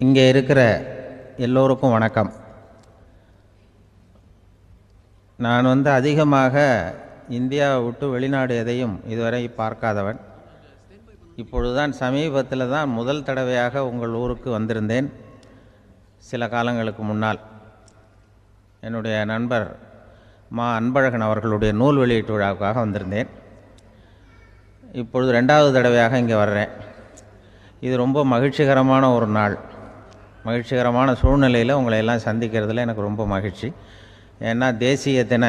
இங்கே இருக்கிற எல்லோருக்கும் வணக்கம். நான் அதிகமாக இந்தியாவை விட்டு வெளிநாடு எதையும் இதுவரை பார்க்காதவன். இப்பொழுதுதான் சமீபத்தில் தான் முதல் தடவையாக உங்கள் ஊருக்கு வந்திருந்தேன். சில காலங்களுக்கு முன்னால் என்னுடைய நண்பர் அன்பழகன் அவர்களுடைய நூல் வெளியீட்டு விழாவுக்காக வந்திருந்தேன். இப்பொழுது 2வது தடவையாக இங்கே வர்றேன். இது ரொம்ப மகிழ்ச்சிகரமான ஒரு நாள். மகிழ்ச்சிகரமான சூழ்நிலையில் உங்களை எல்லாம் சந்திக்கிறதுல எனக்கு ரொம்ப மகிழ்ச்சி. ஏன்னா தேசிய தின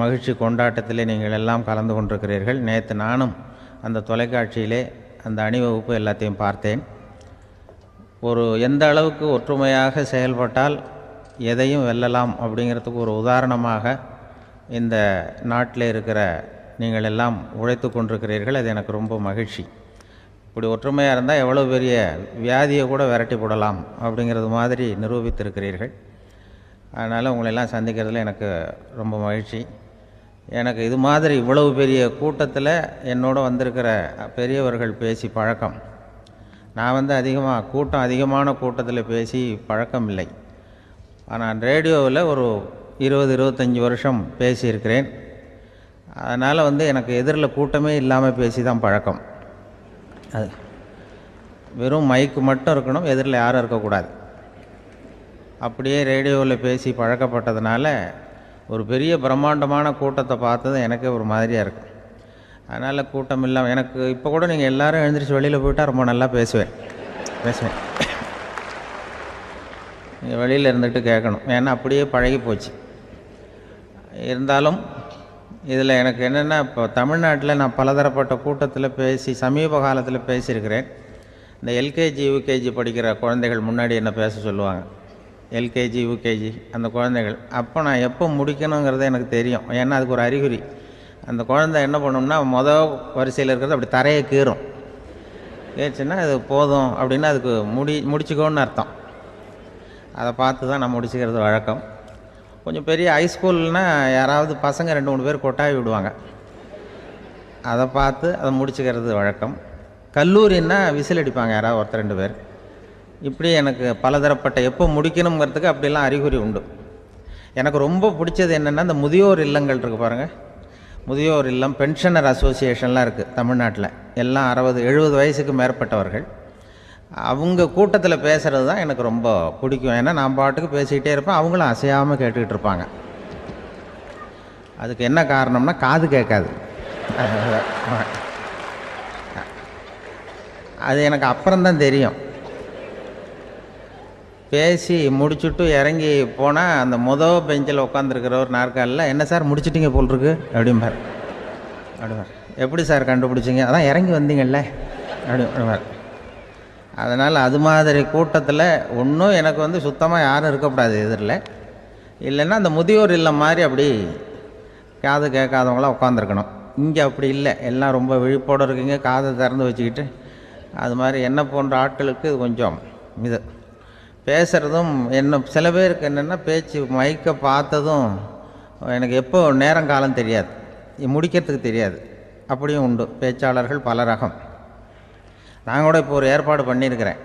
மகிழ்ச்சி கொண்டாட்டத்திலே நீங்கள் எல்லாம் கலந்து கொண்டிருக்கிறீர்கள். நேற்று நானும் அந்த தொலைக்காட்சியிலே அந்த அணிவகுப்பு எல்லாத்தையும் பார்த்தேன். எந்த அளவுக்கு ஒற்றுமையாக செயல்பட்டால் எதையும் வெல்லலாம் அப்படிங்கிறதுக்கு ஒரு உதாரணமாக இந்த நாட்டில் இருக்கிற நீங்கள் எல்லாம் உழைத்து கொண்டிருக்கிறீர்கள். அது எனக்கு ரொம்ப மகிழ்ச்சி. இப்படி ஒற்றுமையாக இருந்தால் எவ்வளோ பெரிய வியாதியை கூட விரட்டி போடலாம் அப்படிங்கிறது மாதிரி நிரூபித்திருக்கிறீர்கள். அதனால் உங்களெல்லாம் சந்திக்கிறதுல எனக்கு ரொம்ப மகிழ்ச்சி. எனக்கு இது மாதிரி இவ்வளவு பெரிய கூட்டத்தில் என்னோடு வந்திருக்கிற பெரியவர்கள் பேசி பழக்கம். நான் அதிகமான கூட்டத்தில் பேசி பழக்கம் இல்லை. ஆனால் ரேடியோவில் ஒரு 20-25 வருஷம் பேசியிருக்கிறேன். அதனால் எனக்கு எதிரில் கூட்டமே இல்லாமல் பேசி தான் பழக்கம். அது வெறும் மைக்கு மட்டும் இருக்கணும், எதிரில் யாரும் இருக்கக்கூடாது. அப்படியே ரேடியோவில் பேசி பழக்கப்பட்டதுனால ஒரு பெரிய பிரம்மாண்டமான கூட்டத்தை பார்த்தது எனக்கே ஒரு மாதிரியாக இருக்கும். அதனால் கூட்டம் இல்லாமல் எனக்கு இப்போ கூட நீங்கள் எல்லோரும் எழுந்திரிச்சு வெளியில் போயிட்டால் ரொம்ப நல்லா பேசுவேன். நீங்கள் வெளியில் இருந்துட்டு கேட்கணும், ஏன்னா அப்படியே பழகி போச்சு. இருந்தாலும் இதில் எனக்கு என்னென்னா, இப்போ தமிழ்நாட்டில் நான் பலதரப்பட்ட கூட்டத்தில் பேசி சமீப காலத்தில் பேசியிருக்கிறேன். இந்த எல்கேஜி யூகேஜி படிக்கிற குழந்தைகள் முன்னாடி என்ன பேச சொல்லுவாங்க. எல்கேஜி யூகேஜி அந்த குழந்தைகள். அப்போ நான் எப்போ முடிக்கணுங்கிறது எனக்கு தெரியும். ஏன்னா அதுக்கு ஒரு அறிகுறி. அந்த குழந்தை என்ன பண்ணணும்னா வரிசையில் இருக்கிறது அப்படி தரையை கீறும். கேச்சுன்னா அது போதும் அப்படின்னு அதுக்கு முடிச்சுக்கோன்னு அர்த்தம். அதை பார்த்து தான் நான் முடிச்சுக்கிறது வழக்கம். கொஞ்சம் பெரிய ஹைஸ்கூல்னால் யாராவது பசங்க 2-3 பேர் கொட்டாவி விடுவாங்க. அதை பார்த்து அதை முடிச்சுக்கிறது வழக்கம். கல்லூரின்னா விசில் அடிப்பாங்க யாராவது 1-2 பேர். இப்படி எனக்கு பலதரப்பட்ட எப்போ முடிக்கணுங்கிறதுக்கு அப்படிலாம் அறிகுறி உண்டு. எனக்கு ரொம்ப பிடிச்சது என்னென்னா, இந்த முதியோர் இல்லங்கள் இருக்குது பாருங்கள். முதியோர் இல்லம், பென்ஷனர் அசோசியேஷன்லாம் இருக்குது தமிழ்நாட்டில். எல்லாம் 60-70 வயசுக்கு மேற்பட்டவர்கள். அவங்க கூட்டத்தில் பேசுகிறது தான் எனக்கு ரொம்ப பிடிக்கும். ஏன்னா நான் பாட்டுக்கு பேசிக்கிட்டே இருப்பேன், அவங்களும் அசையாமல் கேட்டுக்கிட்டு இருப்பாங்க. அதுக்கு என்ன காரணம்னா, காது கேட்காது. அது எனக்கு அப்புறம்தான் தெரியும். பேசி முடிச்சுட்டு இறங்கி போனால் அந்த பெஞ்சில் உட்காந்துருக்கிற ஒரு நாற்காலில், என்ன சார் முடிச்சிட்டிங்க போல் இருக்கு அப்படிம்பார். எப்படி சார் கண்டுபிடிச்சிங்க? அதான் இறங்கி வந்தீங்கல்ல அப்படிம்பார். அதனால் அது மாதிரி கூட்டத்தில் ஒன்றும் எனக்கு சுத்தமாக யாரும் இருக்கக்கூடாது எதிரில். இல்லைன்னா அந்த முதியோர் இல்லம் மாதிரி அப்படி காது கேட்காதவங்களாம் உட்காந்துருக்கணும். இங்கே அப்படி இல்லை, எல்லாம் ரொம்ப விழிப்போடு இருக்குங்க, காதை திறந்து வச்சுக்கிட்டு. அது மாதிரி என்ன போன்ற ஆட்களுக்கு இது கொஞ்சம் பேசுகிறதும் சில பேருக்கு என்னென்னா, பேச்சு மைக்கை பார்த்ததும் எனக்கு எப்போ நேரங்காலம் தெரியாது, முடிக்கிறதுக்கு தெரியாது. அப்படியும் உண்டு பேச்சாளர்கள் பல ரகம். நான் கூட இப்போ ஒரு ஏற்பாடு பண்ணியிருக்கிறேன்.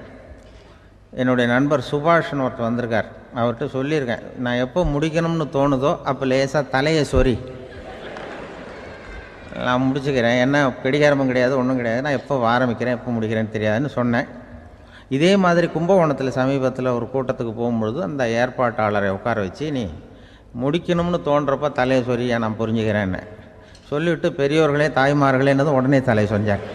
என்னுடைய நண்பர் சுபாஷ்னு ஒருத்தர் வந்திருக்கார். அவர்கிட்ட சொல்லியிருக்கேன், நான் எப்போ முடிக்கணும்னு தோணுதோ அப்போ லேசாக தலையை சொறி நான் முடிச்சுக்கிறேன். என்ன கடிகாரமும் கிடையாது, ஒன்றும் கிடையாது. நான் எப்போ ஆரம்பிக்கிறேன் எப்போ முடிக்கிறேன்னு தெரியாதுன்னு சொன்னேன். இதே மாதிரி கும்பகோணத்தில் சமீபத்தில் ஒரு கூட்டத்துக்கு போகும்பொழுது அந்த ஏற்பாட்டாளரை உட்கார வச்சு, நீ முடிக்கணும்னு தோன்றப்போ தலையை சொறியா நான் புரிஞ்சுக்கிறேன்னு சொல்லிவிட்டு, பெரியோர்களே தாய்மார்களே என்னதும் உடனே தலையை சொன்னாங்க.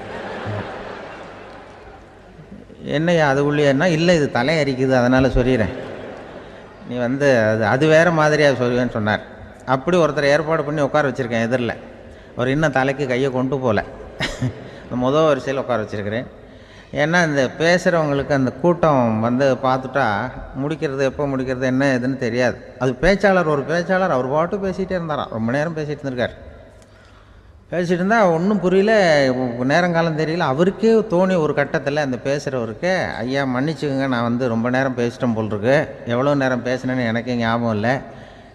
என்னையா அதுக்குள்ளேன்னா, இல்லை இது தலை அரிக்குது அதனால் சொல்லிடுறேன், நீ அது வேறு மாதிரியாக சொல்லுவேன்னு சொன்னார். அப்படி ஒருத்தர் ஏற்பாடு பண்ணி உட்கார வச்சுருக்கேன் எதிரில். அவர் இன்னும் தலைக்கு கையை கொண்டு போகல. முதல் வரிசையில் உட்கார வச்சுருக்கிறேன். ஏன்னா இந்த பேசுகிறவங்களுக்கு அந்த கூட்டம் பார்த்துட்டா முடிக்கிறது எப்போ முடிக்கிறது என்ன எதுன்னு தெரியாது. அது ஒரு பேச்சாளர் அவர் பாட்டு பேசிகிட்டே இருந்தாராம். ரொம்ப நேரம் பேசிகிட்டு இருந்திருக்கார். பேசிகிட்டு இருந்தால் ஒன்றும் புரியல, நேரங்காலம் தெரியல. அவருக்கே தோணி ஒரு கட்டத்தில் அந்த பேசுகிறவருக்கு, ஐயா மன்னிச்சுக்கோங்க, நான் ரொம்ப நேரம் பேசிட்டேன் போல் இருக்கு, எவ்வளோ நேரம் பேசினேன்னு எனக்கே ஞாபகம் இல்லை,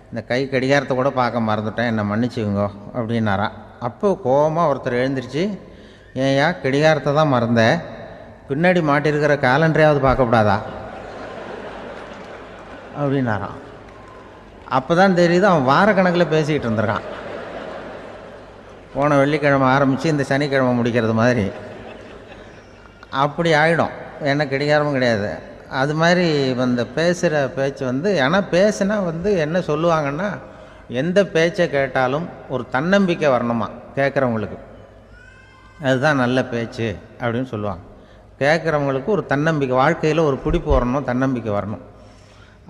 இந்த கை கடிகாரத்தை கூட பார்க்க மறந்துட்டேன், என்னை மன்னிச்சுக்கோங்க அப்படின்னாராம். அப்போ கோபமாக ஒருத்தர் எழுந்திரிச்சு, ஏன்யா கடிகாரத்தை தான் மறந்தேன், பின்னாடி மாட்டிருக்கிற காலண்டரையாவது பார்க்கக்கூடாதா அப்படின்னாரான். அப்போ தான் தெரியுது அவன் வாரக்கணக்கில் பேசிக்கிட்டு இருந்திருக்கான். போன வெள்ளிக்கிழமை ஆரம்பித்து இந்த சனிக்கிழமை முடிக்கிறது மாதிரி அப்படி ஆகிடும். என்ன கிடைக்காரமும் கிடையாது. அது மாதிரி அந்த பேசுகிற பேச்சு ஆனால் பேசுனா என்ன சொல்லுவாங்கன்னா, எந்த பேச்சை கேட்டாலும் ஒரு தன்னம்பிக்கை வரணுமா கேட்குறவங்களுக்கு. அதுதான் நல்ல பேச்சு அப்படின்னு சொல்லுவாங்க. கேட்குறவங்களுக்கு ஒரு தன்னம்பிக்கை, வாழ்க்கையில் ஒரு பிடிப்பு வரணும், தன்னம்பிக்கை வரணும்.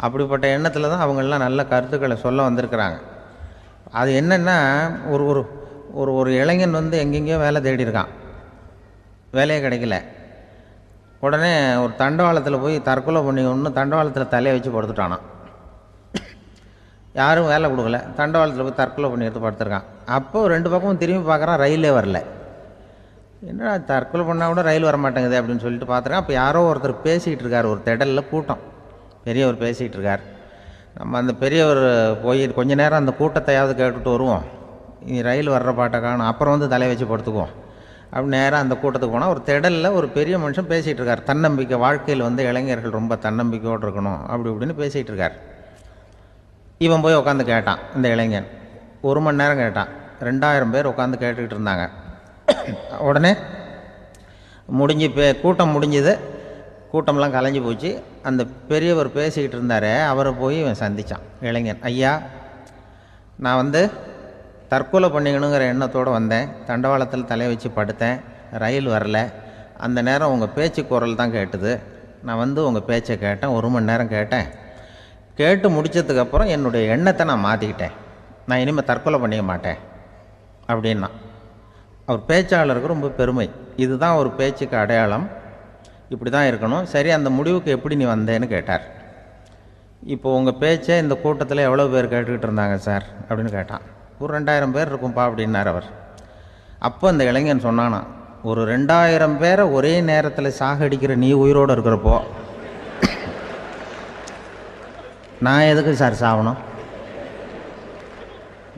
அப்படிப்பட்ட எண்ணத்தில் தான் அவங்களாம் நல்ல கருத்துக்களை சொல்ல வந்திருக்கிறாங்க. அது என்னென்னா, ஒரு ஒரு ஒரு ஒரு இளைஞன் எங்கெங்கேயோ வேலை தேடியிருக்கான், வேலையே கிடைக்கல. உடனே ஒரு தண்டவாளத்தில் போய் தற்கொலை பண்ணி தண்டவாளத்தில் தலையை வச்சு படுத்துட்டானான். யாரும் வேலை கொடுக்கல, தண்டவாளத்தில் போய் தற்கொலை பண்ணி எடுத்து படுத்துருக்கான். அப்போது 2 பக்கமும் திரும்பி பார்க்குறான், ரயிலே வரல. என்னடா தற்கொலை பண்ணால் கூட ரயில் வர மாட்டேங்குது அப்படின்னு சொல்லிட்டு பார்த்துருக்கேன். அப்போ யாரோ ஒருத்தர் பேசிகிட்டு இருக்கார், ஒரு திடலில் கூட்டம், பெரியவர் பேசிகிட்டு இருக்கார். நம்ம அந்த பெரியவர் போய் கொஞ்ச நேரம் அந்த கூட்டத்தையாவது கேட்டுட்டு வருவோம், ரயில் வர்ற பாட்டை காணும், அப்புறம் தலையை வச்சு படுத்துக்குவோம் அப்படி நேராக அந்த கூட்டத்துக்கு போனால் ஒரு திடலில் ஒரு பெரிய மனுஷன் பேசிகிட்டு இருக்கார். தன்னம்பிக்கை, வாழ்க்கையில் இளைஞர்கள் ரொம்ப தன்னம்பிக்கையோடு இருக்கணும் அப்படி இப்படின்னு பேசிகிட்டு இருக்கார். இவன் போய் உட்காந்து கேட்டான். இந்த இளைஞன் 1 மணி நேரம் கேட்டான். 2000 பேர் உட்காந்து கேட்டுக்கிட்டு இருந்தாங்க. உடனே கூட்டம் முடிஞ்சுது. கூட்டம்லாம் கலைஞ்சி போச்சு. அந்த பெரியவர் பேசிக்கிட்டு இருந்தார், அவரை போய் இவன் சந்தித்தான். இளைஞன், ஐயா, நான் தற்கொலை பண்ணிக்கணுங்கிற எண்ணத்தோடு வந்தேன். தண்டவாளத்தில் தலையை வச்சு படுத்தேன், ரயில் வரல. அந்த நேரம் உங்கள் பேச்சு குரல் தான் கேட்டுது. நான் உங்கள் பேச்சை கேட்டேன், 1 மணி நேரம் கேட்டேன். கேட்டு முடித்ததுக்கப்புறம் என்னுடைய எண்ணத்தை நான் மாற்றிக்கிட்டேன். நான் இனிமேல் தற்கொலை பண்ணிக்க மாட்டேன் அப்படின்னா. அவர் பேச்சாளருக்கு ரொம்ப பெருமை. இதுதான் ஒரு பேச்சுக்கு அடையாளம், இப்படி தான் இருக்கணும். சரி, அந்த முடிவுக்கு எப்படி நீ வந்தேன்னு கேட்டார். இப்போ உங்கள் பேச்சை இந்த கூட்டத்தில் எவ்வளோ பேர் கேட்டுக்கிட்டு இருந்தாங்க சார் அப்படின்னு கேட்டான். ஒரு 2000 பேர் இருக்கும்பா அப்படின்னார் அவர். அப்போ அந்த இளைஞன் சொன்னானா, ஒரு 2000 பேரை ஒரே நேரத்தில் சாகடிக்கிற நீ உயிரோடு இருக்கிறப்போ நான் எதுக்கு சார் சாகணும்?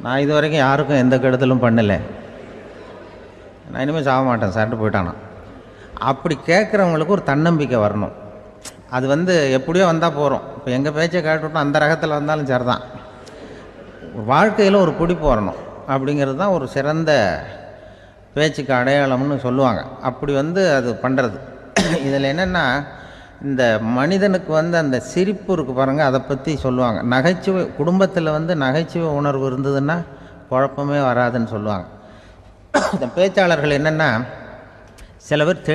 நான் இது வரைக்கும் யாருக்கும் எந்த கெடுதலும் பண்ணலை, நான் இனிமேல் சாக மாட்டேன் சார்ட்டு போயிட்டானா. அப்படி கேட்குறவங்களுக்கு ஒரு தன்னம்பிக்கை வரணும். அது எப்படியோ வந்தால் போகிறோம். இப்போ எங்கள் பேச்சை கேட்டுவிட்டோம், அந்த ரகத்தில் வந்தாலும் சரி தான். வாழ்க்கையில் ஒரு பிடிப்பு வரணும் அப்படிங்கிறது தான் ஒரு சிறந்த பேச்சுக்கு அடையாளம்னு சொல்லுவாங்க. அப்படி அது பண்ணுறது. இதில் என்னென்னா, இந்த மனிதனுக்கு அந்த சிரிப்பு இருக்குது பாருங்கள், அதை பற்றி சொல்லுவாங்க. நகைச்சுவை, குடும்பத்தில் நகைச்சுவை உணர்வு இருந்ததுன்னா குழப்பமே வராதுன்னு சொல்லுவாங்க. இந்த பேச்சாளர்கள் என்னென்னா, சில பேர்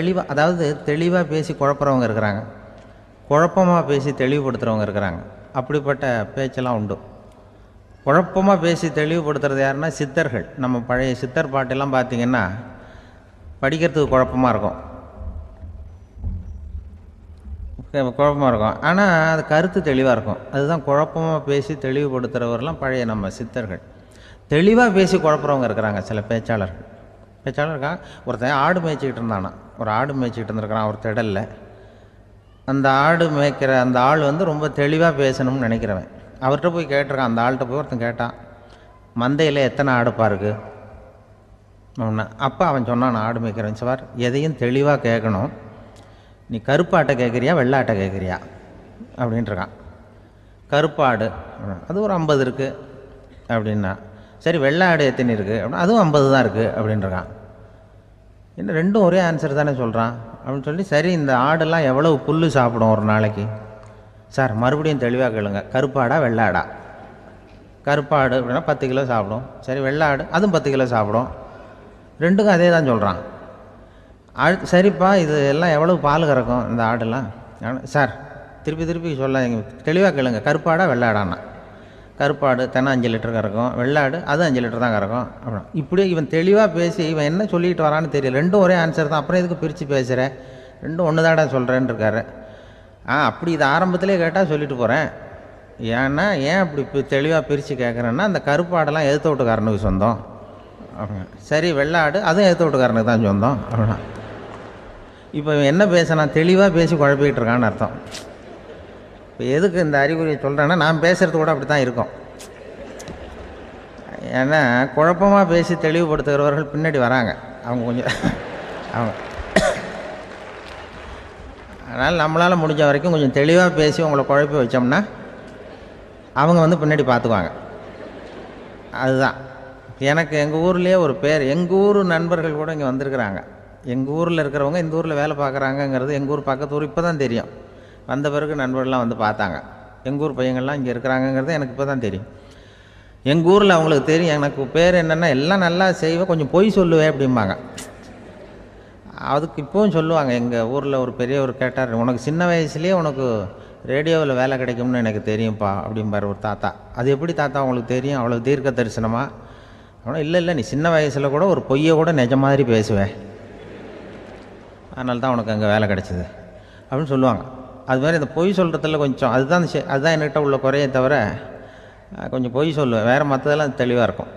தெளிவாக பேசி குழப்புறவங்க இருக்கிறாங்க, குழப்பமாக பேசி தெளிவுபடுத்துகிறவங்க இருக்கிறாங்க. அப்படிப்பட்ட பேச்செல்லாம் உண்டு. குழப்பமாக பேசி தெளிவுபடுத்துறது யாருன்னா சித்தர்கள். நம்ம பழைய சித்தர் பாட்டெல்லாம் பார்த்திங்கன்னா படிக்கிறதுக்கு குழப்பமாக இருக்கும், ஆனால் அது கருத்து தெளிவாக இருக்கும். அதுதான் குழப்பமாக பேசி தெளிவுபடுத்துகிறவரெலாம் பழைய நம்ம சித்தர்கள். தெளிவாக பேசி குழப்புறவங்க இருக்கிறாங்க சில பேச்சாளர்கள். பேச்சாளருக்காக ஒருத்தன் ஆடு மேய்ச்சிக்கிட்டு இருந்தானா, ஒரு ஆடு மேய்ச்சிக்கிட்டு இருந்திருக்கிறான் ஒரு திடலில். அந்த ஆடு மேய்க்கிற அந்த ஆள் ரொம்ப தெளிவாக பேசணும்னு நினைக்கிறவன். அவர்கிட்ட போய் கேட்டிருக்கான். அந்த ஆள்கிட்ட போய் ஒருத்தன் கேட்டான், மந்தையில் எத்தனை ஆடுப்பா இருக்குது அப்படின்னா. அப்போ அவன் சொன்னான், ஆடு மேய்க்கிறவன், சார் எதையும் தெளிவாக கேட்கணும், நீ கருப்பாட்டை கேட்குறியா வெள்ளாட்டை கேட்குறியா அப்படின்ட்டுருக்கான். கருப்பாடு அது ஒரு 50 இருக்குது அப்படின்னா. சரி, வெள்ளாடு எத்தனை இருக்குது அப்படின்னா, அதுவும் 50 தான் இருக்குது அப்படின்ட்டுருக்கான். இன்னும் ரெண்டும் ஒரே ஆன்சர் தானே சொல்கிறான் அப்படின்னு சொல்லி, சரி இந்த ஆடெல்லாம் எவ்வளவு புல் சாப்பிடும் ஒரு நாளைக்கு? சார் மறுபடியும் தெளிவாக கேளுங்க, கருப்பாடா வெள்ளாடா? கருப்பாடு அப்படின்னா 10 கிலோ சாப்பிடும். சரி, வெள்ளாடு அதுவும் 10 கிலோ சாப்பிடும். ரெண்டுக்கும் அதே தான் சொல்கிறான். சரிப்பா, இது எல்லாம் எவ்வளவு பால் கறக்கும் இந்த ஆடெல்லாம்? சார் திருப்பி சொல்ல தெளிவாக கேளுங்க, கருப்பாடா வெள்ளாடான்னா? கருப்பாடு தினம் 5 லிட்டர் கறக்கும், வெள்ளாடு அது 5 லிட்டர் தான் கறக்கும் அப்படின்னா. இப்படியே இவன் தெளிவாக பேசி இவன் என்ன சொல்லிட்டு வரான்னு தெரியல. ரெண்டும் ஒரே ஆன்சர் தான், அப்புறம் எதுக்கு பிரித்து பேசுகிற? ரெண்டும் ஒன்று தாடா சொல்கிறேன்னு இருக்காரு. அப்படி இது ஆரம்பத்திலே கேட்டால் சொல்லிட்டு போகிறேன். ஏன்னா ஏன் அப்படி தெளிவாக பிரித்து கேட்குறேன்னா, அந்த கருப்பாடெல்லாம் எதிர்த்த வீட்டுக்காரனுக்கு சொந்தம் அப்படின்னா. சரி, வெள்ளாடு அதுவும் எதிர்த்த வீட்டுக்காரனுக்கு தான் சொந்தம் அப்படின்னா. இப்போ என்ன பேசினா தெளிவாக பேசி குழப்பிக்கிட்டு இருக்கான்னு அர்த்தம். இப்போ எதுக்கு இந்த அறிகுறியை சொல்கிறேன்னா, நான் பேசுகிறது கூட அப்படி தான் இருக்கும். ஏன்னா குழப்பமாக பேசி தெளிவுபடுத்துகிறவர்கள் பின்னாடி வராங்க, அவங்க கொஞ்சம் அவங்க. அதனால் நம்மளால் முடிஞ்ச வரைக்கும் கொஞ்சம் தெளிவாக பேசி உங்களை குழப்பி வச்சோம்னா அவங்க வந்து பின்னாடி பார்த்துக்குவாங்க. அதுதான் எனக்கு எங்கள் ஊர்லேயே ஒரு பேர். எங்கள் ஊர் நண்பர்கள் கூட இங்கே வந்திருக்கிறாங்க. எங்கள் ஊரில் இருக்கிறவங்க இந்த ஊரில் வேலை பார்க்குறாங்கங்கிறது எங்கள் ஊர் பக்கத்து ஊர் இப்போ தான் தெரியும். வந்த பிறகு நண்பர்கள்லாம் வந்து பார்த்தாங்க. எங்கள் ஊர் பையங்கள்லாம் இங்கே இருக்கிறாங்கங்கிறது எனக்கு இப்போ தான் தெரியும். எங்கள் ஊரில் அவங்களுக்கு தெரியும் எனக்கு பேர் என்னென்னா எல்லாம் நல்லா செய்வேன், கொஞ்சம் பொய் சொல்லுவேன் அப்படிம்பாங்க. அதுக்கு இப்போவும் சொல்லுவாங்க. எங்கள் ஊரில் ஒரு பெரியவர் கேட்டார், உனக்கு சின்ன வயசுலேயே உனக்கு ரேடியோவில் வேலை கிடைக்கும்னு எனக்கு தெரியும்ப்பா அப்படிம்பார் ஒரு தாத்தா. அது எப்படி தாத்தா உங்களுக்கு தெரியும், அவ்வளோ தீர்க்க தரிசனமா? ஆனால் இல்லை நீ சின்ன வயசில் கூட ஒரு பொய்யை கூட நிஜ மாதிரி பேசுவேன், அதனால தான் உனக்கு அங்கே வேலை கிடச்சிது அப்படின்னு சொல்லுவாங்க. அது மாதிரி இந்த பொய் சொல்கிறதுல கொஞ்சம் அதுதான் என்கிட்ட உள்ள குறையை தவிர கொஞ்சம் பொய் சொல்லுவேன், வேறு மற்றதெல்லாம் தெளிவாக இருக்கும்.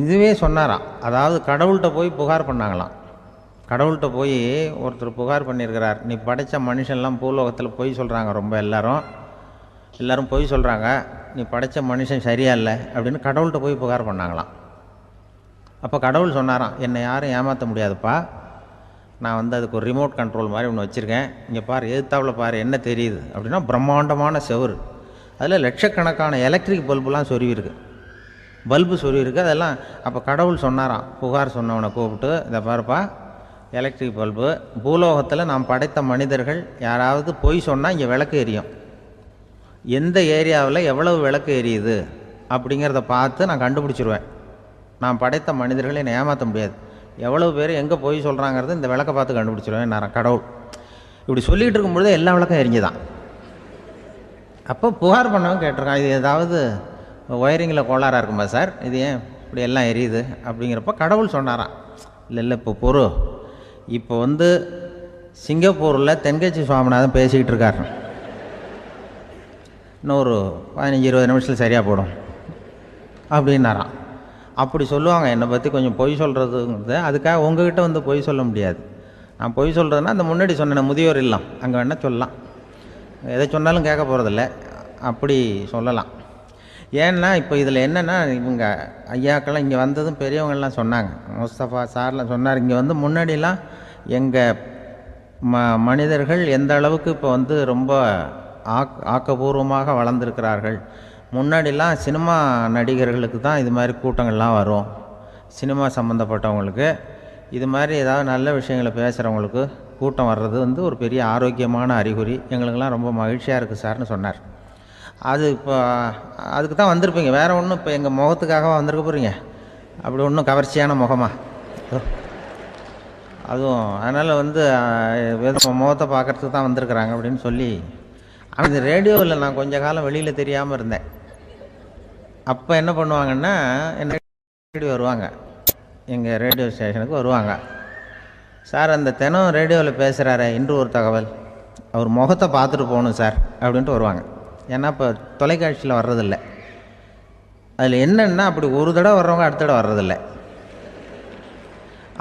இதுவே சொன்னாராம். அதாவது கடவுள்கிட்ட போய் புகார் பண்ணாங்களாம். கடவுள்கிட்ட போய் ஒருத்தர் புகார் பண்ணியிருக்கிறார், நீ படைத்த மனுஷன்லாம் பூலோகத்தில் பொய் சொல்கிறாங்க, ரொம்ப எல்லோரும் பொய் சொல்கிறாங்க, நீ படைத்த மனுஷன் சரியா இல்லை அப்படின்னு கடவுள்கிட்ட போய் புகார் பண்ணாங்களாம். அப்போ கடவுள் சொன்னாராம், என்னை யாரும் ஏமாற்ற முடியாதுப்பா, நான் வந்து அதுக்கு ஒரு ரிமோட் கண்ட்ரோல் மாதிரி ஒன்று வச்சுருக்கேன், இங்கே பாரு, எதிர்த்தாவில் பாரு என்ன தெரியுது அப்படின்னா பிரம்மாண்டமான செவுரு, அதில் லட்சக்கணக்கான எலக்ட்ரிக் பல்புலாம் சொருவிருக்கு, அதெல்லாம். அப்போ கடவுள் சொன்னாராம், புகார் சொன்னவனை கூப்பிட்டு, இதை பாருப்பா, எலக்ட்ரிக் பல்பு, பூலோகத்தில் நாம் படைத்த மனிதர்கள் யாராவது பொய் சொன்னால் இங்கே விளக்கு எரியும், எந்த ஏரியாவில் எவ்வளவு விளக்கு எரியுது அப்படிங்கிறத பார்த்து நான் கண்டுபிடிச்சிருவேன். நான் படைத்த மனிதர்களை என்னை ஏமாற்ற முடியாது, எவ்வளவு பேர் எங்கே பொய் சொல்கிறாங்கிறது இந்த விளக்கை பார்த்து கண்டுபிடிச்சிருவேன் நான் கடவுள். இப்படி சொல்லிகிட்டு இருக்கும்பொழுது எல்லா விளக்கம் எரிஞ்சுதான். அப்போ புகார் பண்ணவன் கேட்டிருக்கான், இது ஏதாவது ஒயரிங்கில் கோளாறாக இருக்குமா சார், இது ஏன் இப்படி எல்லாம் எரியுது அப்படிங்கிறப்ப கடவுள் சொன்னாராம், இல்லை இப்போ வந்து சிங்கப்பூரில் தென்கட்சி சுவாமிநாதன் பேசிக்கிட்டு இருக்காரு, இன்னும் ஒரு 15-20 நிமிஷத்தில் சரியாக போடும் அப்படின்னாராம். அப்படி சொல்லுவாங்க என்னை பற்றி கொஞ்சம் பொய் சொல்கிறதுங்கிறது. அதுக்காக உங்ககிட்ட வந்து பொய் சொல்ல முடியாது. நான் பொய் சொல்கிறதுனா அந்த முன்னாடி சொன்ன முதியோர் இல்லம் அங்கே வேணால் சொல்லலாம், எதை சொன்னாலும் கேட்க போகிறதில்ல, அப்படி சொல்லலாம். ஏன்னா இப்போ இதில் என்னென்னா, இவங்க ஐயாக்கெல்லாம் இங்கே வந்ததும் பெரியவங்கள்லாம் சொன்னாங்க, முஸ்தபா சார்லாம் சொன்னார், இங்கே வந்து முன்னாடிலாம் எங்கள் மனிதர்கள் எந்த அளவுக்கு இப்போ வந்து ரொம்ப ஆக்கபூர்வமாக வளர்ந்துருக்கிறார்கள். முன்னாடிலாம் சினிமா நடிகர்களுக்கு தான் இது மாதிரி கூட்டங்கள்லாம் வரும், சினிமா சம்மந்தப்பட்டவங்களுக்கு இது மாதிரி ஏதாவது நல்ல விஷயங்களை பேசுகிறவங்களுக்கு கூட்டம் வர்றது வந்து ஒரு பெரிய ஆரோக்கியமான அறிகுறி, எங்களுக்கெல்லாம் ரொம்ப மகிழ்ச்சியாக இருக்குது சார்னு சொன்னார். அது இப்போ அதுக்கு தான் வந்திருப்பீங்க, வேறு ஒன்றும் இப்போ எங்கள் முகத்துக்காக வந்திருக்க போகிறீங்க, அப்படி ஒன்றும் கவர்ச்சியான முகமா அதுவும், அதனால் வந்து முகத்தை பார்க்குறதுக்கு தான் வந்திருக்கிறாங்க அப்படின்னு சொல்லி. அந்த ரேடியோவில் நான் கொஞ்ச காலம் வெளியில் தெரியாமல் இருந்தேன். அப்போ என்ன பண்ணுவாங்கன்னா, என்ன வருவாங்க எங்கள் ரேடியோ ஸ்டேஷனுக்கு வருவாங்க, சார் அந்த தினம் ரேடியோவில் பேசுகிறாரு இன்று ஒரு தகவல், அவர் முகத்தை பார்த்துட்டு போகணும் சார் அப்படின்ட்டு வருவாங்க. ஏன்னா இப்போ தொலைக்காட்சியில் வர்றதில்லை. அதில் என்னென்னா அப்படி ஒரு தடவை வர்றவங்க அடுத்த தடவை வர்றதில்லை.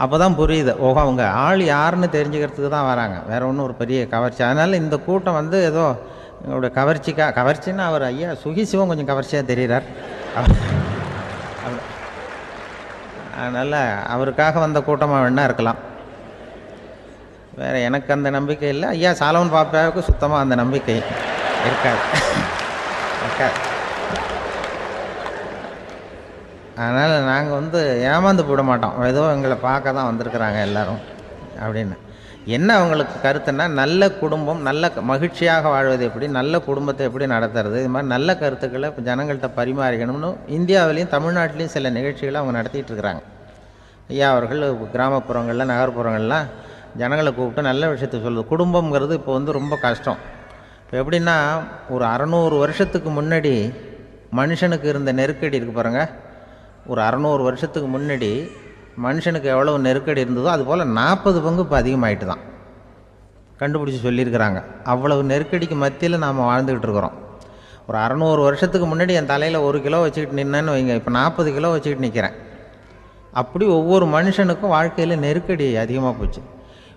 அப்போ தான் புரியுது, ஓஹோ அவங்க ஆள் யாருன்னு தெரிஞ்சுக்கிறதுக்கு தான் வராங்க, வேறு ஒன்றும் ஒரு பெரிய கவர்ச்சி. அதனால் இந்த கூட்டம் வந்து ஏதோ எங்களுடைய கவர்ச்சின்னா அவர் ஐயா சுகிசிவம் கொஞ்சம் கவர்ச்சியாக தெரிகிறார், அதனால் அவருக்காக வந்த கூட்டமாக வேணா இருக்கலாம், வேறு எனக்கு அந்த நம்பிக்கை இல்லை. ஐயா சாலமன் பாப்பாவுக்கு சுத்தமாக அந்த நம்பிக்கை இருக்காது. அதனால் நாங்கள் வந்து ஏமாந்து போட மாட்டோம், ஏதோ எங்களை பார்க்க தான் வந்திருக்கிறாங்க எல்லோரும் அப்படின்னு. என்ன அவங்களுக்கு கருத்துன்னா, நல்ல குடும்பம், நல்ல மகிழ்ச்சியாக வாழ்வது எப்படி, நல்ல குடும்பத்தை எப்படி நடத்துறது, இது மாதிரி நல்ல கருத்துக்களை இப்போ ஜனங்கள்கிட்ட பரிமாறிக்கணும்னு இந்தியாவிலையும் தமிழ்நாட்டிலையும் சில நிகழ்ச்சிகளை அவங்க நடத்திட்டு இருக்கிறாங்க. ஐயா அவர்கள் கிராமப்புறங்களில் நகர்ப்புறங்கள்லாம் ஜனங்களை கூப்பிட்டு நல்ல விஷயத்தை சொல்லுது. குடும்பங்கிறது இப்போ வந்து ரொம்ப கஷ்டம். இப்போ எப்படின்னா, ஒரு 600 வருஷத்துக்கு முன்னாடி மனுஷனுக்கு இருந்த நெருக்கடி இருக்குது பாருங்கள், ஒரு 600 வருஷத்துக்கு முன்னாடி மனுஷனுக்கு எவ்வளோ நெருக்கடி இருந்ததோ அதுபோல் 40 பங்கு இப்போ அதிகமாகிட்டு தான் கண்டுபிடிச்சி சொல்லியிருக்கிறாங்க. அவ்வளவு நெருக்கடிக்கு மத்தியில் நாம் வாழ்ந்துக்கிட்டு இருக்கிறோம். ஒரு 600 வருஷத்துக்கு முன்னாடி என் தலையில் 1 கிலோ வச்சுக்கிட்டு நின்னேன்னு வைங்க, இப்போ 40 கிலோ வச்சுக்கிட்டு நிற்கிறேன். அப்படி ஒவ்வொரு மனுஷனுக்கும் வாழ்க்கையில் நெருக்கடி அதிகமாக போச்சு.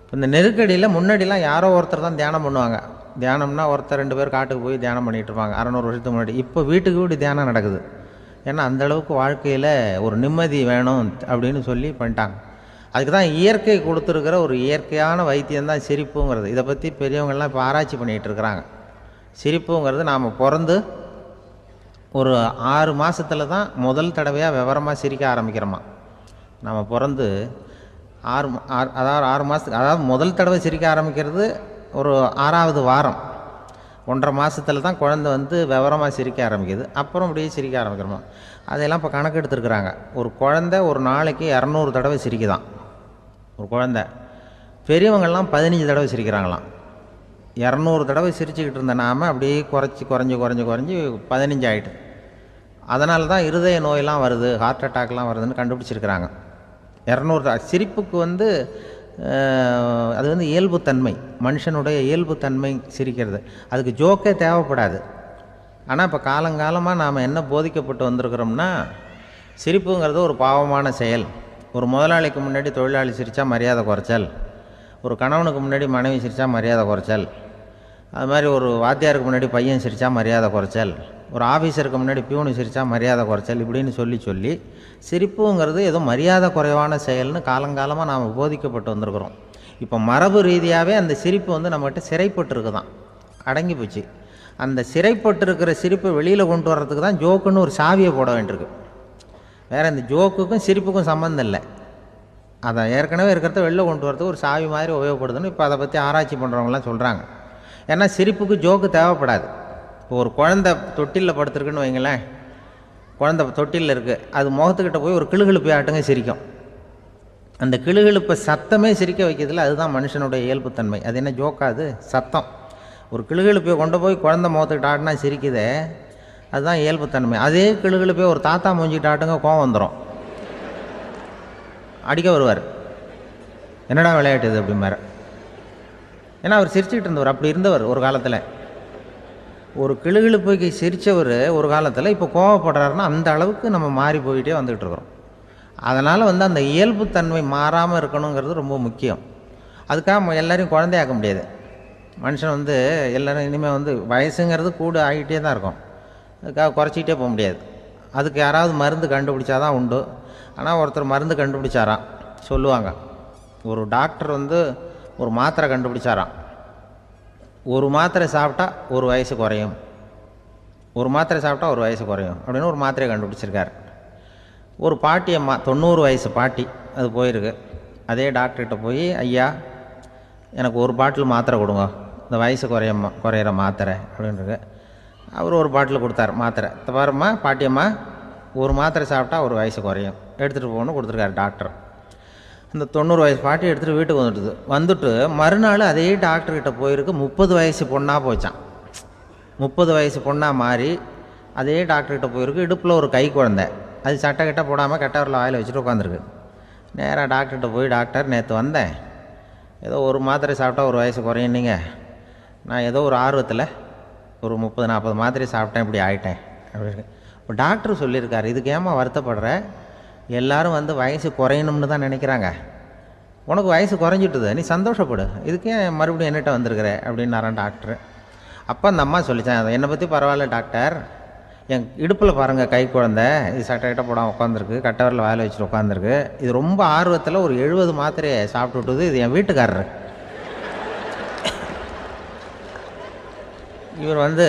இப்போ இந்த நெருக்கடியில் முன்னாடிலாம் யாரோ ஒருத்தர் தான் தியானம் பண்ணுவாங்க. தியானம்னா ஒருத்தர் 2 பேர் காட்டுக்கு போய் தியானம் பண்ணிகிட்டு இருப்பாங்க 600 வருஷத்துக்கு முன்னாடி. இப்போ வீட்டுக்கு வீடு தியானம் நடக்குது. ஏன்னா அந்தளவுக்கு வாழ்க்கையில் ஒரு நிம்மதி வேணும் அப்படின்னு சொல்லி பண்ணிட்டாங்க. அதுக்கு தான் இயற்கை கொடுத்துருக்கிற ஒரு இயற்கையான வைத்தியம்தான் சிரிப்புங்கிறது. இதை பற்றி பெரியவங்கள்லாம் இப்போ ஆராய்ச்சி பண்ணிகிட்டு இருக்கிறாங்க. சிரிப்புங்கிறது நாம் பிறந்து ஒரு 6 மாதத்தில் தான் முதல் தடவையாக விவரமாக சிரிக்க ஆரம்பிக்கிறோமா. நம்ம பிறந்து 6 மாதத்துக்கு, அதாவது முதல் தடவை சிரிக்க ஆரம்பிக்கிறது ஒரு 6ஆவது வாரம், 1.5 மாதத்தில் தான் குழந்தை வந்து விவரமாக சிரிக்க ஆரம்பிக்குது. அப்புறம் அப்படியே சிரிக்க ஆரம்பிக்கிறோமா. அதையெல்லாம் இப்போ கணக்கு எடுத்துருக்குறாங்க. ஒரு குழந்தை ஒரு நாளைக்கு 200 தடவை சிரிக்குதான் ஒரு குழந்தை. பெரியவங்கள்லாம் 15 தடவை சிரிக்கிறாங்களாம். 200 தடவை சிரிச்சுக்கிட்டு இருந்த நாம் அப்படியே குறைஞ்சி 15 ஆகிட்டு. அதனால தான் இருதய நோயெல்லாம் வருது, ஹார்ட் அட்டாக்லாம் வருதுன்னு கண்டுபிடிச்சிருக்கிறாங்க. 200 சிரிப்புக்கு வந்து அது வந்து இயல்புத்தன்மை, மனுஷனுடைய இயல்புத்தன்மை சிரிக்கிறது. அதுக்கு ஜோக்கே தேவைப்படாது. ஆனால் இப்போ காலங்காலமாக நாம் என்ன போதிக்கப்பட்டு வந்திருக்கிறோம்னா, சிரிப்புங்கிறது ஒரு பாவமான செயல். ஒரு முதலாளிக்கு முன்னாடி தொழிலாளி சிரித்தா மரியாதை குறைச்சல், ஒரு கணவனுக்கு முன்னாடி மனைவி சிரித்தா மரியாதை குறைச்சல், அது மாதிரி ஒரு வாத்தியாருக்கு முன்னாடி பையன் சிரித்தா மரியாதை குறைச்சல், ஒரு ஆஃபீஸருக்கு முன்னாடி பியூனு சிரித்தா மரியாதை குறைச்சல், இப்படின்னு சொல்லி சிரிப்புங்கிறது ஏதோ மரியாதை குறைவான செயல்னு காலங்காலமாக நாம் போதிக்கப்பட்டு வந்திருக்கிறோம். இப்போ மரபு ரீதியாகவே அந்த சிரிப்பு வந்து நம்மகிட்ட சிறைப்பட்டுருக்கு தான், அடங்கி போச்சு. அந்த சிறைப்பட்டிருக்கிற சிரிப்பை வெளியில் கொண்டு வர்றதுக்கு தான் ஜோக்குன்னு ஒரு சாவியை போட வேண்டியிருக்கு. வேறு இந்த ஜோக்குக்கும் சிரிப்புக்கும் சம்மந்தம் இல்லை. அதை ஏற்கனவே இருக்கிறத வெளில கொண்டு வரதுக்கு ஒரு சாவி மாதிரி உபயோகப்படுதுன்னு இப்போ அதை பற்றி ஆராய்ச்சி பண்ணுறவங்களாம் சொல்கிறாங்க. ஏன்னா சிரிப்புக்கு ஜோக்கு தேவைப்படாது. இப்போ ஒரு குழந்தை தொட்டிலில் படுத்துருக்குன்னு வைங்களேன், குழந்தை தொட்டிலில் இருக்குது, அது முகத்துக்கிட்ட போய் ஒரு கிளுகிழுப்பை ஆட்டுங்க சிரிக்கும். அந்த கிளுகிழுப்பை சத்தமே சிரிக்க வைக்கிறதுல அதுதான் மனுஷனுடைய இயல்புத்தன்மை. அது என்ன ஜோக்காது? சத்தம். ஒரு கிளுகிழுப்பையை கொண்டு போய் குழந்தை முகத்துக்கிட்ட ஆட்டினா சிரிக்குதே, அதுதான் இயல்புத்தன்மை. அதே கிளுகிழுப்பையை ஒரு தாத்தா மூஞ்சிக்கிட்ட ஆட்டுங்க, கோவம் வந்துடும், அடிக்க வருவார். என்னடா விளையாட்டு இது அப்படிம்பார். ஏன்னா அவர் சிரிச்சுக்கிட்டு இருந்தவர், அப்படி இருந்தவர் ஒரு காலத்தில். ஒரு கிளுகிழுப்பைக்கு சிரித்தவர் ஒரு காலத்தில் இப்போ கோவப்படுறாருன்னா அந்த அளவுக்கு நம்ம மாறி போயிட்டே வந்துக்கிட்டு இருக்கிறோம். அதனால் வந்து அந்த இயல்புத்தன்மை மாறாமல் இருக்கணுங்கிறது ரொம்ப முக்கியம். அதுக்காக எல்லோரையும் குழந்தையாக்க முடியாது. மனுஷன் வந்து எல்லோரும் இனிமேல் வந்து வயசுங்கிறது கூட ஆகிட்டே தான் இருக்கும். அதுக்காக குறைச்சிக்கிட்டே போக முடியாது. அதுக்கு யாராவது மருந்து கண்டுபிடிச்சாதான் உண்டு. ஆனால் ஒருத்தர் மருந்து கண்டுபிடிச்சாராம், சொல்லுவாங்க. ஒரு டாக்டர் வந்து ஒரு மாத்திரை கண்டுபிடிச்சாராம். ஒரு மாத்திரை சாப்பிட்டா ஒரு வயசு குறையும், ஒரு மாத்திரை சாப்பிட்டா ஒரு வயசு குறையும் அப்படின்னு ஒரு மாத்திரையை கண்டுபிடிச்சிருக்காரு. ஒரு பாட்டியம்மா, 90 வயசு பாட்டி, அது போயிருக்கு. அதே டாக்டர்கிட்ட போய், ஐயா எனக்கு ஒரு பாட்டில் மாத்திரை கொடுங்க, இந்த வயசு குறையிற மாத்திரை அப்படின்றது. அவர் ஒரு பாட்டில் கொடுத்தார் மாத்திரை. பாரும்மா பாட்டியம்மா, ஒரு மாத்திரை சாப்பிட்டா ஒரு வயசு குறையும், எடுத்துகிட்டு போகணும்னு கொடுத்துருக்காரு டாக்டர். அந்த 90 வயசு பாட்டி எடுத்துகிட்டு வீட்டுக்கு வந்துட்டு மறுநாள் அதே டாக்டர்கிட்ட போயிருக்கு. 30 வயசு பொண்ணாக போச்சான். 30 வயசு பொண்ணாக மாறி அதே டாக்டர்கிட்ட போயிருக்கு. இடுப்பில் ஒரு கை குழந்தை, அது சட்டை கிட்ட போடாமல் கட்டவரில் வாயில் வச்சுட்டு உட்காந்துருக்கு. நேராக டாக்டர்கிட்ட போய், டாக்டர் நேற்று வந்தேன், ஏதோ ஒரு மாத்திரை சாப்பிட்டா ஒரு வயசு குறையும், நீங்கள் நான் ஏதோ ஒரு ஆர்வத்தில் ஒரு 30-40 மாத்திரை சாப்பிட்டேன், இப்படி ஆகிட்டேன் அப்படின்னு. இப்போ டாக்டர் சொல்லியிருக்காரு, இதுக்கு ஏமா வருத்தப்படுற, எல்லோரும் வந்து வயசு குறையணும்னு தான் நினைக்கிறாங்க, உனக்கு வயசு குறைஞ்சிட்டுது, நீ சந்தோஷப்படு, இதுக்கே மறுபடியும் என்னட்ட வந்திருக்கிற அப்படின்னாரான் டாக்டர். அப்போ அந்த அம்மா சொல்லித்தேன், என்னை பற்றி பரவாயில்ல டாக்டர், என் இடுப்பில் பாருங்கள் கை குழந்தை, இது சட்டை கிட்ட போடாமல் உட்காந்துருக்கு, கட்டவரில் வேலை வச்சுட்டு உட்காந்துருக்கு, இது ரொம்ப ஆர்வத்தில் ஒரு 70 மாத்திரையை சாப்பிட்டு விட்டுது, இது என் வீட்டுக்காரரு. இவர் வந்து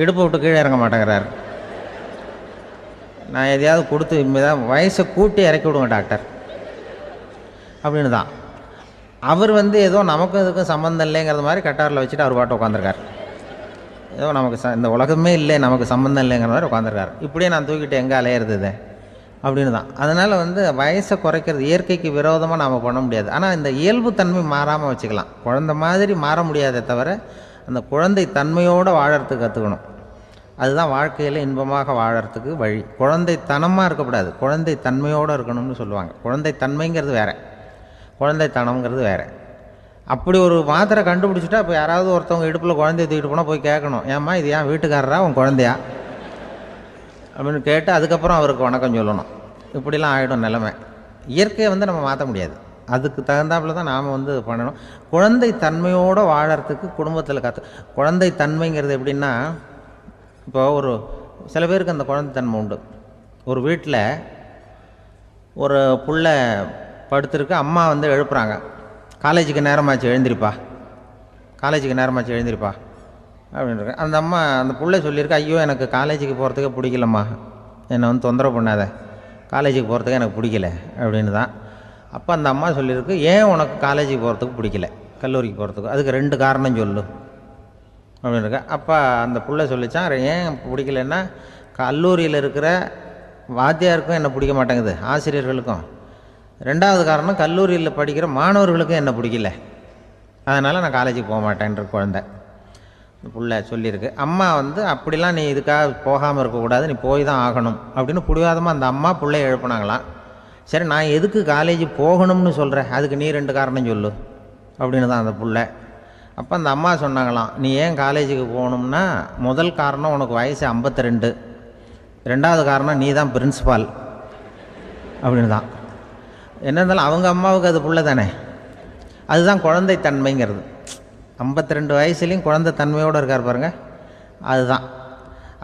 இடுப்பை விட்டு கீழே இறங்க மாட்டேங்கிறார். நான் எதையாவது கொடுத்து இனிமேதான் வயசை கூட்டி இறக்கி விடுங்க டாக்டர் அப்படின்னு தான். அவர் வந்து ஏதோ நமக்கும் இதுக்கும் சம்மந்தம் இல்லைங்கிறது மாதிரி கட்டாரில் வச்சுட்டு அவர் பாட்டு உட்காந்துருக்கார். ஏதோ நமக்கு இந்த உலகமே இல்லை, நமக்கு சம்மந்தம் இல்லைங்கிற மாதிரி உட்காந்துருக்கார். இப்படியே நான் தூக்கிட்டு எங்கே அலையிறது இதை அப்படின்னு தான். அதனால் வந்து வயசை குறைக்கிறது இயற்கைக்கு விரோதமாக நாம் பண்ண முடியாது. ஆனால் இந்த இயல்புத்தன்மை மாறாமல் வச்சுக்கலாம். குழந்தை மாதிரி மாற முடியாதே தவிர அந்த குழந்தை தன்மையோடு வாழறதுக்கு கற்றுக்கணும். அதுதான் வாழ்க்கையில் இன்பமாக வாழறதுக்கு வழி. குழந்தைத்தனமாக இருக்கக்கூடாது, குழந்தை தன்மையோடு இருக்கணும்னு சொல்லுவாங்க. குழந்தை தன்மைங்கிறது வேறு, குழந்தைத்தனம்ங்கிறது வேறு. அப்படி ஒரு மாத்திரை கண்டுபிடிச்சிட்டா இப்போ யாராவது ஒருத்தவங்க இடுப்பில் குழந்தைய தூக்கிட்டு போனால் போய் கேட்கணும், ஏம்மா இது ஏன் வீட்டுக்காரரா உன் குழந்தையா அப்படின்னு கேட்டு அதுக்கப்புறம் அவருக்கு வணக்கம் சொல்லணும். இப்படிலாம் ஆகிடும் நிலைமை. இயற்கையை வந்து நம்ம மாற்ற முடியாது, அதுக்கு தகுந்தாப்புல தான் நாம் வந்து பண்ணணும். குழந்தை தன்மையோடு வாழறதுக்கு குடும்பத்தில் குழந்தை தன்மைங்கிறது எப்படின்னா, இப்போ ஒரு சில பேருக்கு அந்த குழந்தைத்தன்மை உண்டு. ஒரு வீட்டில் ஒரு புள்ள படுத்துருக்கு, அம்மா வந்து எழுப்புறாங்க, காலேஜுக்கு நேரமாச்சு எழுந்திருப்பா, காலேஜுக்கு நேரமாச்சு எழுந்திருப்பா அப்படின்ட்டு அந்த அம்மா அந்த பிள்ளை சொல்லியிருக்கு, ஐயோ எனக்கு காலேஜுக்கு போகிறதுக்கே பிடிக்கலம்மா, என்னை வந்து தொந்தரவு பண்ணாத, காலேஜுக்கு போகிறதுக்கு எனக்கு பிடிக்கல அப்படின்னு தான். அப்போ அந்த அம்மா சொல்லியிருக்கு, ஏன் உனக்கு காலேஜுக்கு போகிறதுக்கு பிடிக்கல, கல்லூரிக்கு போகிறதுக்கு, அதுக்கு 2 காரணம் சொல்லு அப்படின்னு இருக்கா. அப்போ அந்த பிள்ளை சொல்லிச்சான், ஏன் பிடிக்கலன்னா கல்லூரியில் இருக்கிற வாத்தியாருக்கும் என்னை பிடிக்க மாட்டேங்குது, ஆசிரியர்களுக்கும். 2வது காரணம், கல்லூரியில் படிக்கிற மாணவர்களுக்கும் என்னை பிடிக்கல, அதனால் நான் காலேஜுக்கு போக மாட்டேன்ற குழந்தை புள்ள சொல்லியிருக்கு. அம்மா வந்து அப்படிலாம் நீ இதுக்காக போகாமல் இருக்கக்கூடாது, நீ போய் தான் ஆகணும் அப்படின்னு பிடிவாதமாக அந்த அம்மா பிள்ளைய எழுப்புனாங்களாம். சரி, நான் எதுக்கு காலேஜ் போகணும்னு சொல்கிறேன், அதுக்கு நீ 2 காரணம் சொல்லு அப்படின்னு தான் அந்த பிள்ளை. அப்போ அந்த அம்மா சொன்னாங்களாம், நீ ஏன் காலேஜுக்கு போகணும்னா முதல் காரணம் உனக்கு வயசு 52, 2வது காரணம் நீ தான் பிரின்சிபால் அப்படின்னு தான். என்ன இருந்தாலும் அவங்க அம்மாவுக்கு அது பிள்ளை தானே, அதுதான் குழந்தைத்தன்மைங்கிறது. 52 வயசுலேயும் குழந்தைத்தன்மையோடு இருக்கார் பாருங்கள்,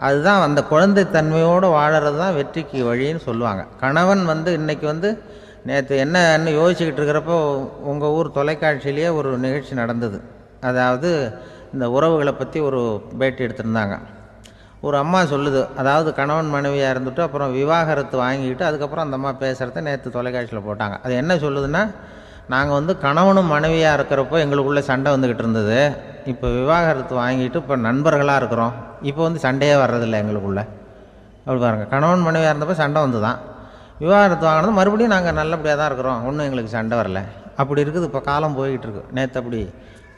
அதுதான் அந்த குழந்தைத்தன்மையோடு வாழறது தான் வெற்றிக்கு வழின்னு சொல்லுவாங்க. கணவன் வந்து இன்றைக்கி வந்து நேற்று என்னன்னு யோசிச்சுக்கிட்டு இருக்கிறப்போ உங்கள் ஊர் தொலைக்காட்சியிலேயே ஒரு நிகழ்ச்சி நடந்தது. அதாவது இந்த உறவுகளை பற்றி ஒரு பேட்டி எடுத்திருந்தாங்க. ஒரு அம்மா சொல்லுது, அதாவது கணவன் மனைவியாக இருந்துட்டு அப்புறம் விவாகரத்து வாங்கிக்கிட்டு அதுக்கப்புறம் அந்த அம்மா பேசுகிறத நேற்று தொலைக்காட்சியில் போட்டாங்க. அது என்ன சொல்லுதுன்னா, நாங்கள் வந்து கணவனும் மனைவியாக இருக்கிறப்போ எங்களுக்குள்ளே சண்டை வந்துக்கிட்டு இருந்தது, இப்போ விவாகரத்து வாங்கிட்டு இப்போ நண்பர்களாக இருக்கிறோம், இப்போ வந்து சண்டையே வர்றதில்லை எங்களுக்குள்ளே. அப்படி பாருங்கள், கணவன் மனைவியாக இருந்தப்போ சண்டை வந்து தான், விவாகரத்து வாங்கினது மறுபடியும் நாங்கள் நல்லபடியாக தான் இருக்கிறோம், ஒன்றும் எங்களுக்கு சண்டை வரல. அப்படி இருக்குது இப்போ காலம் போய்கிட்டு இருக்கு. நேற்று அப்படி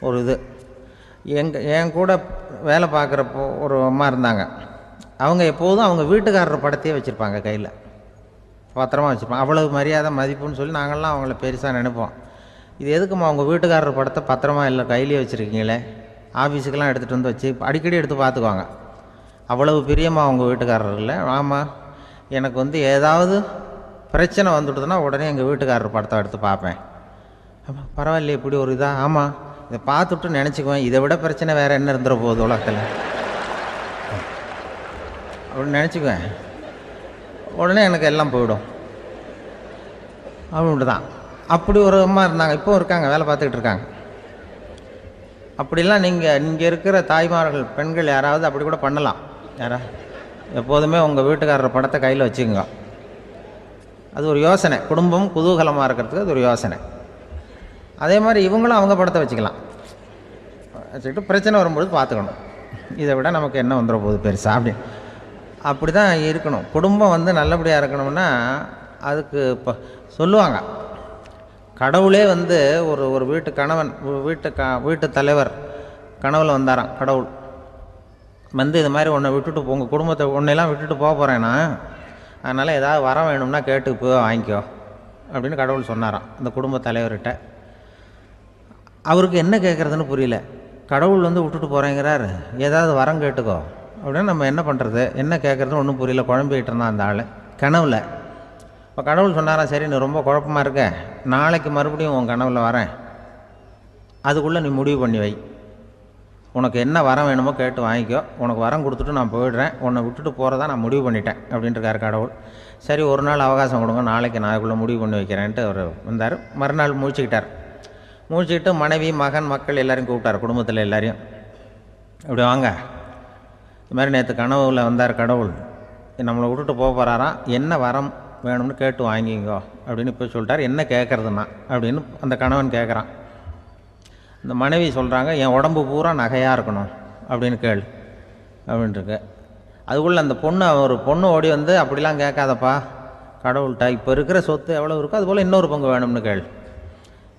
ஒரு இது என் கூட வேலை பார்க்குறப்போ ஒரு அம்மா இருந்தாங்க. அவங்க எப்போதும் அவங்க வீட்டுக்காரர் படத்தையே வச்சுருப்பாங்க, கையில் பத்திரமா வச்சுருப்பாங்க. அவ்வளவு மரியாதை மதிப்புன்னு சொல்லி நாங்கள்லாம் அவங்கள பெருசாக நினைப்போம். இது எதுக்குமா அவங்க வீட்டுக்காரர் படத்தை பத்திரமா இல்லை கையிலே வச்சுருக்கீங்களே, ஆஃபீஸுக்கெல்லாம் எடுத்துகிட்டு வந்து வச்சு அடிக்கடி எடுத்து பார்த்துக்குவாங்க, அவ்வளவு பிரியமாக அவங்க வீட்டுக்காரர் இல்லை. ஆமாம், எனக்கு வந்து ஏதாவது பிரச்சனை வந்துட்டுதுன்னா உடனே எங்கள் வீட்டுக்காரர் படத்தை எடுத்து பார்ப்பேன். பரவாயில்லையே இப்படி ஒரு இதாக, ஆமாம் இதை பார்த்துட்டு நினச்சிக்குவேன், இதை விட பிரச்சனை வேறு என்ன இருந்துட போகுது உலகத்தில் அப்படின்னு நினச்சிக்குவேன், உடனே எனக்கு எல்லாம் போயிடும் அப்படின்ட்டு தான். அப்படி ஒரு அம்மா இருந்தாங்க, இப்போவும் இருக்காங்க, வேலை பார்த்துக்கிட்டு இருக்காங்க. அப்படிலாம் நீங்கள் இருக்கிற தாய்மார்கள் பெண்கள் யாராவது அப்படி கூட பண்ணலாம். எப்போதுமே உங்கள் வீட்டுக்காரர் படத்தை கையில் வச்சுக்கோங்க, அது ஒரு யோசனை, குடும்பம் குதூகலமாக இருக்கிறதுக்கு அது ஒரு யோசனை. அதே மாதிரி இவங்களும் அவங்க படத்தை வச்சுக்கலாம், வச்சுக்கிட்டு பிரச்சனை வரும்பொழுது பார்த்துக்கணும், இதை விட நமக்கு என்ன வந்துட போகுது பெருசாக அப்படி தான் இருக்கணும். குடும்பம் வந்து நல்லபடியாக இருக்கணும்னா அதுக்கு இப்போ சொல்லுவாங்க, கடவுளே வந்து ஒரு வீட்டு கணவன் வீட்டு தலைவர் கனவுல வந்தாராம். கடவுள் வந்து இது மாதிரி உன்னை விட்டுட்டு உங்கள் குடும்பத்தை உன்னையெல்லாம் விட்டுட்டு போக போகிறேன்னா, அதனால் ஏதாவது வர வேணும்னா கேட்டு போய் வாங்கிக்கோ அப்படின்னு கடவுள் சொன்னாராம் அந்த குடும்ப தலைவர்கிட்ட. அவருக்கு என்ன கேட்குறதுன்னு புரியல. கடவுள் வந்து விட்டுட்டு போகிறேங்கிறார், ஏதாவது வரம் கேட்டுக்கோ அப்படின்னு நம்ம என்ன பண்ணுறது, என்ன கேட்குறதுன்னு ஒன்றும் புரியல, குழம்பிக்கிட்டு இருந்தான் அந்த ஆள் கனவில். இப்போ கடவுள் சொன்னாரா, சரி நீ ரொம்ப குழப்பமாக இருக்க, நாளைக்கு மறுபடியும் உன் கனவில் வரேன், அதுக்குள்ளே நீ முடிவு பண்ணி வை, உனக்கு என்ன வரம் வேணுமோ கேட்டு வாங்கிக்கோ, உனக்கு வரம் கொடுத்துட்டு நான் போயிடுறேன், உன்னை விட்டுட்டு போகிறதா நான் முடிவு பண்ணிட்டேன் அப்படின்ட்டுருக்காரு கடவுள். சரி ஒரு நாள் அவகாசம் கொடுங்க, நாளைக்கு நான் அதுக்குள்ளே முடிவு பண்ணி வைக்கிறேன்ட்டு அவர் வந்தார். மறுநாள் முழிச்சுக்கிட்டு மனைவி மகன் மக்கள் எல்லோரையும் கூப்பிட்டார், குடும்பத்தில் எல்லாரையும். இப்படி வாங்க, இது மாதிரி நேற்று கனவுல வந்தார் கடவுள், நம்மளை விட்டுட்டு போக போகிறாராம், என்ன வரம் வேணும்னு கேட்டு வாங்கிங்கோ அப்படின்னு இப்போ சொல்லிட்டார். என்ன கேட்குறதுன்னா அப்படின்னு அந்த கணவன் கேட்குறான். இந்த மனைவி சொல்கிறாங்க, என் உடம்பு பூரா நகையாக இருக்கணும் அப்படின்னு கேள் அப்படின்ட்டுருக்கு. அதுக்குள்ளே அந்த ஒரு பொண்ணு ஓடி வந்து, அப்படிலாம் கேட்காதப்பா கடவுள்கிட்ட, இப்போ இருக்கிற சொத்து எவ்வளோ இருக்கோ அதுபோல் இன்னொரு பங்கு வேணும்னு கேள்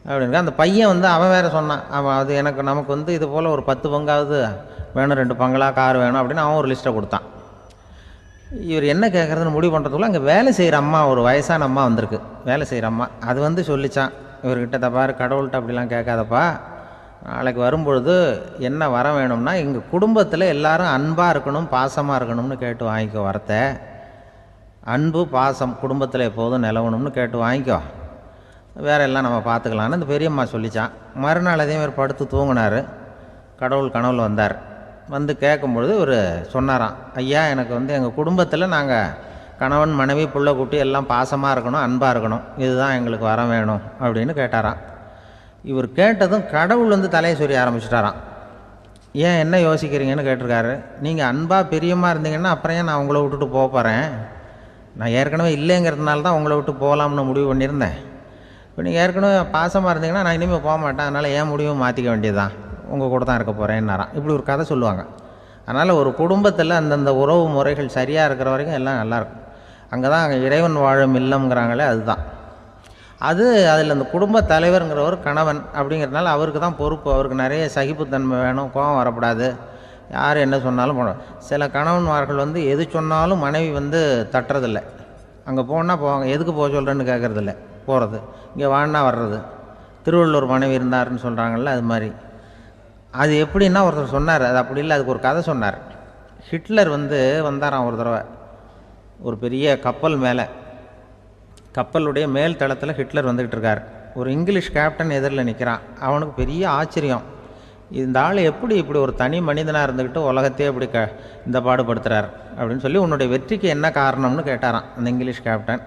அப்படின்னு. அந்த பையன் வந்து அவன் வேறு சொன்னான், அவன் அது நமக்கு வந்து இது போல் ஒரு 10 பங்காவது வேணும், 2 பங்களா கார் வேணும் அப்படின்னு அவன் ஒரு லிஸ்ட்டை கொடுத்தான். இவர் என்ன கேட்குறதுன்னு முடிவு பண்ணுறதுக்குள்ள அங்கே வேலை செய்கிற அம்மா, ஒரு வயசான அம்மா வந்திருக்கு, வேலை செய்கிற அம்மா. அது வந்து சொல்லிச்சான் இவர்கிட்ட, தப்பாரு கடவுள்கிட்ட அப்படிலாம் கேட்காதப்பா, நாளைக்கு வரும்பொழுது என்ன வர வேணும்னா எங்கள் குடும்பத்தில் எல்லாரும் அன்பாக இருக்கணும் பாசமாக இருக்கணும்னு கேட்டு வாங்கிக்கோ, வரத்தை அன்பு பாசம் குடும்பத்தில் எப்போதும் நிலவணும்னு கேட்டு வாங்கிக்கோ, வேற எல்லாம் நம்ம பார்த்துக்கலான்னு இந்த பெரியம்மா சொல்லிச்சான். மறுநாள் அதே மாதிரி படுத்து தூங்கினார். கடவுள் கனவுல வந்தார். வந்து கேட்கும்பொழுது இவர் சொன்னாராம், ஐயா எனக்கு வந்து எங்கள் குடும்பத்தில் நாங்கள் கணவன் மனைவி புள்ள குட்டி எல்லாம் பாசமாக இருக்கணும் அன்பாக இருக்கணும், இதுதான் எங்களுக்கு வர வேணும் அப்படின்னு கேட்டாராம். இவர் கேட்டதும் கடவுள் வந்து தலையை சொரிய ஆரம்பிச்சிட்டாராம். ஏன் என்ன யோசிக்கிறீங்கன்னு கேட்டிருக்காரு. நீங்கள் அன்பாக பிரியமாக இருந்தீங்கன்னா அப்புறம் ஏன் நான் உங்களை விட்டுட்டு போக போகிறேன்? நான் ஏற்கனவே இல்லைங்கிறதுனால தான் உங்களை விட்டு போகலாம்னு முடிவு பண்ணியிருந்தேன். இப்போ நீங்கள் ஏற்கனவே பாசமாக இருந்தீங்கன்னா நான் இனிமேல் போக மாட்டேன், அதனால் ஏன் முடிவும் மாற்றிக்க வேண்டியது தான், உங்கள் கூட தான் இருக்க போகிறேன்னாராம். இப்படி ஒரு கதை சொல்லுவாங்க. அதனால் ஒரு குடும்பத்தில் அந்தந்த உறவு முறைகள் சரியாக இருக்கிற வரைக்கும் எல்லாம் நல்லாயிருக்கும். அங்கே தான் அங்கே இறைவன் வாழும் இல்லம்ங்கிறாங்களே, அதுதான் அது. அதில் அந்த குடும்ப தலைவருங்கிறவர் கணவன் அப்படிங்கிறதுனால அவருக்கு தான் பொறுப்பு. அவருக்கு நிறைய சகிப்புத்தன்மை வேணும், கோபம் வரக்கூடாது, யார் என்ன சொன்னாலும் போகணும். சில கணவன்மார்கள் வந்து எது சொன்னாலும் மனைவி வந்து தட்டுறதில்லை. அங்கே போனால் போவாங்க, எதுக்கு போக சொல்கிறேன்னு கேட்குறதில்ல, போகிறது. இங்கே வான்னா வர்றது. திருவள்ளுவர் மனைவி இருந்தாருன்னு சொல்கிறாங்கல்ல, அது மாதிரி. அது எப்படின்னா ஒருத்தர் சொன்னார், அது அப்படி இல்லை, அதுக்கு ஒரு கதை சொன்னார். ஹிட்லர் வந்து வந்தாராம் ஒரு தடவை ஒரு பெரிய கப்பல் மேலே. கப்பலுடைய மேல் தளத்தில் ஹிட்லர் வந்துக்கிட்டு இருக்கார். ஒரு இங்கிலீஷ் கேப்டன் எதிரில் நிற்கிறான். அவனுக்கு பெரிய ஆச்சரியம், இந்த ஆள் எப்படி இப்படி ஒரு தனி மனிதனாக இருந்துக்கிட்டு உலகத்தையே இப்படி இந்த பாடுபடுத்துகிறார் அப்படின்னு சொல்லி, உன்னுடைய வெற்றிக்கு என்ன காரணம்னு கேட்டாராம் அந்த இங்கிலீஷ் கேப்டன்.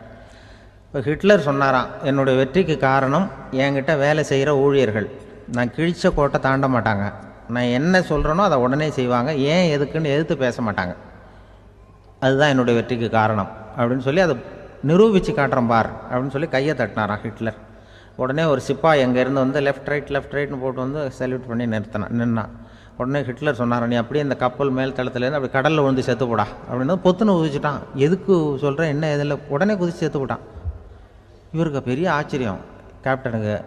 இப்போ ஹிட்லர் சொன்னாராம், என்னுடைய வெற்றிக்கு காரணம் என்கிட்ட வேலை செய்கிற ஊழியர்கள். நான் கிழிச்ச கோட்டை தாண்ட மாட்டாங்க, நான் என்ன சொல்கிறேனோ அதை உடனே செய்வாங்க, ஏன் எதுக்குன்னு எதிர்த்து பேச மாட்டாங்க, அதுதான் என்னுடைய வெற்றிக்கு காரணம் அப்படின்னு சொல்லி அதை நிரூபித்து காட்டுறேன் பார் அப்படின்னு சொல்லி கையை தட்டினாராம் ஹிட்லர். உடனே ஒரு சிப்பாய் அங்கேருந்து வந்து லெஃப்ட் ரைட்னு போட்டு வந்து சல்யூட் பண்ணி நின்னான். உடனே ஹிட்லர் சொன்னார், நீ அப்படியே இந்த கப்பல் மேல் தளத்துலேருந்து அப்படி கடலில் விழுந்து செத்து போடா அப்படின்னு பொத்துன்னு குதிச்சுட்டான். எதுக்கு சொல்கிறேன் என்ன இதில், உடனே குதிச்சு செத்து போட்டான். இவருக்கு பெரிய ஆச்சரியம் கேப்டனுக்கு.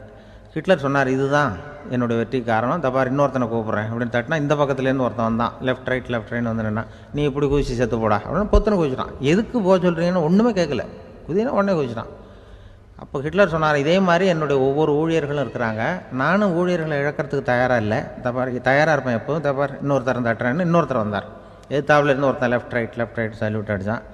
ஹிட்லர் சொன்னார், இதுதான் என்னுடைய வெற்றிக்கு காரணம், தப்பார் இன்னொருத்தனை கூப்பிட்றேன் அப்படின்னு தட்டினா இந்த பக்கத்துலேருந்து ஒருத்தன் வந்தான், லெஃப்ட் ரைட்னு வந்து நின்னா, நீ இப்படி குதிச்சு செத்து போடா அப்படின்னு பொத்துன்னு குதிச்சிட்டான். எதுக்கு போக சொல்கிறீங்கன்னு ஒன்றுமே கேட்கல, குதினா உடனே குதிச்சிட்டான். அப்போ ஹிட்லர் சொன்னார், இதே மாதிரி என்னுடைய ஒவ்வொரு ஊழியர்களும் இருக்கிறாங்க, நானும் ஊழியர்களை இழக்கிறதுக்கு தயாராக இல்லை, தப்பார் தயாராக இருப்பேன் எப்போதும், தப்பார் இன்னொருத்தரம் தட்டுறேன்னு இன்னொருத்தர் வந்தார். எதிர்த்தாவில் இருந்து ஒருத்தன் லெஃப்ட் ரைட் சல்யூட் அடித்தான்.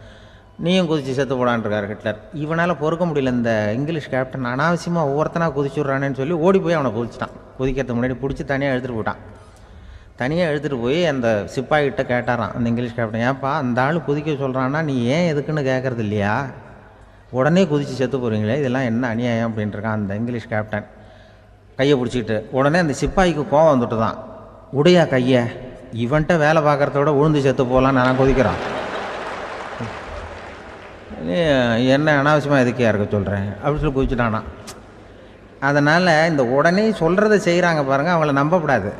நீயும் குதிச்சு செத்து போடான்ருக்கார் ஹிட்லர். இவனால் பொறுக்க முடியல, இந்த இங்கிலீஷ் கேப்டன் அனாவசியமாக ஒவ்வொருத்தனாக குதிச்சுட்றானேன்னு சொல்லி ஓடி போய் அவனை குதிச்சிட்டான். குதிக்கிறதுக்கு முன்னாடி பிடிச்சி தனியாக எடுத்துகிட்டு போட்டான். தனியாக எடுத்துகிட்டு போய் அந்த சிப்பாய்கிட்ட கேட்டாரான் அந்த இங்கிலீஷ் கேப்டன், ஏன்ப்பா அந்த ஆள் குதிக்க சொல்கிறான்னா நீ ஏன் எதுக்குன்னு கேட்குறது இல்லையா, உடனே குதித்து செத்து போகிறீங்களே, இதெல்லாம் என்ன அநியாயம் அப்படின்ட்டுருக்கான் அந்த இங்கிலீஷ் கேப்டன் கையை பிடிச்சிக்கிட்டு. உடனே அந்த சிப்பாய்க்கு கோவம் வந்துட்டு தான், உடையா கையை, இவன்ட்ட வேலை பார்க்குறத விட உழுந்து செத்து போகலான்னு நான் குதிக்கிறான், என்ன அனாவசியமாக எதுக்கையாக இருக்க சொல்கிறேன் அப்படின்னு சொல்லி குதிச்சுட்டானா. அதனால் இந்த உடனே சொல்கிறத செய்கிறாங்க பாருங்கள், அவங்கள நம்பக்கூடாது.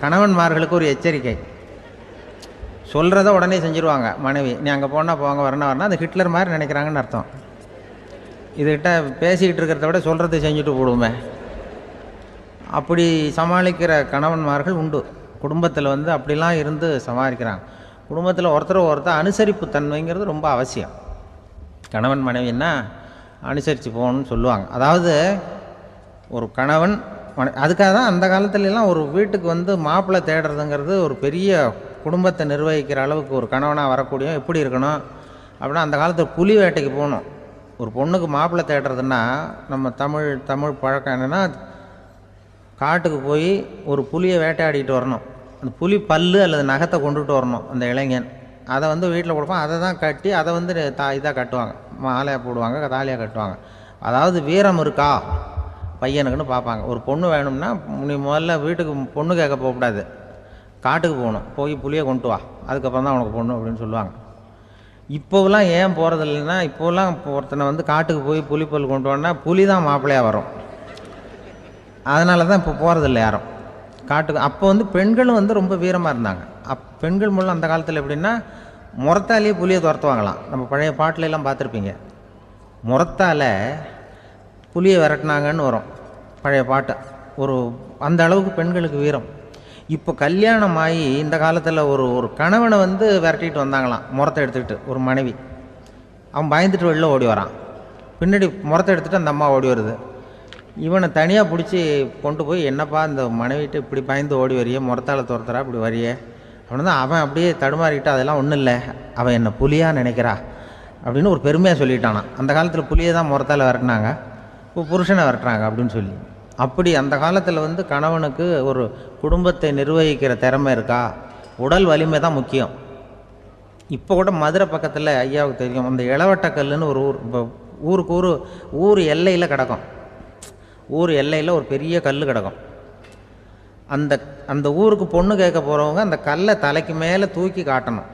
கணவன்மார்களுக்கு ஒரு எச்சரிக்கை, சொல்கிறத உடனே செஞ்சுருவாங்க மனைவி, நீ அங்கே போனால் போங்க வரணும் அது ஹிட்லர் மாதிரி நினைக்கிறாங்கன்னு அர்த்தம். இதுகிட்ட பேசிக்கிட்டு இருக்கிறத விட சொல்கிறத செஞ்சுட்டு போடுவோமே, அப்படி சமாளிக்கிற கணவன்மார்கள் உண்டு. குடும்பத்தில் வந்து அப்படிலாம் இருந்து சமாளிக்கிறாங்க. குடும்பத்தில் ஒருத்தர் அனுசரிப்பு தன்மைங்கிறது ரொம்ப அவசியம். கணவன் மனைவின்னா அனுசரித்து போகணும்னு சொல்லுவாங்க. அதாவது ஒரு கணவன் அதுக்காக தான் அந்த காலத்துலலாம் ஒரு வீட்டுக்கு வந்து மாப்பிள்ளை தேடுறதுங்கிறது ஒரு பெரிய குடும்பத்தை நிர்வகிக்கிற அளவுக்கு ஒரு கணவனாக வரக்கூடிய எப்படி இருக்கணும் அப்படின்னா, அந்த காலத்தில் புலி வேட்டைக்கு போகணும். ஒரு பொண்ணுக்கு மாப்பிள்ளை தேடுறதுன்னா நம்ம தமிழ் பழக்கம் என்னென்னா, காட்டுக்கு போய் ஒரு புலியை வேட்டையாடிட்டு வரணும், அந்த புலி பல்லு அல்லது நகத்தை கொண்டுட்டு வரணும் அந்த இளைஞன், அதை வந்து வீட்டில் கொடுப்பான், அதை தான் கட்டி அதை வந்து இதாக கட்டுவாங்க, மாலையாக போடுவாங்க, தாலியாக கட்டுவாங்க. அதாவது வீரம் இருக்கா பையனுக்குன்னு பார்ப்பாங்க. ஒரு பொண்ணு வேணும்னா நீ முதல்ல வீட்டுக்கு பொண்ணு கேட்க போகக்கூடாது, காட்டுக்கு போகணும், போய் புளியை கொண்டு வா, அதுக்கப்புறம் தான் உனக்கு பொண்ணு அப்படின்னு சொல்லுவாங்க. இப்போவெல்லாம் ஏன் போகிறது இல்லைன்னா, இப்போலாம் ஒருத்தனை வந்து காட்டுக்கு போய் புலிப்பல் கொண்டு வரனா புலி தான் மாப்பிள்ளையாக வரும், அதனால தான் இப்போ போகிறதில்ல யாரும் காட்டுக்கு. அப்போ வந்து பெண்களும் வந்து ரொம்ப வீரமாக இருந்தாங்க. பெண்கள் மூலம் அந்த காலத்தில் எப்படின்னா, முறத்தாலேயே புலியை துரத்துவாங்களாம். நம்ம பழைய பாட்டிலெல்லாம் பார்த்துருப்பீங்க, முறத்தால் புலியை விரட்டினாங்கன்னு வரும் பழைய பாட்டு. ஒரு அந்த அளவுக்கு பெண்களுக்கு வீரம். இப்போ கல்யாணம் ஆகி இந்த காலத்தில் ஒரு கணவனை வந்து விரட்டிட்டு வந்தாங்களாம் முறத்தை எடுத்துக்கிட்டு, ஒரு மனைவி. அவன் பயந்துட்டு வெளில ஓடி வரான், பின்னாடி முறத்தை எடுத்துகிட்டு அந்த அம்மா ஓடி வருது. இவனை தனியாக பிடிச்சி கொண்டு போய், என்னப்பா இந்த மனைவிட்டு இப்படி பயந்து ஓடி வரையே, முறத்தால் துரத்துறா இப்படி வரையே அப்படின்னு தான் அவன் அப்படியே தடுமாறிக்கிட்டு, அதெல்லாம் ஒன்றும் இல்லை, அவன் என்னை புலியாக நினைக்கிறா அப்படின்னு ஒரு பெருமையாக சொல்லிட்டானான். அந்த காலத்தில் புலியை தான் முறத்தால் விரட்டினாங்க, இப்போ புருஷனை விரட்டுறாங்க அப்படின்னு சொல்லி. அப்படி அந்த காலத்தில் வந்து கணவனுக்கு ஒரு குடும்பத்தை நிர்வகிக்கிற திறமை இருக்கா, உடல் வலிமை தான் முக்கியம். இப்போ கூட மதுரை பக்கத்தில் ஐயாவுக்கு தெரியும், அந்த இளவட்டக்கல்லுன்னு ஒரு ஊர், இப்போ ஊருக்கு ஊர் எல்லையில் கிடக்கும், ஊர் எல்லையில் ஒரு பெரிய கல் கிடக்கும். அந்த அந்த ஊருக்கு பொண்ணு கேட்க போகிறவங்க அந்த கல்லை தலைக்கு மேலே தூக்கி காட்டணும்.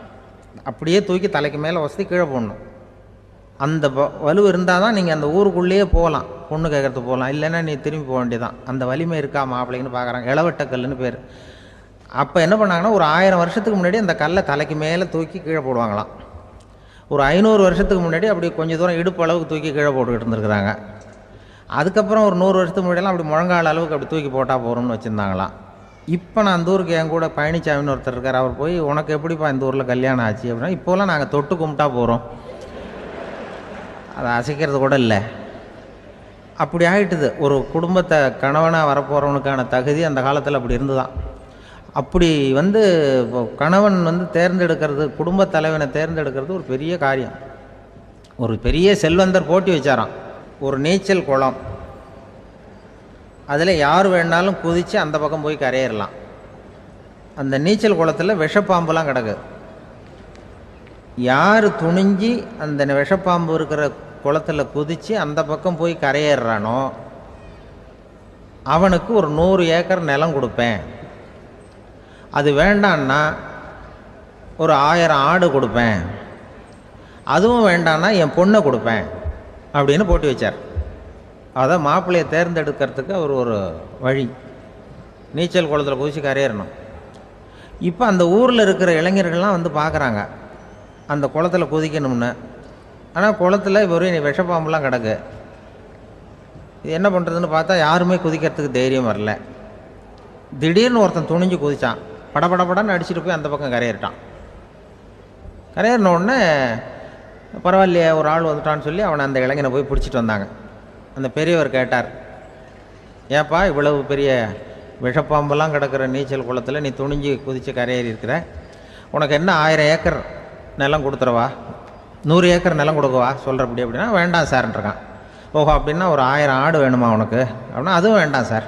அப்படியே தூக்கி தலைக்கு மேலே வசதி கீழே போடணும். அந்த வலு இருந்தால் தான் நீங்கள் அந்த ஊருக்குள்ளேயே போகலாம், பொண்ணு கேட்குறதுக்கு போகலாம். இல்லைன்னா நீ திரும்பி போக வேண்டியதான். அந்த வலிமை இருக்கா மாப்பிள்ளைன்னு பார்க்குறாங்க. இளவட்ட கல்லுன்னு பேர். அப்போ என்ன பண்ணாங்கன்னா, ஒரு 1000 வருஷத்துக்கு முன்னாடி அந்த கல்லை தலைக்கு மேலே தூக்கி கீழே போடுவாங்களாம். ஒரு 500 வருஷத்துக்கு முன்னாடி அப்படி கொஞ்சம் தூரம் இடுப்பு அளவுக்கு தூக்கி கீழே போட்டுக்கிட்டு இருந்துருக்குறாங்க. அதுக்கப்புறம் ஒரு 100 வருஷத்துக்கு முன்னாடியெல்லாம் அப்படி முழங்கால அளவுக்கு அப்படி தூக்கி போட்டால் போகிறோம்னு வச்சுருந்தாங்களாம். இப்போ நான் அந்த ஊருக்கு என் கூட பழனிசாமின்னு ஒருத்தர் இருக்கார். அவர் போய், உனக்கு எப்படிப்பா இந்த ஊரில் கல்யாணம் ஆச்சு அப்படின்னா, இப்போலாம் நாங்கள் தொட்டு கும்பிட்டா போகிறோம், அதை அசைக்கிறது கூட இல்லை. அப்படி ஆகிட்டுது. ஒரு குடும்பத்தை கணவனாக வரப்போகிறவனுக்கான தகுதி அந்த காலத்தில் அப்படி இருந்துதான். அப்படி கணவன் தேர்ந்தெடுக்கிறது, குடும்பத் தலைவனை தேர்ந்தெடுக்கிறது ஒரு பெரிய காரியம். ஒரு பெரிய செல்வந்தர் போட்டி வச்சாராம். ஒரு நீச்சல் குளம், அதில் யார் வேணாலும் குதித்து அந்த பக்கம் போய் கரையேறலாம். அந்த நீச்சல் குளத்தில் விஷப்பாம்புலாம் கிடக்கு. யார் துணிஞ்சி அந்த விஷப்பாம்பு இருக்கிற குளத்தில் குதித்து அந்த பக்கம் போய் கரையேறானோ அவனுக்கு ஒரு 100 ஏக்கர் நிலம் கொடுப்பேன். அது வேண்டான்னா ஒரு 1000 ஆடு கொடுப்பேன். அதுவும் வேண்டான்னா என் பொண்ணை கொடுப்பேன் அப்படின்னு போட்டி வச்சார். அதான் மாப்பிள்ளையை தேர்ந்தெடுக்கிறதுக்கு அவர் ஒரு வழி. நீச்சல் குளத்தில் குதிச்சு கரையேறணும். இப்போ அந்த ஊரில் இருக்கிற இளைஞர்கள்லாம் பார்க்குறாங்க அந்த குளத்தில் குதிக்கணும்னு. ஆனால் குளத்தில் ஒரு விஷப்பாம்புலாம் கிடக்கு. இது என்ன பண்ணுறதுன்னு பார்த்தா யாருமே குதிக்கிறதுக்கு தைரியம் வரல. திடீர்னு ஒருத்தன் துணிஞ்சு குதித்தான். படபடப்படன்னு அடிச்சுட்டு போய் அந்த பக்கம் கரையேறிட்டான். கரையேறின உடனே பரவாயில்லையே ஒரு ஆள் வந்துட்டான்னு சொல்லி அவனை அந்த இளைஞனை போய் பிடிச்சிட்டு வந்தாங்க. அந்த பெரியவர் கேட்டார், ஏப்பா இவ்வளவு பெரிய விஷப்பாம்பெல்லாம் கிடக்கிற நீச்சல் குளத்தில் நீ துணிஞ்சு குதித்து கரையேறி இருக்கிற, உனக்கு என்ன 1000 ஏக்கர் நிலம் கொடுத்துறவா, 100 ஏக்கர் நிலம் கொடுக்கவா சொல்கிறப்படி அப்படின்னா, வேண்டாம் சார்ன்றான். ஓஹோ அப்படின்னா ஒரு 1000 ஆடு வேணுமா உனக்கு அப்படின்னா, அதுவும் வேண்டாம் சார்.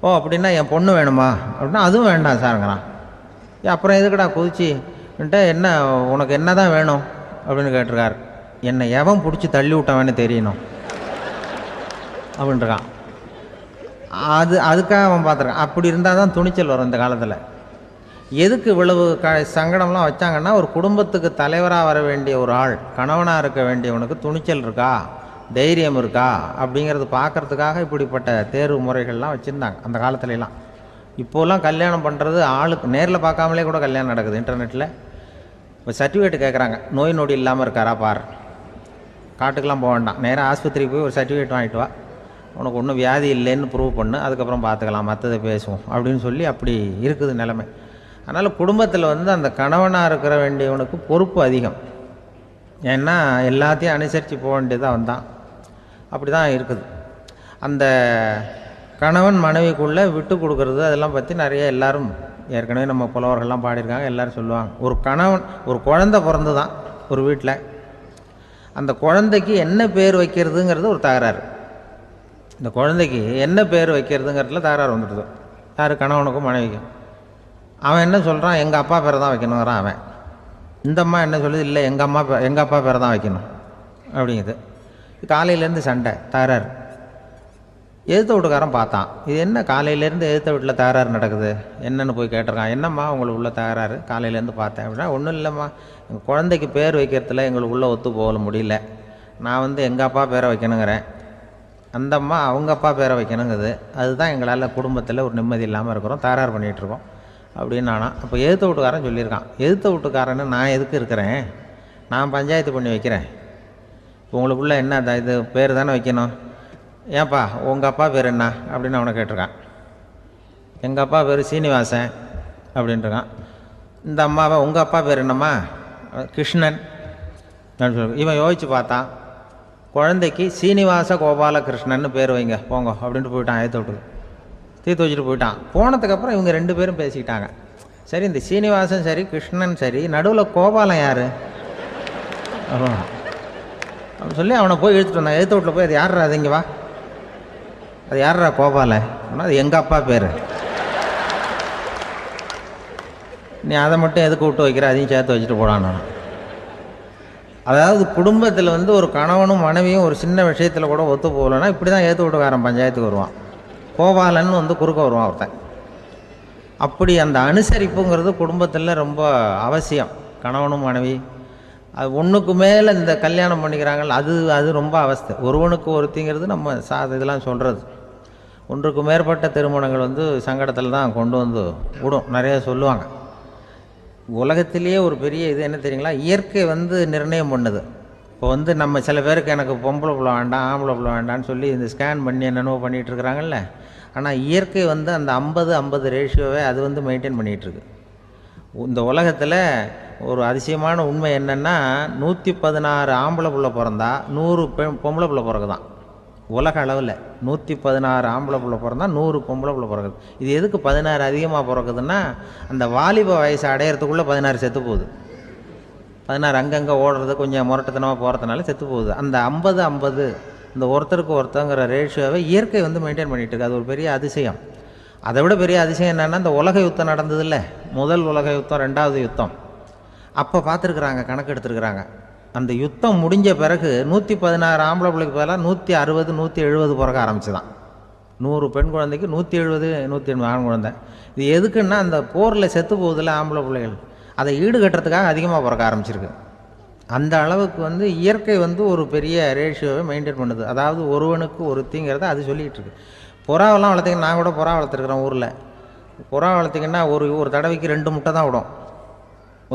ஓ அப்படின்னா என் பொண்ணு வேணுமா அப்படின்னா, அதுவும் வேண்டாம் சாருங்கிறான். அப்புறம் எதுக்குடா குதிச்சுன்ட்டு, என்ன உனக்கு என்ன தான் வேணும் அப்படின்னு கேட்டிருக்கார். என்னை எவன் பிடிச்சி தள்ளி விட்டவன்னு தெரியணும் அப்படின்றான். அதுக்காக அவன் பார்த்துருக்கான். அப்படி இருந்தால் தான் துணிச்சல் வரும் இந்த காலத்தில். எதுக்கு இவ்வளவு சங்கடம்லாம் வச்சாங்கன்னா, ஒரு குடும்பத்துக்கு தலைவராக வர வேண்டிய ஒரு ஆள், கணவனாக இருக்க வேண்டியவனுக்கு துணிச்சல் இருக்கா, தைரியம் இருக்கா அப்படிங்கிறது பார்க்குறதுக்காக இப்படிப்பட்ட தேர்வு முறைகள்லாம் வச்சுருந்தாங்க அந்த காலத்துலலாம். இப்போலாம் கல்யாணம் பண்ணுறது ஆளுக்கு நேரில் பார்க்காமலே கூட கல்யாணம் நடக்குது இன்டர்நெட்டில். இப்போ சர்டிஃபிகேட் கேட்குறாங்க, நோய் நொடி இல்லாமல் இருக்காரா பார். காட்டுக்கெலாம் போக வேண்டாம், நேராக ஆஸ்பத்திரிக்கு போய் ஒரு சர்டிஃபிகேட் வாங்கிட்டு வா, உனக்கு ஒன்றும் வியாதி இல்லைன்னு ப்ரூவ் பண்ணு, அதுக்கப்புறம் பார்த்துக்கலாம், மற்றதை பேசுவோம் அப்படின்னு சொல்லி அப்படி இருக்குது நிலைமை. அதனால் குடும்பத்தில் அந்த கணவனாக இருக்கிற வேண்டியவனுக்கு பொறுப்பு அதிகம். ஏன்னா எல்லாத்தையும் அனுசரித்து போக வேண்டியதாக வந்தான். அப்படி தான் இருக்குது. அந்த கணவன் மனைவிக்குள்ளே விட்டு கொடுக்கறது அதெல்லாம் பற்றி நிறைய எல்லாரும் ஏற்கனவே நம்ம புலவர்கள்லாம் பாடியிருக்காங்க. எல்லோரும் சொல்லுவாங்க, ஒரு கணவன் ஒரு குழந்தை பிறந்து தான் ஒரு வீட்டில், அந்த குழந்தைக்கு என்ன பேர் வைக்கிறதுங்கிறது ஒரு தகராறு. இந்த குழந்தைக்கு என்ன பேர் வைக்கிறதுங்கிறதுல தகராறு வந்துடுது. யார்? கணவனுக்கும் மனைவிக்கும். அவன் என்ன சொல்கிறான், எங்கள் அப்பா பேரை தான் வைக்கணுங்கிறான் அவன். இந்த அம்மா என்ன சொல்லுது, இல்லை எங்கள் அப்பா பேரை தான் வைக்கணும் அப்படிங்குது. காலையிலேருந்து சண்டை, தகராறு. எதிர்த்த வீட்டுக்காரன் பார்த்தான், இது என்ன காலையிலேருந்து எதிர்த்த வீட்டில் தகராறு நடக்குது, என்னென்னு போய் கேட்டிருக்கான். என்னம்மா உங்களுக்கு உள்ள தகராறு, காலையிலேருந்து பார்த்தேன் அப்படின்னா, ஒன்றும் இல்லைம்மா, எங்கள் குழந்தைக்கு பேர் வைக்கிறதுல எங்களுக்கு உள்ளே ஒத்து போக முடியல, நான் எங்கள் அப்பா பேரை வைக்கணுங்கிறேன், அந்த அம்மா அவங்க அப்பா பேரை வைக்கணுங்குது, அதுதான் எங்களால் குடும்பத்தில் ஒரு நிம்மதி இல்லாமல் இருக்கிறோம், தகராறு பண்ணிகிட்ருக்கோம் அப்படின்னு நானா. அப்போ எதிர்த்த வீட்டுக்காரன் சொல்லியிருக்கான், எதிர்த்த வீட்டுக்காரன்னு நான் எதுக்கு இருக்கிறேன், நான் பஞ்சாயத்து பண்ணி வைக்கிறேன், உங்களுக்குள்ளே என்ன இது பேர் தானே வைக்கணும், ஏன்ப்பா உங்கள் அப்பா பேர் என்ன அப்படின்னு அவனை கேட்டிருக்கான். எங்கள் அப்பா பேர் சீனிவாசன் அப்படின்ட்டுருக்கான். இந்த அம்மாவை உங்கள் அப்பா பேர் என்னம்மா, கிருஷ்ணன் அப்படின்னு சொல்லி. இவன் யோசித்து பார்த்தான், குழந்தைக்கு சீனிவாச கோபாலகிருஷ்ணன்னு பேர் வைங்க போங்க அப்படின்ட்டு போயிட்டான். ஏற்ற விட்டுக்கு தீர்த்து வச்சுட்டு போயிட்டான். போனதுக்கப்புறம் இவங்க 2 பேரும் பேசிக்கிட்டாங்க. சரி, இந்த சீனிவாசன் சரி, கிருஷ்ணன் சரி, நடுவில் கோபாலம் யார் அப்படின்னு சொல்லி அவனை போய் இழுத்துட்டு வந்தான். எழுத்து வீட்டில் போய், அது யார்ரா, அது இங்கே வா, அது யார்ரா கோபாலன் அப்படின்னா, அது எங்கள் அப்பா பேர், நீ அதை மட்டும் எதுக்கு விட்டு வைக்கிற, அதையும் சேர்த்து வச்சுட்டு போடான்னு. அதாவது குடும்பத்தில் ஒரு கணவனும் மனைவியும் ஒரு சின்ன விஷயத்தில் கூட ஒத்து போகலைன்னா இப்படி தான் ஏற்று வீட்டுக்காரன் பஞ்சாயத்துக்கு வருவான். கோபாலன்னு குறுக்க வருவான் ஒருத்தன். அப்படி அந்த அனுசரிப்புங்கிறது குடும்பத்தில் ரொம்ப அவசியம். கணவனும் மனைவி அது ஒன்றுக்கு மேலே இந்த கல்யாணம் பண்ணிக்கிறாங்கல்ல, அது ரொம்ப அவஸ்தை. ஒருவனுக்கு ஒருத்திங்கிறது நம்ம இதெல்லாம் சொல்கிறது. ஒன்றுக்கு மேற்பட்ட திருமணங்கள் சங்கடத்தில் தான் கொண்டு வந்து விடும். நிறைய சொல்லுவாங்க. உலகத்திலேயே ஒரு பெரிய இது என்ன தெரியுங்களா, இயற்கை நிர்ணயம் பண்ணுது. இப்போ நம்ம சில பேருக்கு எனக்கு பொம்பளை பிள்ளை வேண்டாம் ஆம்பளை பிள்ளை வேண்டான்னு சொல்லி இந்த ஸ்கேன் பண்ணி என்னென்னவோ பண்ணிகிட்டு இருக்கிறாங்கல்ல. ஆனால் இயற்கை அந்த 50-50 ரேஷியோவை அது மெயின்டைன் பண்ணிகிட்ருக்கு. இந்த உலகத்தில் ஒரு அதிசயமான உண்மை என்னென்னா, 116 ஆம்பளை பிள்ளை பிறந்தா 100 பொம்பளை பிள்ளை பிறகுதான். உலக அளவில் 116 ஆம்பளை பிள்ளை பிறந்தா 100 பொம்பளை பிள்ளை பிறகுது. இது எதுக்கு 16 அதிகமாக பிறக்குதுன்னா, அந்த வாலிப வயசு அடையிறதுக்குள்ளே 16 செத்து போகுது. 16 அங்கங்கே ஓடுறது கொஞ்சம் முரட்டுத்தனமாக போகிறதுனால செத்து போகுது. அந்த 50-50 இந்த ஒருத்தருக்கு ஒருத்தங்கிற ரேஷியோவை இயற்கை மெயின்டைன் பண்ணிகிட்டு இருக்கு. அது ஒரு பெரிய அதிசயம். அதை விட பெரிய அதிசயம் என்னென்னா, இந்த உலக யுத்தம் நடந்ததில்ல, முதல் உலக யுத்தம், 2வது யுத்தம், அப்போ பார்த்துருக்குறாங்க, கணக்கு எடுத்துருக்குறாங்க. அந்த யுத்தம் முடிஞ்ச பிறகு 116 ஆம்பளை பிள்ளைக்கு பதிலாக 160 170 பிறக்க ஆரம்பிச்சு தான். 100 பெண் குழந்தைக்கு 170 180 ஆண் குழந்தை. இது எதுக்குன்னா, அந்த போரில் செத்து போகுதில்ல ஆம்பளை பிள்ளைகள், அதை ஈடுகட்டுறதுக்காக அதிகமாக பிறக்க ஆரம்பிச்சிருக்கு. அந்த அளவுக்கு இயற்கை ஒரு பெரிய ரேஷியோவை மெயின்டைன் பண்ணுது. அதாவது ஒருவனுக்கு ஒருத்திங்கிறத அது சொல்லிகிட்டு இருக்கு. புறாவெல்லாம் வளர்த்திங்கன்னா, நான் கூட புறா வளர்த்துருக்குறேன் ஊரில். புறா வளர்த்திங்கன்னா ஒரு தடவைக்கு 2 முட்டை தான் விடும்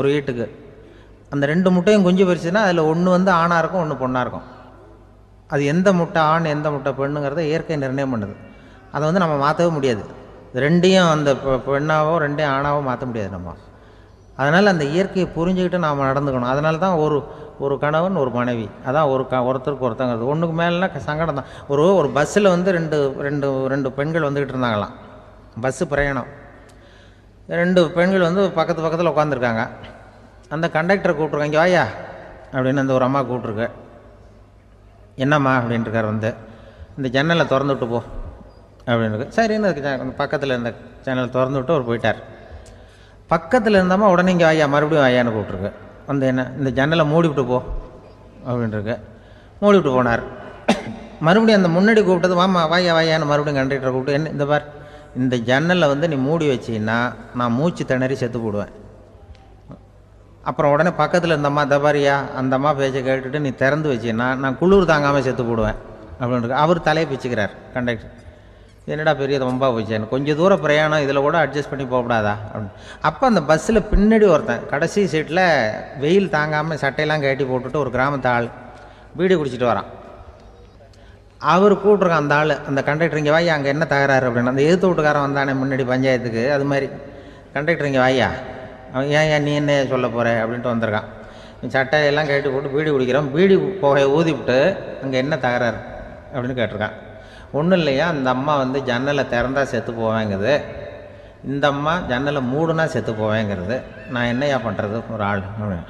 ஒரு வீட்டுக்கு. அந்த 2 முட்டையும் குஞ்சு பறிச்சுன்னா அதில் ஒன்று ஆணாக இருக்கும், ஒன்று பொண்ணாக இருக்கும். அது எந்த முட்டை ஆண் எந்த முட்டை பெண்ணுங்கிறத இயற்கை நிர்ணயம் பண்ணுது. அதை நம்ம மாற்றவே முடியாது. ரெண்டையும் அந்த பெண்ணாவோ ரெண்டையும் ஆணாவோ மாற்ற முடியாது நம்ம. அதனால் அந்த இயற்கையை புரிஞ்சுக்கிட்டு நாம் நடந்துக்கணும். அதனால தான் ஒரு கணவன் ஒரு மனைவி, அதான் ஒருத்தருக்கு ஒருத்தங்கிறது. ஒன்றுக்கு மேலேனா சங்கடம் தான். ஒரு பஸ்ஸில் ரெண்டு பெண்கள் வந்துக்கிட்டு இருந்தாங்களாம். பஸ்ஸு பிரயாணம். 2 பெண்கள் பக்கத்து பக்கத்தில் உட்காந்துருக்காங்க. அந்த கண்டக்டரை கூப்பிட்ருக்காங்க, இங்கே வாயா அப்படின்னு அந்த ஒரு அம்மா கூப்பிட்ருக்கு. என்னம்மா அப்படின்ட்டுருக்கார். இந்த ஜன்னலை திறந்து விட்டு போ அப்படின்னு. சரின்னு பக்கத்தில் இருந்த ஜன்னலை திறந்து விட்டு அவர் போயிட்டார். பக்கத்தில் இருந்தாமா உடனே இங்கே வாயா மறுபடியும் வாயான்னு கூப்பிட்ருக்கு. என்ன இந்த ஜன்னலை மூடிவிட்டு போ அப்படின்ட்டுருக்கு. மூடிவிட்டு போனார். மறுபடியும் அந்த முன்னாடி கூப்பிட்டது வாமா வாயான்னு மறுபடியும் கண்டக்டரை கூப்பிட்டு, என்ன இந்த பார், இந்த ஜன்னலை நீ மூடி வச்சின்னா நான் மூச்சு திணறி செத்து போடுவேன். அப்புறம் உடனே பக்கத்தில் இருந்தம்மா தபாரியா அந்த அம்மா பேச்சை கேட்டுட்டு நீ திறந்து வச்சின்னா நான் குளிர் தாங்காமல் செத்து போடுவேன் அப்படின்ட்டு அவர் தலையை பிச்சுக்கிறார் கண்டக்டர். என்னடா பெரிய ரொம்ப போச்சேன்னு, கொஞ்சம் தூரம் பிரயாணம், இதில் கூட அட்ஜஸ்ட் பண்ணி போகக்கூடாதா அப்படின்னு. அப்போ அந்த பஸ்ஸில் பின்னாடி ஒருத்தன் கடைசி சீட்டில் வெயில் தாங்காமல் சட்டையெல்லாம் கட்டி போட்டுட்டு ஒரு கிராமத்து ஆள் பீடி குடிச்சிட்டு வரான். அவர் கூப்பிட்ருக்கான் அந்த ஆள், அந்த கண்டக்டர் இங்கே வாயா அங்கே என்ன தகராறு அப்படின்னு. அந்த எதிர்த்து வீட்டுக்காரன் வந்தானே முன்னாடி பஞ்சாயத்துக்கு, அது மாதிரி கண்டக்டர் இங்கே வாயா, அவன் ஏன் நீ என்ன சொல்ல போகிற அப்படின்ட்டு வந்திருக்கான். சட்டையெல்லாம் கட்டி போட்டு பீடி குடிக்கிறான். பீடி புகையை ஊதிவிட்டு அங்கே என்ன தகராறு அப்படின்னு கேட்டிருக்கான். ஒன்றும் இல்லையா, அந்த அம்மா ஜன்னலை திறந்தா செத்து போவேங்கிறது, இந்த அம்மா ஜன்னலை மூடுனா செத்து போவேங்கிறது, நான் என்னையா பண்ணுறது ஒரு ஆள் அப்படின்னு.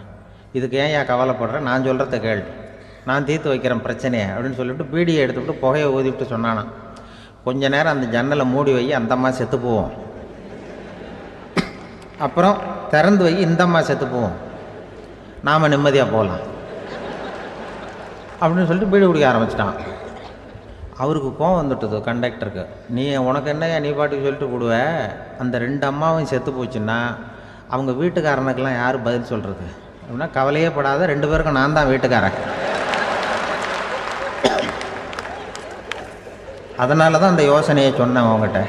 இதுக்கு ஏன் கவலைப்படுறேன், நான் சொல்கிறத கேள், நான் தீர்த்து வைக்கிறேன் பிரச்சனையை அப்படின்னு சொல்லிவிட்டு பீடியை எடுத்துவிட்டு புகையை ஊதிவிட்டு சொன்னானா, கொஞ்ச நேரம் அந்த ஜன்னலை மூடி வை, அந்த அம்மா செத்து போவோம், அப்புறம் திறந்து வை, இந்த அம்மா செத்து போவோம், நாம் நிம்மதியாக போகலாம் அப்படின்னு சொல்லிட்டு பீடி குடிக்க ஆரம்பிச்சிட்டான். அவருக்கு கோவம் வந்துட்டுது கண்டக்டருக்கு. உனக்கு என்னையா நீ பாட்டுக்கு சொல்லிட்டு போடுவ, அந்த 2 அம்மாவும் செத்து போச்சுன்னா அவங்க வீட்டுக்காரனுக்கெல்லாம் யார் பதில் சொல்கிறது அப்படின்னா, கவலையே படாத, 2 பேருக்கும் நான் தான் வீட்டுக்காரன். அதனால தான் அந்த யோசனையை சொன்னேன் அவங்ககிட்ட.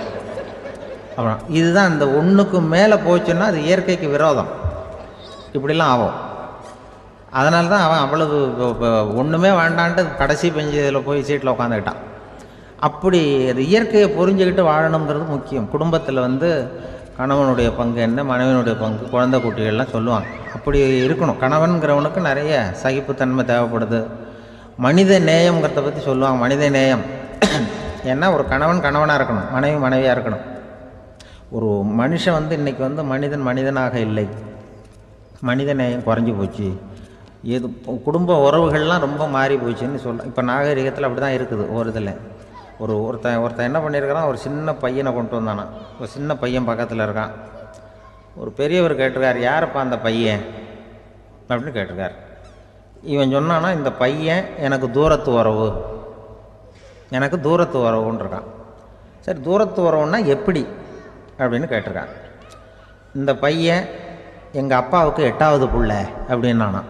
அப்புறம் இதுதான் இந்த ஒன்றுக்கு மேலே போச்சுன்னா அது இயற்கைக்கு விரோதம், இப்படிலாம் ஆகும். அதனால தான் அவன் அவ்வளவு ஒன்றுமே வேண்டான்ட்டு கடைசி பெஞ்சு இதில் போய் சீட்டில் உட்காந்துக்கிட்டான். அப்படி அது இயற்கையை புரிஞ்சுக்கிட்டு வாழணுங்கிறது முக்கியம். குடும்பத்தில் கணவனுடைய பங்கு என்ன, மனைவியினுடைய பங்கு, குழந்தை குட்டிகள்லாம் சொல்லுவாங்க. அப்படி இருக்கணும். கணவன்கிறவனுக்கு நிறைய சகிப்புத்தன்மை தேவைப்படுது. மனித நேயம்ங்கிறத பற்றி சொல்லுவாங்க. மனித நேயம் ஏன்னா ஒரு கணவன் கணவனாக இருக்கணும், மனைவி மனைவியாக இருக்கணும். ஒரு மனுஷன் இன்றைக்கி மனிதனாக இல்லை, மனித நேயம் குறைஞ்சி போச்சு, குடும்ப உறவுகள்லாம் ரொம்ப மாறி போச்சுன்னு சொல்கிறேன். இப்போ நாகரிகத்தில் அப்படி தான் இருக்குது. ஒரு இதில் ஒருத்தன் என்ன பண்ணியிருக்கிறான், ஒரு சின்ன பையனை கொண்டு வந்தானா, ஒரு சின்ன பையன் பக்கத்தில் இருக்கான். ஒரு பெரியவர் கேட்டிருக்கார், யாரப்பா அந்த பையன் அப்படின்னு கேட்டிருக்கார். இவன் சொன்னான்னா, இந்த பையன் எனக்கு தூரத்து உறவுன்னு இருக்கான். சரி, தூரத்து உறவுன்னா எப்படி அப்படின்னு கேட்டிருக்கான். இந்த பையன் எங்கள் அப்பாவுக்கு 8வது புள்ள அப்படின்னானா.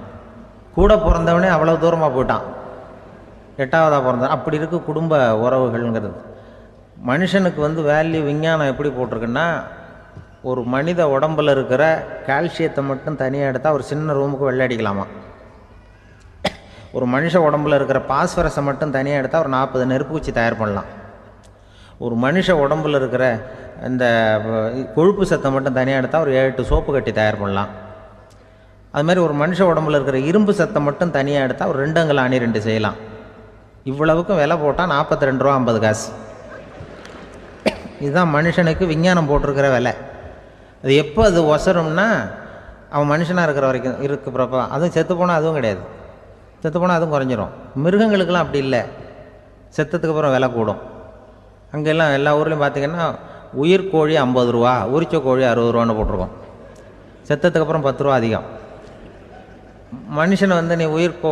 கூட பிறந்தவனே அவ்வளோ தூரமாக போயிட்டான், 8வதாக பிறந்தான். அப்படி இருக்குது குடும்ப உறவுகள்ங்கிறது. மனுஷனுக்கு வந்து வேல்யூ விஞ்ஞானம் எப்படி போட்டிருக்குன்னா, ஒரு மனித உடம்பில் இருக்கிற கால்சியத்தை மட்டும் தனியாக எடுத்தால் ஒரு சின்ன ரூமுக்கு வெள்ளை அடிக்கலாமா. ஒரு மனுஷ உடம்பில் இருக்கிற பாஸ்பரஸை மட்டும் தனியாக எடுத்தால் ஒரு 40 நெருப்பு குச்சி தயார் பண்ணலாம். ஒரு மனுஷ உடம்பில் இருக்கிற இந்த கொழுப்பு சத்தை மட்டும் தனியாக எடுத்தால் ஒரு 7 சோப்பு கட்டி தயார் பண்ணலாம். அதுமாதிரி ஒரு மனுஷ உடம்பில் இருக்கிற இரும்பு சத்தை மட்டும் தனியாக எடுத்தால் ஒரு 2 அங்குல ஆணி 2 செய்யலாம். இவ்வளவுக்கும் விலை போட்டால் 42 ரூபா 50 காசு. இதுதான் மனுஷனுக்கு விஞ்ஞானம் போட்டிருக்கிற விலை. அது எப்போ அது ஒசரும்னா, அவன் மனுஷனாக இருக்கிற வரைக்கும் இருக்கிறப்ப. அதுவும் செத்து போனால் அதுவும் கிடையாது, செத்து போனால் அதுவும் குறைஞ்சிரும். மிருகங்களுக்கெல்லாம் அப்படி இல்லை, செத்ததுக்கு அப்புறம் விலை கூடும். அங்கெல்லாம் எல்லா ஊர்லேயும் பார்த்திங்கன்னா உயிர் கோழி 50 ரூபா, உரிச்ச கோழி 60 ரூபான்னு போட்டிருக்கோம். செத்ததுக்கு அப்புறம் 10 ரூபா அதிகம். மனுஷனை வந்து நீ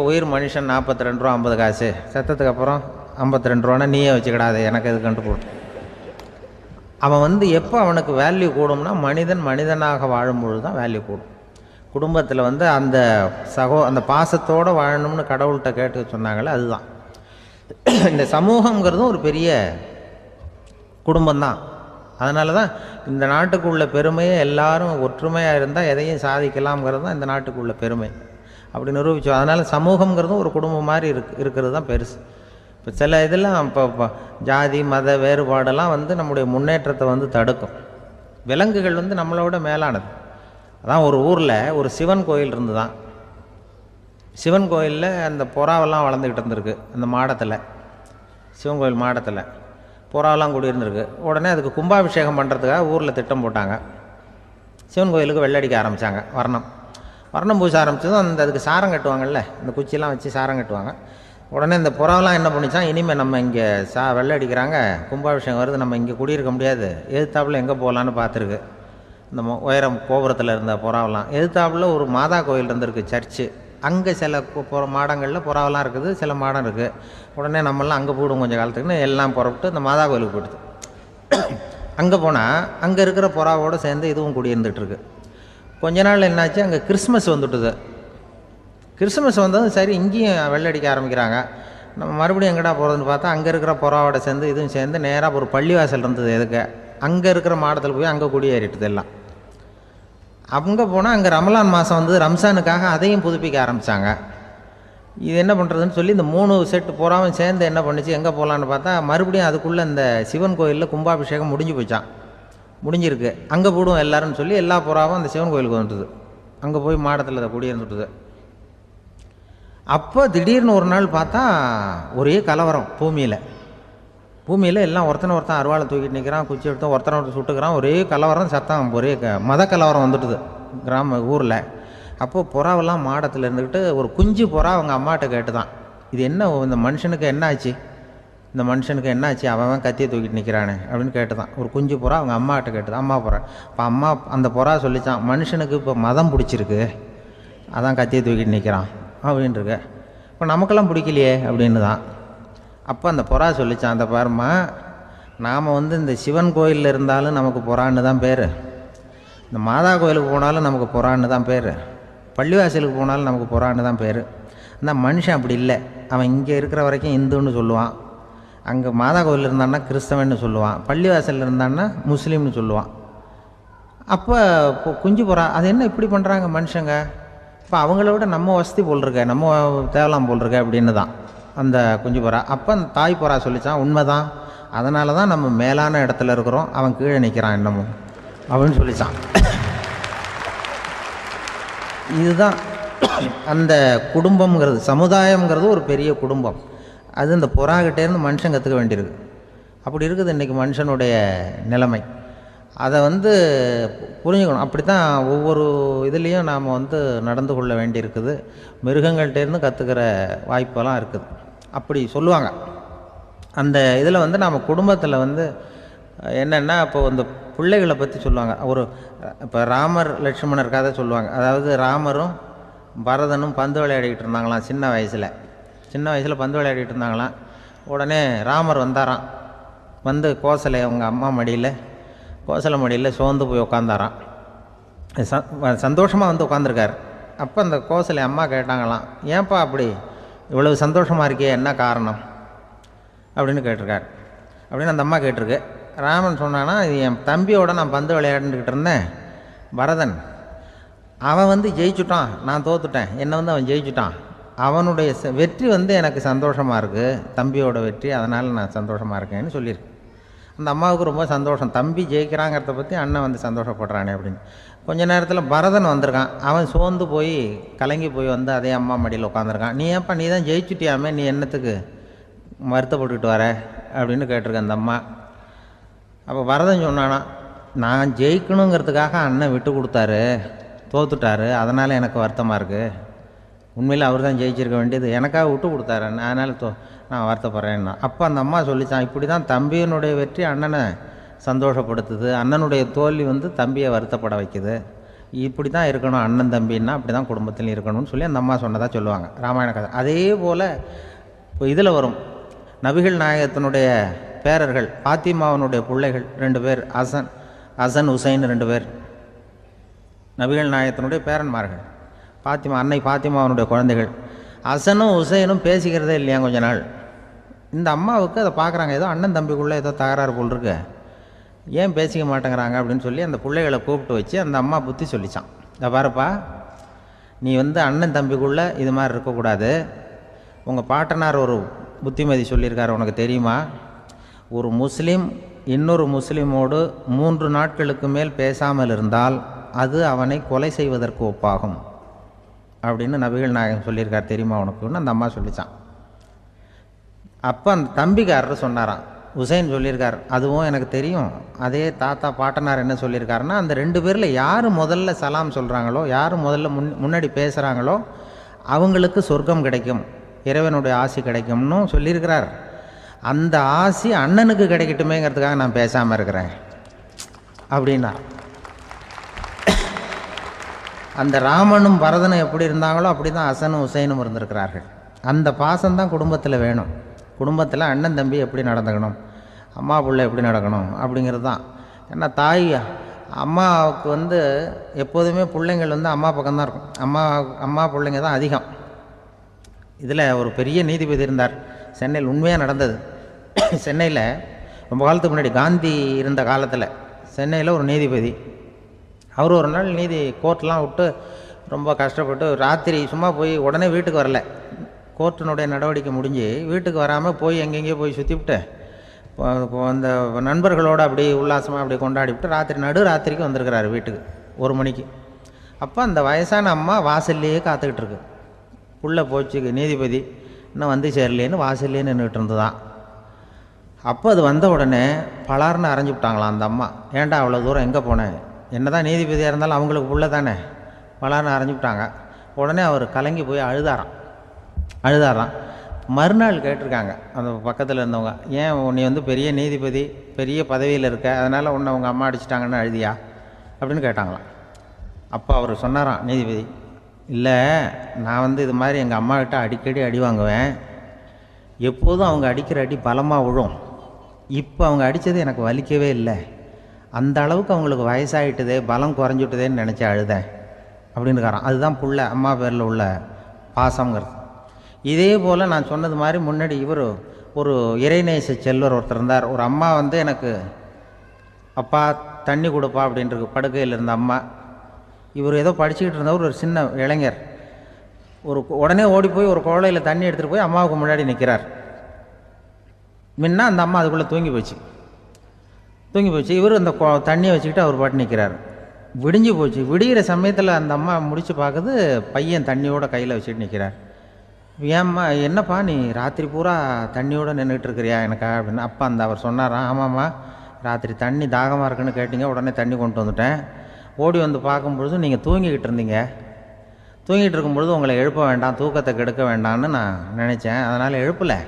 உயிர் மனுஷன் 42 ரூபா 50 காசு, செத்ததுக்கு அப்புறம் 52 ரூபான்னா நீயே வச்சுக்கிடாது, எனக்கு இது கண்டு போடும். அவன் வந்து எப்போ அவனுக்கு வேல்யூ கூடும்னா, மனிதனாக வாழும்பொழுது தான் வேல்யூ கூடும். குடும்பத்தில் வந்து அந்த அந்த பாசத்தோடு வாழணும்னு கடவுள்கிட்ட கேட்டு சொன்னாங்களே, அதுதான். இந்த சமூகங்கிறதும் ஒரு பெரிய குடும்பம்தான். அதனால தான் இந்த நாட்டுக்குள்ள பெருமையை எல்லாரும் ஒற்றுமையாக இருந்தால் எதையும் சாதிக்கலாம்ங்கிறது தான் இந்த நாட்டுக்குள்ள பெருமை. அப்படி நிரூபித்தோம். அதனால் சமூகங்கிறதும் ஒரு குடும்பம் மாதிரி இருக்கிறது தான் பெருசு. இப்போ சில இதெல்லாம் இப்போ ஜாதி மத வேறுபாடெல்லாம் வந்து நம்முடைய முன்னேற்றத்தை வந்து தடுக்கும். விலங்குகள் வந்து நம்மளோட மேலானது. அதான் ஒரு ஊரில் ஒரு சிவன் கோயில் இருந்து தான். சிவன் கோயிலில் அந்த புறாவெல்லாம் வளர்ந்துக்கிட்டு இருந்திருக்கு. அந்த மாடத்தில், சிவன் கோயில் மாடத்தில் புறாவெல்லாம் குடியிருந்திருக்கு. உடனே அதுக்கு கும்பாபிஷேகம் பண்ணுறதுக்காக ஊரில் திட்டம் போட்டாங்க. சிவன் கோயிலுக்கு வெள்ளடிக்க ஆரம்பித்தாங்க. வர்ணம் பூச ஆரம்பித்ததும் அதுக்கு சாரம் கட்டுவாங்கள்ல, இந்த குச்சியெல்லாம் வச்சு சாரம் கட்டுவாங்க. உடனே இந்த புறாவெல்லாம் என்ன பண்ணிச்சான், இனிமேல் நம்ம இங்கே வெள்ளை அடிக்கிறாங்க, கும்பாபிஷேகம் வருது, நம்ம இங்கே குடியிருக்க முடியாது, எதிர்த்தாப்புல எங்கே போகலான்னு பார்த்துருக்கு. இந்த உயரம் கோபுரத்தில் இருந்த புறாவெல்லாம் எதிர்த்தாப்புல ஒரு மாதா கோயில் இருந்திருக்கு, சர்ச்சு. அங்கே சில மாடங்களில் புறாவெல்லாம் இருக்குது, சில மாடம் இருக்குது. உடனே நம்மளாம் அங்கே போய்டும் கொஞ்சம் காலத்துக்குன்னு எல்லாம் புறப்பட்டு இந்த மாதா கோயிலுக்கு போயிடுது. அங்கே போனால் அங்கே இருக்கிற புறாவோடு சேர்ந்து இதுவும் குடியிருந்துகிட்ருக்கு. கொஞ்ச நாள் என்னாச்சு, அங்கே கிறிஸ்மஸ் வந்துட்டுது. கிறிஸ்மஸ் வந்ததும் சரி இங்கேயும் வெள்ளடிக்க ஆரம்பிக்கிறாங்க. நம்ம மறுபடியும் எங்கடா போகிறதுன்னு பார்த்தா அங்கே இருக்கிற புறாவோட சேர்ந்து இதுவும் சேர்ந்து நேராக ஒரு பள்ளிவாசல் இருந்தது. எதுக்கு அங்கே இருக்கிற மாடத்தில் போய் அங்கே குடியேறிட்டுது எல்லாம். அங்கே போனால் அங்கே ரமலான் மாதம் வந்து ரம்ஜானுக்காக அதையும் புதுப்பிக்க ஆரம்பித்தாங்க. இது என்ன பண்ணுறதுன்னு சொல்லி இந்த 3 செட்டு புறாவும் சேர்ந்து என்ன பண்ணிச்சு, எங்கே போகலான்னு பார்த்தா மறுபடியும் அதுக்குள்ளே இந்த சிவன் கோயிலில் கும்பாபிஷேகம் முடிஞ்சிருக்கு. அங்கே போடுவோம் எல்லாருன்னு சொல்லி எல்லா புறாவும் அந்த சிவன் கோயிலுக்கு வந்துட்டுது. அங்கே போய் மாடத்தில் அதை குடியிருந்துட்டுது. அப்போ திடீர்னு ஒரு நாள் பார்த்தா ஒரே கலவரம் பூமியில் எல்லாம் ஒருத்தன் அருவாளை தூக்கிட்டு நிற்கிறான், குச்சி எடுத்து ஒருத்தனை சுட்டுக்கிறான். ஒரே கலவரம், சத்தம், ஒரே மத கலவரம் வந்துட்டுது ஊரில். அப்போது புறாவெல்லாம் மாடத்தில் இருந்துக்கிட்டு ஒரு குஞ்சு புறா அவங்க அம்மாட்ட கேட்டு தான், இது என்ன இந்த மனுஷனுக்கு என்ன ஆச்சு, அவன் கத்தியை தூக்கிட்டு நிற்கிறானே அப்படின்னு கேட்டு தான். ஒரு குஞ்சு புறா அவங்க அம்மாட்ட கேட்டுதான், அம்மா புறா. இப்போ அம்மா அந்த புறா சொல்லித்தான், மனுஷனுக்கு இப்போ மதம் பிடிச்சிருக்கு, அதான் கத்தியை தூக்கிட்டு நிற்கிறான் அப்படின்ட்டுருக்கு. இப்போ நமக்கெல்லாம் பிடிக்கலையே அப்படின்னு தான். அப்போ அந்த புறா சொல்லித்தான், அந்த பாருமா, நாம் வந்து இந்த சிவன் கோயிலில் இருந்தாலும் நமக்கு புறான்னு தான் பேர், இந்த மாதா கோயிலுக்கு போனாலும் நமக்கு புறான்னு தான் பேர், பள்ளிவாசலுக்கு போனாலும் நமக்கு புறான்னு தான் பேர். ஆனால் மனுஷன் அப்படி இல்லை. அவன் இங்கே இருக்கிற வரைக்கும் இந்துன்னு சொல்லுவான், அங்கே மாதா கோயில் இருந்தான்னா கிறிஸ்தவன்னு சொல்லுவான், பள்ளிவாசலில் இருந்தான்னா முஸ்லீம்னு சொல்லுவான். அப்போ குஞ்சு புறா அது என்ன இப்படி பண்ணுறாங்க மனுஷங்க, இப்போ அவங்கள விட நம்ம வசதி போல் இருக்க, நம்ம தேவலாம் போல் இருக்க அப்படின்னு தான் அந்த குஞ்சு புறா. அப்போ அந்த தாய் புறா சொல்லித்தான், உண்மைதான், அதனால தான் நம்ம மேலான இடத்துல இருக்கிறோம், அவன் கீழே நிற்கிறான் இன்னமும் அப்படின்னு சொல்லித்தான். இதுதான் அந்த குடும்பம்ங்கிறது, சமுதாயம்ங்கிறது ஒரு பெரிய குடும்பம். அது இந்த புறாக்கிட்டேருந்து மனுஷன் கற்றுக்க வேண்டியிருக்கு. அப்படி இருக்குது இன்றைக்கி மனுஷனுடைய நிலைமை. அதை வந்து புரிஞ்சுக்கணும். அப்படி தான் ஒவ்வொரு இதுலேயும் நாம் வந்து நடந்து கொள்ள வேண்டியிருக்குது. மிருகங்கள்டேருந்து கற்றுக்கிற வாய்ப்பெல்லாம் இருக்குது. அப்படி சொல்லுவாங்க. அந்த இதில் வந்து நாம் குடும்பத்தில் வந்து என்னென்னா, இப்போ இந்த பிள்ளைகளை பற்றி சொல்லுவாங்க. இப்போ ராமர் லட்சுமணர் கதை சொல்லுவாங்க. அதாவது ராமரும் பரதனும் பந்து விளையாடிக்கிட்டு இருந்தாங்களாம் சின்ன வயசில் பந்து விளையாடிக்கிட்டு இருந்தாங்களாம். உடனே ராமர் வந்தாராம், வந்து கோசலை அவங்க அம்மா கோசலை மடியில் சோர்ந்து போய் உட்காந்தாராம். சந்தோஷமாக வந்து உட்காந்துருக்கார். அப்போ அந்த கோசலை அம்மா கேட்டாங்களாம், ஏன்ப்பா அப்படி இவ்வளவு சந்தோஷமாக இருக்கே, என்ன காரணம் அப்படின்னு கேட்டிருக்கார். அப்படின்னு அந்த அம்மா கேட்டிருக்கு. ராமன் சொன்னான்னா, இது என் தம்பியோட நான் பந்து விளையாண்டுக்கிட்டு இருந்தேன், பரதன். அவன் வந்து ஜெயிச்சுட்டான், நான் தோத்துட்டேன். என்னை வந்து அவன் ஜெயிச்சுட்டான். அவனுடைய வெற்றி வந்து எனக்கு சந்தோஷமாக இருக்குது, தம்பியோட வெற்றி, அதனால் நான் சந்தோஷமாக இருக்கேன்னு சொல்லியிருக்கு. அந்த அம்மாவுக்கு ரொம்ப சந்தோஷம், தம்பி ஜெயிக்கிறாங்கிறத பற்றி அண்ணன் வந்து சந்தோஷப்படுறானே அப்படின்னு. கொஞ்ச நேரத்தில் பரதன் வந்திருக்கான். அவன் சோர்ந்து போய் கலங்கி போய் வந்து அதே அம்மா மடியில் உட்காந்துருக்கான். நீ ஏன்ப்பா, நீ தான் ஜெயிச்சுட்டியாமே, நீ என்னத்துக்கு வருத்தப்பட்டுக்கிட்டு வர அப்படின்னு கேட்டிருக்கேன் அந்த அம்மா. அப்போ பரதன் சொன்னானா, நான் ஜெயிக்கணுங்கிறதுக்காக அண்ணன் விட்டு கொடுத்தாரு, தோத்துட்டாரு, அதனால் எனக்கு வருத்தமாக இருக்குது. உண்மையில் அவர் தான் ஜெயிச்சிருக்க வேண்டியது, எனக்காக விட்டு கொடுத்தாரு, அதனால் நான் வருத்தப்படுறேன்னா. அப்போ அந்த அம்மா சொல்லித்தான், இப்படி தான் தம்பியினுடைய வெற்றி அண்ணனை சந்தோஷப்படுத்துது, அண்ணனுடைய தோல்வி வந்து தம்பியை வருத்தப்பட வைக்குது. இப்படி தான் இருக்கணும் அண்ணன் தம்பின்னா, அப்படி தான் குடும்பத்திலையும் இருக்கணும்னு சொல்லி அந்த அம்மா சொன்னதாக சொல்லுவாங்க ராமாயண கதை. அதே போல் இப்போ இதில் வரும், நபிகள் நாயகத்தினுடைய பேரர்கள் பாத்திமாவனுடைய பிள்ளைகள் 2 பேர், ஹசன் ஹுசைன் 2 பேர் நபிகள் நாயகத்தினுடைய பேரன்மார்கள். அன்னை பாத்திமாவனுடைய குழந்தைகள். ஹசனும் ஹுசைனும் பேசிக்கிறதே இல்லையா கொஞ்ச நாள். இந்த அம்மாவுக்கு அதை பார்க்குறாங்க, ஏதோ அண்ணன் தம்பிக்குள்ளே ஏதோ தகராறு போல் இருக்கு, ஏன் பேசிக்க மாட்டேங்கிறாங்க அப்படின்னு சொல்லி அந்த பிள்ளைகளை கூப்பிட்டு வச்சு அந்த அம்மா புத்தி சொல்லிச்சான். இதை பாருப்பா, நீ வந்து அண்ணன் தம்பிக்குள்ளே இது மாதிரி இருக்கக்கூடாது. உங்கள் பாட்டனார் ஒரு புத்திமதி சொல்லியிருக்காரு, உனக்கு தெரியுமா? ஒரு முஸ்லீம் இன்னொரு முஸ்லீமோடு 3 நாட்களுக்கு மேல் பேசாமல் இருந்தால் அது அவனை கொலை செய்வதற்கு ஒப்பாகும் அப்படின்னு நபிகள் நாயகம் சொல்லியிருக்கார், தெரியுமா உனக்குன்னு அந்த அம்மா சொல்லிச்சான். அப்போ அந்த தம்பிக்காரர் சொன்னாராம், ஹுசைன் சொல்லியிருக்கார், அதுவும் எனக்கு தெரியும். அதே தாத்தா பாட்டனார் என்ன சொல்லியிருக்காருன்னா, அந்த 2 பேரில் யார் முதல்ல சலாம் சொல்கிறாங்களோ, யார் முதல்ல முன்னாடி பேசுகிறாங்களோ அவங்களுக்கு சொர்க்கம் கிடைக்கும், இறைவனுடைய ஆசி கிடைக்கும்னு சொல்லியிருக்கிறார். அந்த ஆசி அண்ணனுக்கு கிடைக்கட்டுமேங்கிறதுக்காக நான் பேசாமல் இருக்கிறேன் அப்படின்னா. அந்த ராமனும் பரதனும் எப்படி இருந்தாங்களோ அப்படி தான் ஹசனும் ஹுசைனும் இருந்திருக்கிறார்கள். அந்த பாசம்தான் குடும்பத்தில் வேணும். குடும்பத்தில் அண்ணன் தம்பி எப்படி நடந்துக்கணும், அம்மா பிள்ளை எப்படி நடக்கணும் அப்படிங்கிறது தான். ஏன்னா அம்மாவுக்கு வந்து எப்போதுமே பிள்ளைங்கள் வந்து அம்மா பக்கம்தான் இருக்கும். அம்மா பிள்ளைங்க தான் அதிகம். இதில் ஒரு பெரிய நீதிபதி இருந்தார் சென்னையில், உண்மையாக நடந்தது. சென்னையில் ரொம்ப காலத்துக்கு முன்னாடி காந்தி இருந்த காலத்தில் சென்னையில் ஒரு நீதிபதி, அவர் ஒரு நாள் கோர்ட்லாம் விட்டு ரொம்ப கஷ்டப்பட்டு ராத்திரி சும்மா போய் உடனே வீட்டுக்கு வரல. கோர்ட்டினுடைய நடவடிக்கை முடிஞ்சு வீட்டுக்கு வராமல் போய் எங்கெங்கேயோ போய் சுற்றிவிட்டு அந்த நண்பர்களோடு அப்படி உல்லாசமாக அப்படி கொண்டாடிவிட்டு நடுராத்திரிக்கு வந்திருக்கிறாரு வீட்டுக்கு 1 மணிக்கு. அப்போ அந்த வயசான அம்மா வாசல்லையே காத்துக்கிட்டு இருக்கு. புள்ள போச்சு, நீதிபதி இன்னும் வந்து சேரலேன்னு வாசல்லே நின்றுட்டு இருந்துதான். அப்போ அது வந்த உடனே பலார்னு அரைஞ்சி விட்டாங்களாம் அந்த அம்மா. ஏன்டா அவ்வளோ தூரம் எங்கே போனேன், என்ன தான் நீதிபதியாக இருந்தாலும் அவங்களுக்கு புள்ள தானே, பலார்னு அரைஞ்சி விட்டாங்க. உடனே அவர் கலங்கி போய் அழுதாராம். மறுநாள் கேட்டிருக்காங்க அந்த பக்கத்தில் இருந்தவங்க, ஏன் நீ வந்து பெரிய நீதிபதி, பெரிய பதவியில் இருக்க, அதனால் உன்னை உங்கள் அம்மா அடிச்சிட்டாங்கன்னு அழுதியா அப்படின்னு கேட்டாங்களாம். அப்போ அவர் சொன்னாராம் நீதிபதி, இல்லை நான் வந்து இது மாதிரி எங்கள் அம்மாக்கிட்ட அடிக்கடி அடி வாங்குவேன், எப்போதும் அவங்க அடிக்கிற அடி பலமாக விழும், இப்போ அவங்க அடித்தது எனக்கு வலிக்கவே இல்லை, அந்த அளவுக்கு அவங்களுக்கு வயசாகிட்டுதே, பலம் குறைஞ்சிட்டுதேன்னு நினச்சி அழுதேன் அப்படின்னுக்காரான். அதுதான் புள்ள அம்மா பேரில் உள்ள பாசங்கிறது. இதே போல் நான் சொன்னது மாதிரி முன்னாடி இவர் ஒரு இறைநேச செல்வர் ஒருத்தர் இருந்தார். ஒரு அம்மா வந்து எனக்கு அப்பா தண்ணி கொடுப்பா அப்படின்றது படுக்கையில் இருந்த அம்மா. இவர் ஏதோ படிச்சுக்கிட்டு இருந்தவர், ஒரு சின்ன இளைஞர், உடனே ஓடி போய் ஒரு குவளையில் தண்ணி எடுத்துகிட்டு போய் அம்மாவுக்கு முன்னாடி நிற்கிறார். முன்னா அந்த அம்மா அதுக்குள்ளே தூங்கி போச்சு. இவர் அந்த தண்ணியை வச்சுக்கிட்டு அவர் பாட்டு நிற்கிறார். விடிஞ்சு போச்சு. விடிகிற சமயத்தில் அந்த அம்மா முடிச்சு பார்க்குது, பையன் தண்ணியோட கையில் வச்சுட்டு நிற்கிறார். ஏம்மா என்னப்பா நீ ராத்திரி பூரா தண்ணியோடு நின்றுட்டு இருக்கிறியா எனக்கா அப்படின்னு. அப்போ அவர் சொன்னாராம், ஆமாம்மா ராத்திரி தண்ணி தாகமாக இருக்குன்னு கேட்டீங்க, உடனே தண்ணி கொண்டு வந்துட்டேன். ஓடி வந்து பார்க்கும்பொழுது நீங்கள் தூங்கிக்கிட்டு இருந்தீங்க. தூங்கிட்டு இருக்கும்பொழுது உங்களை எழுப்ப வேண்டாம், தூக்கத்தை கெடுக்க வேண்டாம்னு நான் நினச்சேன், அதனால் எழுப்பலை.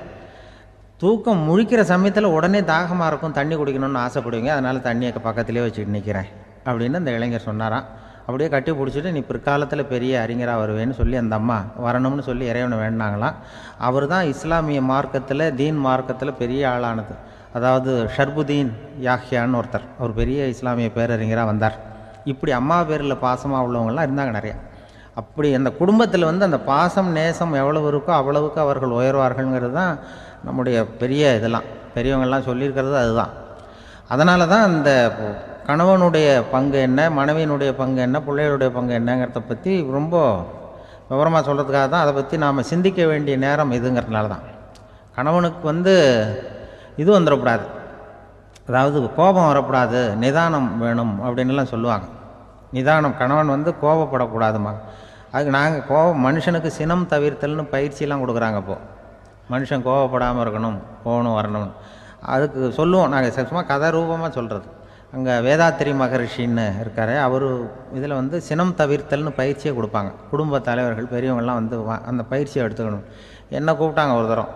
தூக்கம் முழிக்கிற சமயத்தில் உடனே தாகமாக இருக்கும், தண்ணி குடிக்கணும்னு ஆசைப்படுவீங்க, அதனால் தண்ணியை பக்கத்துலேயே வச்சுக்கிட்டு நிற்கிறேன் அப்படின்னு அந்த இளைஞர் சொன்னாராம். அப்படியே கட்டி பிடிச்சிட்டு நீ பிற்காலத்தில் பெரிய அறிஞராக வருவேன்னு சொல்லி அந்த அம்மா வரணும்னு சொல்லி இறைவனை வேண்டாங்களாம். அவர் தான் இஸ்லாமிய மார்க்கத்தில், தீன் மார்க்கத்தில் பெரிய ஆளானது. அதாவது ஷர்புதீன் யாஹ்யான்னு ஒருத்தர், அவர் பெரிய இஸ்லாமிய பேரறிஞராக வந்தார். இப்படி அம்மா பேரில் பாசமாக உள்ளவங்களாம் இருந்தாங்க நிறையா. அப்படி அந்த குடும்பத்தில் வந்து அந்த பாசம் நேசம் எவ்வளவு இருக்கோ அவ்வளவுக்கு அவர்கள் உயர்வார்கள்ங்கிறது தான் நம்முடைய பெரிய இதெல்லாம் பெரியவங்கள்லாம் சொல்லியிருக்கிறது அதுதான். அதனால தான் அந்த கணவனுடைய பங்கு என்ன, மனைவியினுடைய பங்கு என்ன, பிள்ளைகளுடைய பங்கு என்னங்கிறத பற்றி ரொம்ப விவரமாக சொல்கிறதுக்காக தான் அதை பற்றி நாம் சிந்திக்க வேண்டிய நேரம் இதுங்கிறதுனால தான். கணவனுக்கு வந்து இது வந்துடக்கூடாது, அதாவது கோபம் வரக்கூடாது, நிதானம் வேணும் அப்படின்லாம் சொல்லுவாங்க. நிதானம், கணவன் வந்து கோபப்படக்கூடாதுமா. அதுக்கு நாங்கள் மனுஷனுக்கு சினம் தவிர்த்தல்னு பயிற்சியெல்லாம் கொடுக்குறாங்க. இப்போது மனுஷன் கோபப்படாமல் இருக்கணும், போகணும் வரணும், அதுக்கு சொல்லுவோம் நாங்கள். சும்மா கதை ரூபமாக சொல்கிறது. அங்கே வேதாத்திரி மகரிஷின்னு இருக்கார், அவர் இதில் வந்து சினம் தவிர்த்தல்னு பயிற்சியை கொடுப்பாங்க. குடும்ப தலைவர்கள் பெரியவங்கள்லாம் வந்து அந்த பயிற்சியை எடுத்துக்கணும். என்ன கூப்பிட்டாங்க ஒரு தரம்,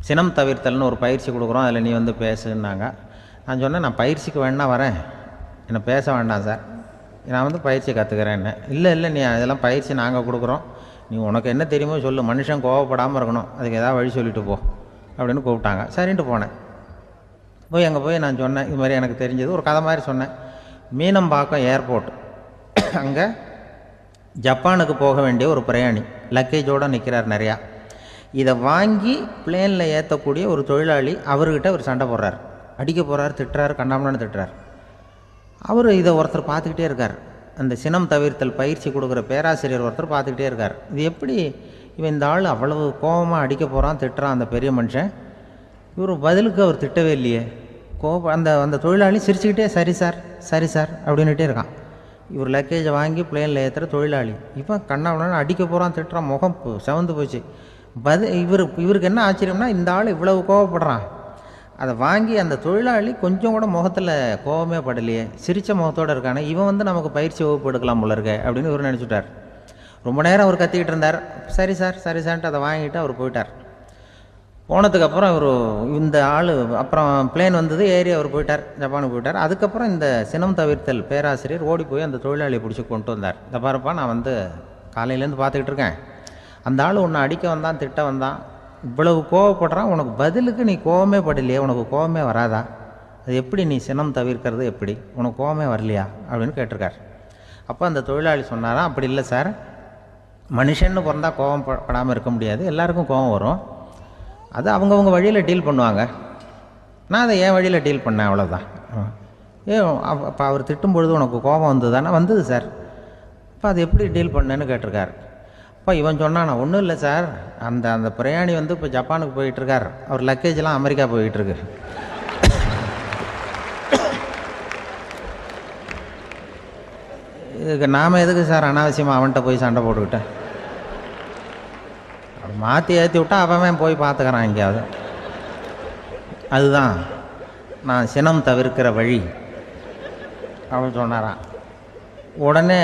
சினம் தவிர்த்தல்னு ஒரு பயிற்சி கொடுக்குறோம், அதில் நீ வந்து பேசுன்னாங்க. நான் சொன்னேன், நான் பயிற்சிக்கு வேணா வரேன், என்னை பேச வேண்டாம் சார், நான் வந்து பயிற்சி கற்றுக்கிறேன்னு. இல்லை நீ அதெல்லாம் பயிற்சி நாங்கள் கொடுக்குறோம், நீ உனக்கு என்ன தெரியுமோ சொல்லு, மனுஷன் கோவப்படாமல் இருக்கணும், அதுக்கு ஏதாவது வழி சொல்லிட்டு போ அப்படின்னு கூப்பிட்டாங்க. சரின்ட்டு போனேன். அங்கே போய் நான் சொன்னேன், இது மாதிரி எனக்கு தெரிஞ்சது ஒரு கதை மாதிரி சொன்னேன். மீனம்பாக்கம் ஏர்போர்ட், அங்கே ஜப்பானுக்கு போக வேண்டிய ஒரு பிரயாணி லக்கேஜோடு நிற்கிறார் நிறையா. இதை வாங்கி பிளேனில் ஏற்றக்கூடிய ஒரு தொழிலாளி அவர்கிட்ட ஒரு சண்டை போடுறார், அடிக்க போகிறார், திட்டுறாரு, கண்டாமலான்னு திட்டுறார். அவர் இதை ஒருத்தர் பார்த்துக்கிட்டே இருக்கார். அந்த சினம் தவிர்த்தல் பயிற்சி கொடுக்குற பேராசிரியர் ஒருத்தர் பார்த்துக்கிட்டே இருக்கார். இது எப்படி இவன் இந்த ஆள் அவ்வளவு கோபமாக அடிக்க போகிறான், திட்டுறான் அந்த பெரிய மனுஷன், இவர் பதிலுக்கு அவர் திட்டவே இல்லையே. அந்த தொழிலாளி சிரிச்சுக்கிட்டே சரி சார் அப்படின்னுட்டே இருக்கான். இவர் லக்கேஜை வாங்கி பிளேனில் ஏற்றுற தொழிலாளி இப்போ கண்ணாவளான்னு அடிக்க போகிறான், திட்டுறான், முகம் செவந்து போச்சு. இவருக்கு என்ன ஆச்சரியம்னா, இந்த ஆள் இவ்வளவு கோவப்படுறான், அதை வாங்கி அந்த தொழிலாளி கொஞ்சம் கூட முகத்தில் கோபமே படலையே, சிரித்த முகத்தோடு இருக்கானே, இவன் வந்து நமக்கு பயிற்சி வகுப்பு எடுக்கலாம் போல இருக்கே அப்படின்னு இவர் நினச்சிட்டார். ரொம்ப நேரம் அவர் கத்திக்கிட்டு இருந்தார். சரி சார்ன்ட்டு அதை வாங்கிட்டு அவர் போயிட்டார். போனதுக்கப்புறம் இவர் இந்த ஆள் அப்புறம் பிளேன் வந்தது, ஏறி அவர் போயிட்டார், ஜப்பானுக்கு போயிட்டார். அதுக்கப்புறம் இந்த சினம் தவிர்த்தல் பேராசிரியர் ஓடி போய் அந்த தொழிலாளியை பிடிச்சி கொண்டு வந்தார். இந்த பாருப்பா, நான் வந்து காலையிலேருந்து பார்த்துக்கிட்டு இருக்கேன், அந்த ஆள் உன்னை அடிக்க வந்தான், திட்ட வந்தான், இவ்வளவு கோவப்படுறான், உனக்கு பதிலுக்கு நீ கோவமே படலையே, உனக்கு கோவமே வராதா, அது எப்படி நீ சினம் தவிர்க்கிறது, எப்படி உனக்கு கோவமே வரலையா அப்படின்னு கேட்டிருக்கார். அப்போ அந்த தொழிலாளி சொன்னாராம், அப்படி இல்லை சார், மனுஷன்னு பிறந்தா கோவம் படாமல் இருக்க முடியாது, எல்லாருக்கும் கோவம் வரும், அது அவங்கவுங்க வழியில் டீல் பண்ணுவாங்க, நான் அதை என் வழியில் டீல் பண்ணேன், அவ்வளோதான். அப்போ அவர் திட்டும் பொழுது உனக்கு கோபம் வந்ததுதானே? வந்தது சார். இப்போ அது எப்படி டீல் பண்ணேன்னு கேட்டிருக்கார். அப்போ இவன் சொன்னான், நான் ஒன்றும் இல்லை சார், அந்த பிரயாணி வந்து இப்போ ஜப்பானுக்கு போயிட்டுருக்கார், அவர் லக்கேஜெலாம் அமெரிக்கா போயிட்டுருக்கு, இதுக்கு நாம் எதுக்கு சார் அனாவசியமாக அவன்கிட்ட போய் சண்டை போட்டுக்கிட்டேன், அப்படி மாற்றி ஏற்றி விட்டா அவன் போய் பார்த்துக்கிறான் எங்கேயாவது. அதுதான் நான் சினம் தவிர்க்கிற வழி அப்படின்னு சொன்னாரான். உடனே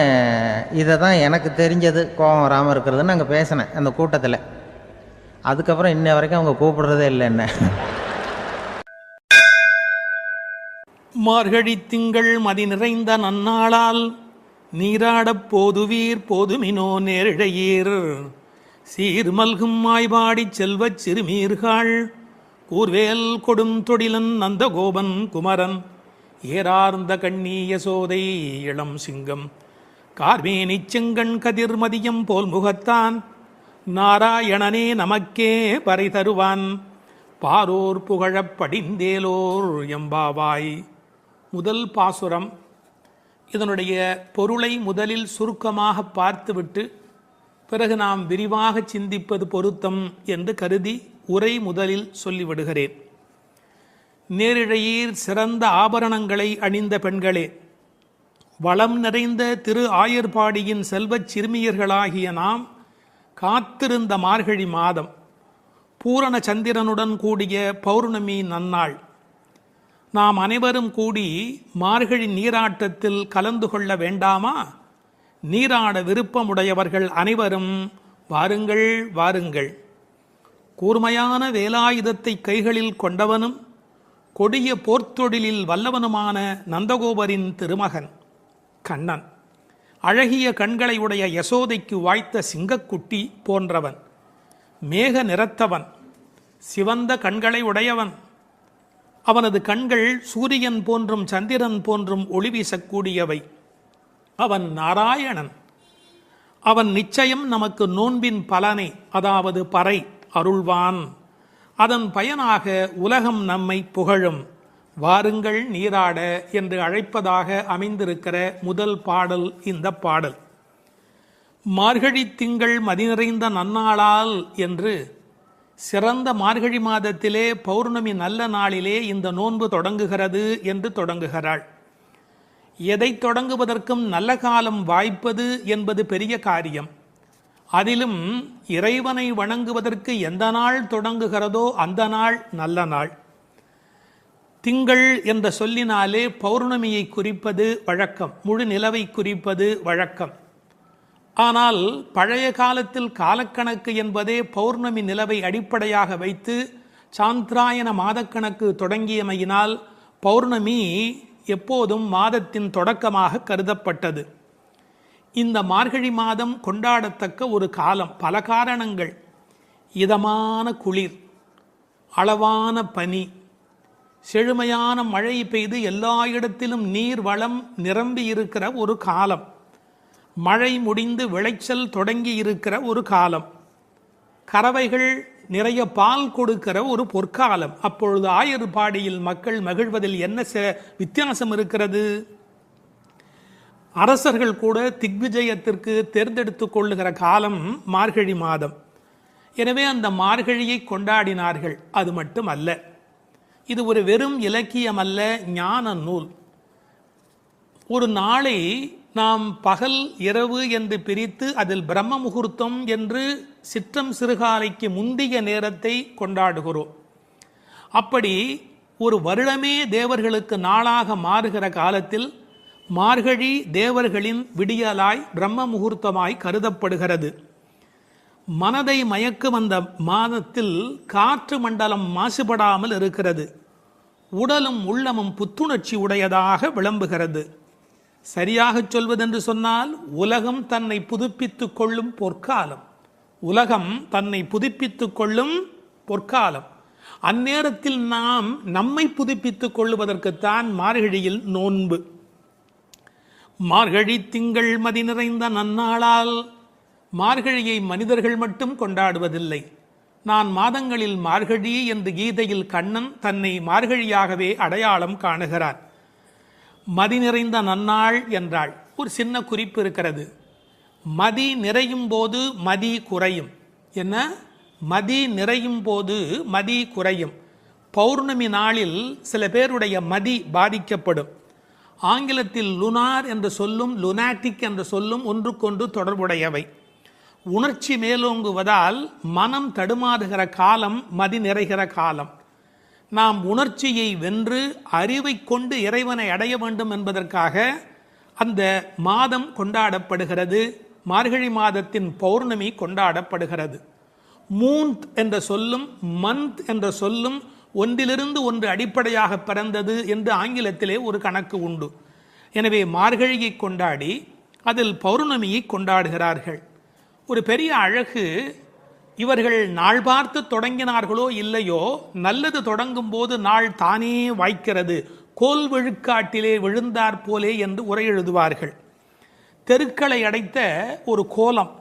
இதை தான் எனக்கு தெரிஞ்சது கோபம் வராமல் இருக்கிறதுன்னு அங்கே பேசினேன் அந்த கூட்டத்தில். அதுக்கப்புறம் இன்ன வரைக்கும் அவங்க கூப்பிடுறதே இல்லை என்ன. மார்கழி திங்கள் மதி நிறைந்த நன்னாளால் நீராடப் போதுவீர் போதுமினோ நேரிழையீர் சீர்மல்கும் மாய்பாடிச் செல்வச் சிறுமீர்கள் கூர்வேல் கொடும் தொடிலன் நந்தகோபன் குமரன் ஏறார்ந்த கண்ணி யசோதை இளம் சிங்கம் கார்மேனிச் செங்கண் கதிர் மதியம் போல் முகத்தான் நாராயணனே நமக்கே பறை தருவான் பாரோர் புகழப் படிந்தேலோர் எம்பாவாய். முதல் பாசுரம். இதனுடைய பொருளை முதலில் சுருக்கமாக பார்த்துவிட்டு பிறகு நாம் விரிவாக சிந்திப்பது பொருத்தம் என்று கருதி உரை முதலில் சொல்லிவிடுகிறேன். நேரிழையீர் சிறந்த ஆபரணங்களை அணிந்த பெண்களே, வளம் நிறைந்த திரு ஆயர்பாடியின் செல்வச் சிறுமியர்களாகிய நாம் காத்திருந்த மார்கழி மாதம், பூரண சந்திரனுடன் கூடிய பௌர்ணமி நன்னாள், நாம் அனைவரும் கூடி மார்கழி நீராட்டத்தில் கலந்து கொள்ள வேண்டாமா? நீராட விருப்பமுடையவர்கள் அனைவரும் வாருங்கள் வாருங்கள். கூர்மையான வேலாயுதத்தை கைகளில் கொண்டவனும் கொடிய போர்த்தொழிலில் வல்லவனுமான நந்தகோபரின் திருமகன் கண்ணன், அழகிய கண்களை உடைய யசோதைக்கு வாய்த்த சிங்கக்குட்டி போன்றவன், மேக நிறத்தவன், சிவந்த கண்களை உடையவன், அவனது கண்கள் சூரியன் போன்றும் சந்திரன் போன்றும் ஒளி வீசக்கூடியவை, அவன் நாராயணன். அவன் நிச்சயம் நமக்கு நோன்பின் பலனை, அதாவது பறை அருள்வான். அதன் பயனாக உலகம் நம்மை புகழும். வாருங்கள் நீராட என்று அழைப்பதாக அமைந்திருக்கிற முதல் பாடல் இந்த பாடல். மார்கழி திங்கள் மதி நிறைந்த நன்னாளால் என்று சிறந்த மார்கழி மாதத்திலே பௌர்ணமி நல்ல நாளிலே இந்த நோன்பு தொடங்குகிறது என்று தொடங்குகிறாள். எதை தொடங்குவதற்கும் நல்ல காலம் வாய்ப்பது என்பது பெரிய காரியம். அதிலும் இறைவனை வணங்குவதற்கு எந்த நாள் தொடங்குகிறதோ அந்த நாள் நல்ல நாள். திங்கள் என்ற சொல்லினாலே பௌர்ணமியை குறிப்பது வழக்கம், முழு நிலவை குறிப்பது வழக்கம். ஆனால் பழைய காலத்தில் காலக்கணக்கு என்பதே பௌர்ணமி நிலவை அடிப்படையாக வைத்து சாந்திராயன மாதக்கணக்கு தொடங்கியமையினால் பௌர்ணமி எப்போதும் மாதத்தின் தொடக்கமாக கருதப்பட்டது. இந்த மார்கழி மாதம் கொண்டாடத்தக்க ஒரு காலம். பல காரணங்கள். இதமான குளிர், அளவான பனி, செழுமையான மழை பெய்து எல்லா இடத்திலும் நீர் வளம் நிரம்பி இருக்கிற ஒரு காலம், மழை முடிந்து விளைச்சல் தொடங்கி இருக்கிற ஒரு காலம், கறவைகள் நிறைய பால் கொடுக்கிற ஒரு பொற்காலம். அப்பொழுது ஆயர்பாடியில் மக்கள் மகிழ்வதில் என்ன வித்தியாசம் இருக்கிறது? அரசர்கள் கூட திக்விஜயத்திற்கு தேர்ந்தெடுத்து கொள்ளுகிற காலம் மார்கழி மாதம். எனவே அந்த மார்கழியை கொண்டாடினார்கள். அது மட்டும் அல்ல, இது ஒரு வெறும் இலக்கியம் அல்ல, ஞான நூல். ஒரு நாளை நாம் பகல் இரவு என்று பிரித்து அதில் பிரம்ம முகூர்த்தம் என்று சிற்றம் சிறுகாலைக்கு முந்திய நேரத்தை கொண்டாடுகிறோம். அப்படி ஒரு வருடமே தேவர்களுக்கு நாளாக மாறுகிற காலத்தில் மார்கழி தேவர்களின் விடியலாய் பிரம்ம முகூர்த்தமாய் கருதப்படுகிறது. மனதை மயக்கும் அந்த மாதத்தில் காற்று மண்டலம் மாசுபடாமல் இருக்கிறது. உடலும் உள்ளமும் புத்துணர்ச்சி உடையதாக விளம்புகிறது. சரியாக சொல்வதென்று சொன்னால் உலகம் தன்னை புதுப்பித்துக் கொள்ளும் பொற்காலம். உலகம் தன்னை புதுப்பித்துக் கொள்ளும் பொற்காலம். அந்நேரத்தில் நாம் நம்மை புதுப்பித்துக் கொள்ளுவதற்குத்தான் மார்கழியில் நோன்பு. மார்கழி திங்கள் மதி நிறைந்த நன்னாளால் மார்கழியை மனிதர்கள் மட்டும் கொண்டாடுவதில்லை. நான் மாதங்களில் மார்கழி என்று கீதையில் கண்ணன் தன்னை மார்கழியாகவே அடையாளம் காணுகிறார். மதி நிறைந்த நன்னாள் என்றாள். ஒரு சின்ன குறிப்பு இருக்கிறது. மதி நிறையும் போது மதி குறையும். என்ன? மதி நிறையும் போது மதி குறையும். பௌர்ணமி நாளில் சில பேருடைய மதி பாதிக்கப்படும். ஆங்கிலத்தில் லுனார் என்ற சொல்லும் லுனாட்டிக் என்ற சொல்லும் ஒன்றுக்கொன்று தொடர்புடையவை. உணர்ச்சி மேலோங்குவதால் மனம் தடுமாறுகிற காலம் மதி நிறைகிற காலம். நாம் உணர்ச்சியை வென்று அறிவை கொண்டு இறைவனை அடைய வேண்டும் என்பதற்காக அந்த மாதம் கொண்டாடப்படுகிறது. மார்கழி மாதத்தின் பௌர்ணமி கொண்டாடப்படுகிறது. மூன்த் என்ற சொல்லும் மந்த் என்ற சொல்லும் ஒன்றிலிருந்து ஒன்று அடிப்படையாக பிறந்தது என்று ஆங்கிலத்திலே ஒரு கணக்கு உண்டு. எனவே மார்கழியை கொண்டாடி அதில் பௌர்ணமியை கொண்டாடுகிறார்கள். ஒரு பெரிய அழகு, இவர்கள் நாள் பார்த்து தொடங்கினார்களோ இல்லையோ, நல்லது தொடங்கும் போது நாள் தானே வாய்க்கிறது. கோல் விழுக்காட்டிலே விழுந்தாற் போலே என்று உரை எழுதுவார்கள். தெருக்களை அடைத்த ஒரு கோலம்.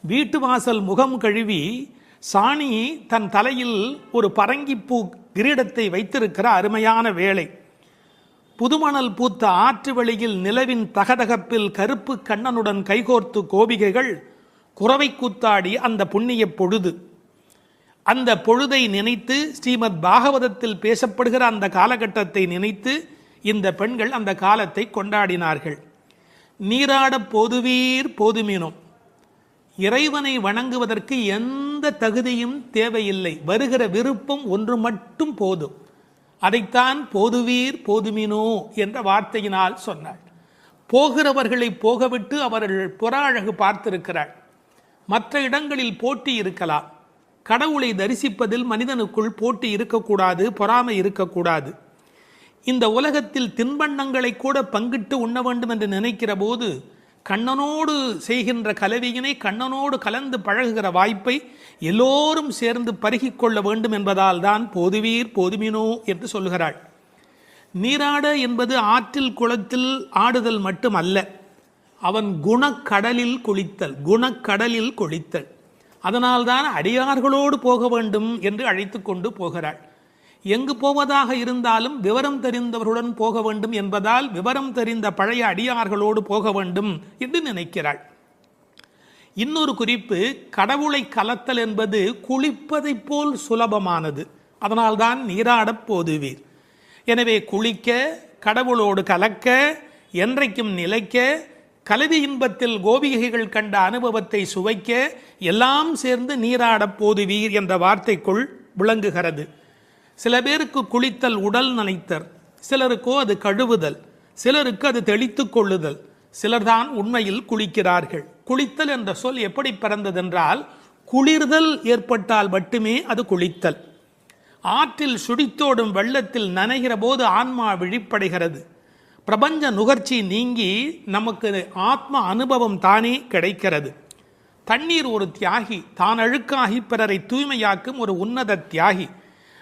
வீட்டு வாசல் முகம் கழுவி சாணி தன் தலையில் ஒரு பரங்கிப்பூ கிரீடத்தை வைத்திருக்கிற அருமையான வேளை. புதுமணல் பூத்த ஆற்று வெளியில் நிலவின் தகதகப்பில் கருப்பு கண்ணனுடன் கைகோர்த்து கோபிகைகள் குறவை கூத்தாடி அந்த புண்ணிய பொழுது. அந்த பொழுதை நினைத்து ஸ்ரீமத் பாகவதத்தில் பேசப்படுகிற அந்த காலகட்டத்தை நினைத்து இந்த பெண்கள் அந்த காலத்தை கொண்டாடினார்கள். நீராட போதுவீர் போதுமினோம். இறைவனை வணங்குவதற்கு எந்த தகுதியும் தேவையில்லை. வருகிற விருப்பம் ஒன்று மட்டும் போதும். அதைத்தான் போதுவீர் போதுமினோ என்ற வார்த்தையினால் சொன்னாள். போகிறவர்களை போகவிட்டு அவர்கள் புற அழகு பார்த்திருக்கிறாள். மற்ற இடங்களில் போட்டி இருக்கலாம். கடவுளை தரிசிப்பதில் மனிதனுக்குள் போட்டி இருக்கக்கூடாது, பொறாமை இருக்கக்கூடாது. இந்த உலகத்தில் தின்பண்டங்களை கூட பங்கிட்டு உண்ண வேண்டும் என்று நினைக்கிற போது கண்ணனோடு செய்கின்ற கலவியினை கண்ணனோடு கலந்து பழகுகிற வாய்ப்பை எல்லோரும் சேர்ந்து பருகிக் கொள்ள வேண்டும் என்பதால் தான் போதுவீர் போதுமினோ என்று சொல்கிறாள். நீராட என்பது ஆற்றில் குளத்தில் ஆடுதல் மட்டும் அல்ல. அவன் குணக்கடலில் குளித்தல். அதனால்தான் அடியார்களோடு போக வேண்டும் என்று அழைத்து கொண்டு போகிறாள். எங்கு போவதாக இருந்தாலும் விவரம் தெரிந்தவர்களுடன் போக வேண்டும் என்பதால் விவரம் தெரிந்த பழைய அடியார்களோடு போக வேண்டும் என்று நினைக்கிறாள். இன்னொரு குறிப்பு, கடவுளை கலத்தல் என்பது குளிப்பதைப் போல் சுலபமானது. அதனால்தான் நீராடப் போதுவீர். எனவே குளிக்க, கடவுளோடு கலக்க, என்றைக்கும் நிலைக்க, கலவி இன்பத்தில் கோபிகைகள் கண்ட அனுபவத்தை சுவைக்க, எல்லாம் சேர்ந்து நீராடப் போதுவீர் என்ற வார்த்தைக்குள் விளங்குகிறது. சில பேருக்கு குளித்தல் உடல் நனைத்தல், சிலருக்கோ அது கழுவுதல், சிலருக்கு அது தெளித்து கொள்ளுதல். சிலர்தான் உண்மையில் குளிக்கிறார்கள். குளித்தல் என்ற சொல் எப்படி பிறந்ததென்றால், குளிர்தல் ஏற்பட்டால் மட்டுமே அது குளித்தல். ஆற்றில் சுழித்தோடும் வெள்ளத்தில் நனைகிற போது ஆன்மா விழிப்படைகிறது. பிரபஞ்ச நுகர்ச்சி நீங்கி நமக்கு ஆத்ம அனுபவம் தானே கிடைக்கிறது. தண்ணீர் ஒரு தியாகி, தான் அழுக்காகி பிறரை தூய்மையாக்கும் ஒரு உன்னத தியாகி.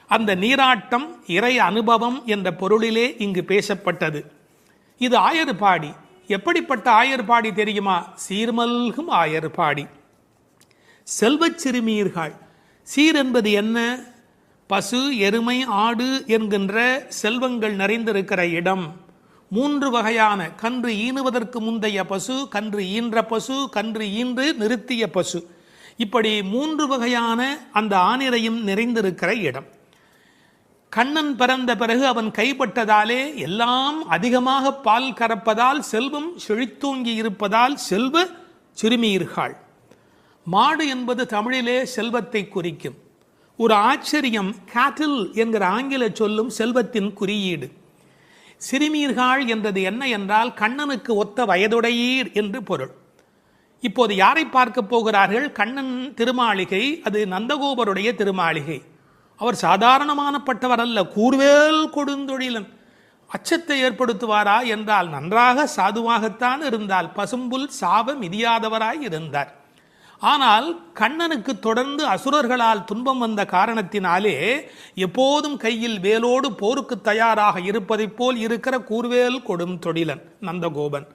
அந்த நீராட்டம் இறை அனுபவம் என்ற பொருளிலே இங்கு பேசப்பட்டது. இது ஆயர்பாடி. எப்படிப்பட்ட ஆயர்பாடி தெரியுமா? சீர்மல்கும் ஆயர்பாடி. செல்வச் சிறுமீர்கள். சீர் என்பது என்ன? பசு, எருமை, ஆடு என்கின்ற செல்வங்கள் நிறைந்திருக்கிற இடம். 3 வகையான கன்று ஈனுவதற்கு முந்தைய பசு, கன்று ஈன்ற பசு, கன்று ஈன்று நிறுத்திய பசு, இப்படி 3 வகையான அந்த ஆனிரையும் நிறைந்திருக்கிற இடம். கண்ணன் பிறந்த பிறகு அவன் கைப்பட்டதாலே எல்லாம் அதிகமாக பால் கறப்பதால் செல்வம் செழித்தோங்கி இருப்பதால் செல்வ சிறுமீர்கள். மாடு என்பது தமிழிலே செல்வத்தை குறிக்கும். ஒரு ஆச்சரியம், கேட்டில் என்கிற ஆங்கில சொல்லும் செல்வத்தின் குறியீடு. சிறுமீர்கள் என்றது என்ன என்றால் கண்ணனுக்கு ஒத்த வயதுடையீர் என்று பொருள். இப்போது யாரை பார்க்க போகிறார்கள்? கண்ணன் திருமாளிகை, அது நந்தகோபருடைய திருமாளிகை. அவர் சாதாரணமானப்பட்டவர் அல்ல, கூர்வேல் கொடுந்தொழிலன். அச்சத்தை ஏற்படுத்துவாரா என்றால் நன்றாக சாதுவாகத்தான் இருந்தால், பசும்புல் சாப மிதியாதவராய் இருந்தார். ஆனால் கண்ணனுக்கு தொடர்ந்து அசுரர்களால் துன்பம் வந்த காரணத்தினாலே எப்போதும் கையில் வேலோடு போருக்கு தயாராக இருப்பதைப் போல் இருக்கிற கூர்வேல் கொடும் தொழிலன் நந்தகோபன்.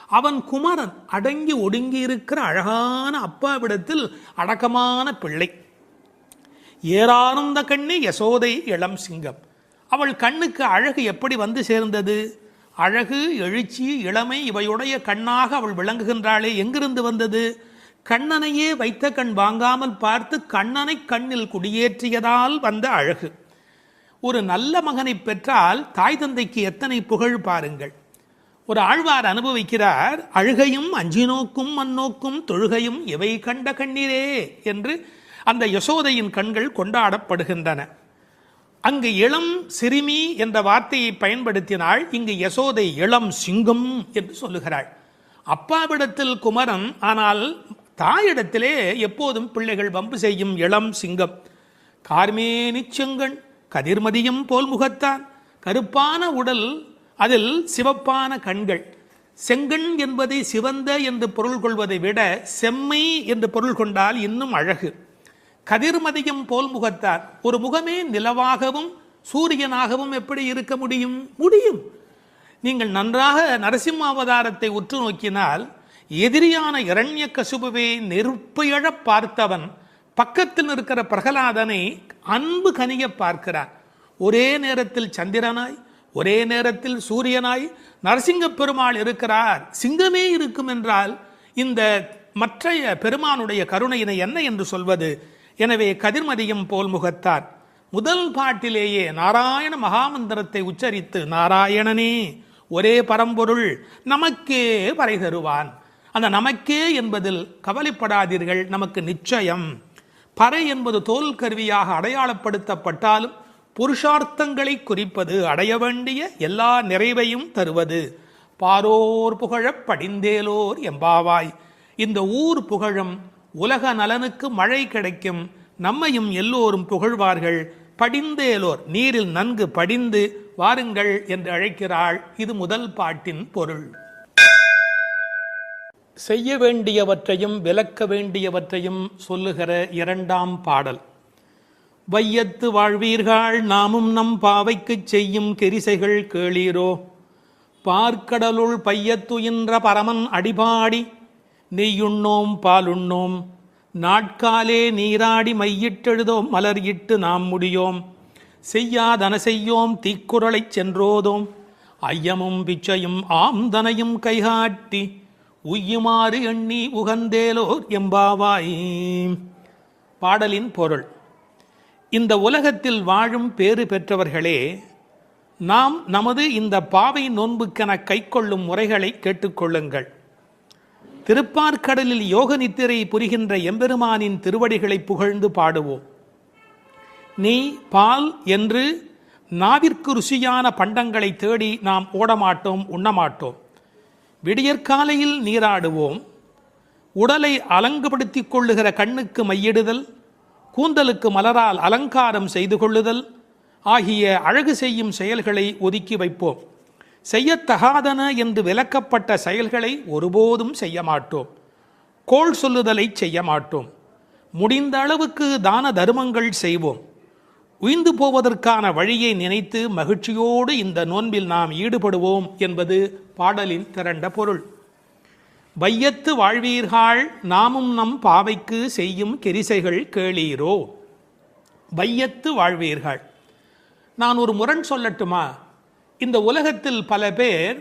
அவன் குமரன், அடங்கி ஒடுங்கி இருக்கிற அழகான அப்பாவிடத்தில் அடக்கமான பிள்ளை. ஏறார்ந்த கண்ணி யசோதை இளம் சிங்கம். அவள் கண்ணுக்கு அழகு எப்படி வந்து சேர்ந்தது? அழகு, எழுச்சி, இளமை இவையுடைய கண்ணாக அவள் விளங்குகின்றாளே, எங்கிருந்து வந்தது? கண்ணனையே வைத்த கண் வாங்காமல் பார்த்து கண்ணனை கண்ணில் குடியேற்றியதால் வந்த அழகு. ஒரு நல்ல மகனை பெற்றால் தாய் தந்தைக்கு எத்தனை புகழ் பாருங்கள். ஒரு ஆழ்வார் அனுபவிக்கிறார், அழுகையும் அஞ்சினோக்கும் மண்ணோக்கும் தொழுகையும் இவை கண்ட கண்ணீரே என்று அந்த யசோதையின் கண்கள் கொண்டாடப்படுகின்றன. அங்கு இளம் சிறுமி என்ற வார்த்தையை பயன்படுத்தினாள், இங்கு யசோதை இளம் சிங்கம் என்று சொல்லுகிறாள். அப்பாவிடத்தில் குமரன், ஆனால் தாயிடத்திலே எப்போதும் பிள்ளைகள் வம்பு செய்யும் இளம் சிங்கம். கார்மேனி செங்கண் கதிர்மதியம் போல் முகத்தான், கருப்பான உடல், அதில் சிவப்பான கண்கள். செங்கண் என்பதை சிவந்த என்று பொருள் கொள்வதை விட செம்மை என்று பொருள் கொண்டால் இன்னும் அழகு. கதிர்மதியம் போல் முகத்தார், ஒரு முகமே நிலவாகவும் சூரியனாகவும் எப்படி இருக்க முடியும்? நீங்கள் நன்றாக நரசிம்ம அவதாரத்தை உற்று நோக்கினால், எதிரியான இரண்யகசிபுவை நெருப்பு எழப் பார்த்தவன் பக்கத்தில் இருக்கிற பிரகலாதனை அன்பு கனிய பார்க்கிறான். ஒரே நேரத்தில் சந்திரனாய், ஒரே நேரத்தில் சூரியனாய் நரசிங்க பெருமாள் இருக்கிறார். சிங்கமே இருக்கும் என்றால் இந்த மற்றைய பெருமானுடைய கருணையினை என்ன என்று சொல்வது? எனவே கதிர்மதியம் போல் முகத்தார். முதல் பாட்டிலேயே நாராயண மகாமந்திரத்தை உச்சரித்து, நாராயணனே ஒரே பரம்பொருள் நமக்கே வரை தருவான். அந்த நமக்கே என்பதில் கவலைப்படாதீர்கள், நமக்கு நிச்சயம். பறை என்பது தோல் கருவியாக அடையாளப்படுத்தப்பட்டாலும் புருஷார்த்தங்களை குறிப்பது, அடைய வேண்டிய எல்லா நிறைவையும் தருவது. பாரோர் புகழப் படிந்தேலோர் எம்பாவாய். இந்த ஊர் புகழும், உலக நலனுக்கு மழை கிடைக்கும், நம்மையும் எல்லோரும் புகழ்வார்கள். படிந்தேலோர், நீரில் நன்கு படிந்து வாருங்கள் என்று அழைக்கிறாள். இது முதல் பாட்டின் பொருள். செய்ய வேண்டியவற்றையும் விலக்க வேண்டியவற்றையும் சொல்லுகிற இரண்டாம் பாடல். வையத்து வாழ்வீர்கள் நாமும் நம் பாவைக்கு செய்யும் கெரிசைகள் கேளீரோ, பார்க்கடலுள் பையத்துயின்ற பரமன் அடிபாடி நெய்யுண்ணோம் பாலுண்ணோம் நாட்காலே நீராடி மையிட்டெழுதோம் மலர் இட்டு நாம் முடியோம் செய்யாதன செய்யோம் தீக்குறளைச் சென்றோதோம் ஐயமும் பிச்சையும் ஆம்தனையும் கைகாட்டி உய்யுமாறு எண்ணி உகந்தேலோர் எம்பாவாய். பாடலின் பொருள்: இந்த உலகத்தில் வாழும் பேறு பெற்றவர்களே, நாம் நமது இந்த பாவை நோன்புக்கென கைக்கொள்ளும் முறைகளை கேட்டுக்கொள்ளுங்கள். திருப்பார்க்கடலில் யோக நித்திரை புரிகின்ற எம்பெருமானின் திருவடிகளை புகழ்ந்து பாடுவோம். நெய், பால் என்று நாவிற்கு ருசியான பண்டங்களை தேடி நாம் ஓடமாட்டோம், உண்ணமாட்டோம். விடியற்காலையில் நீராடுவோம். உடலை அலங்குபடுத்திக் கொள்ளுகிற கண்ணுக்கு மையிடுதல், கூந்தலுக்கு மலரால் அலங்காரம் செய்து கொள்ளுதல் ஆகிய அழகு செய்யும் செயல்களை ஒதுக்கி வைப்போம். செய்யத்தகாதன என்று விலக்கப்பட்ட செயல்களை ஒருபோதும் செய்ய மாட்டோம். கோள் சொல்லுதலை செய்ய மாட்டோம். முடிந்த அளவுக்கு தான தர்மங்கள் செய்வோம். உய்ந்து போவதற்கான வழியை நினைத்து மகிழ்ச்சியோடு இந்த நோன்பில் நாம் ஈடுபடுவோம் என்பது பாடலின் திரண்ட பொருள். வையத்து வாழ்வீர்கள் நாமும் நம் பாவைக்கு செய்யும் கெரிசைகள் கேளீரோ. வையத்து வாழ்வீர்கள். நான் ஒரு முரண் சொல்லட்டுமா? இந்த உலகத்தில் பல பேர்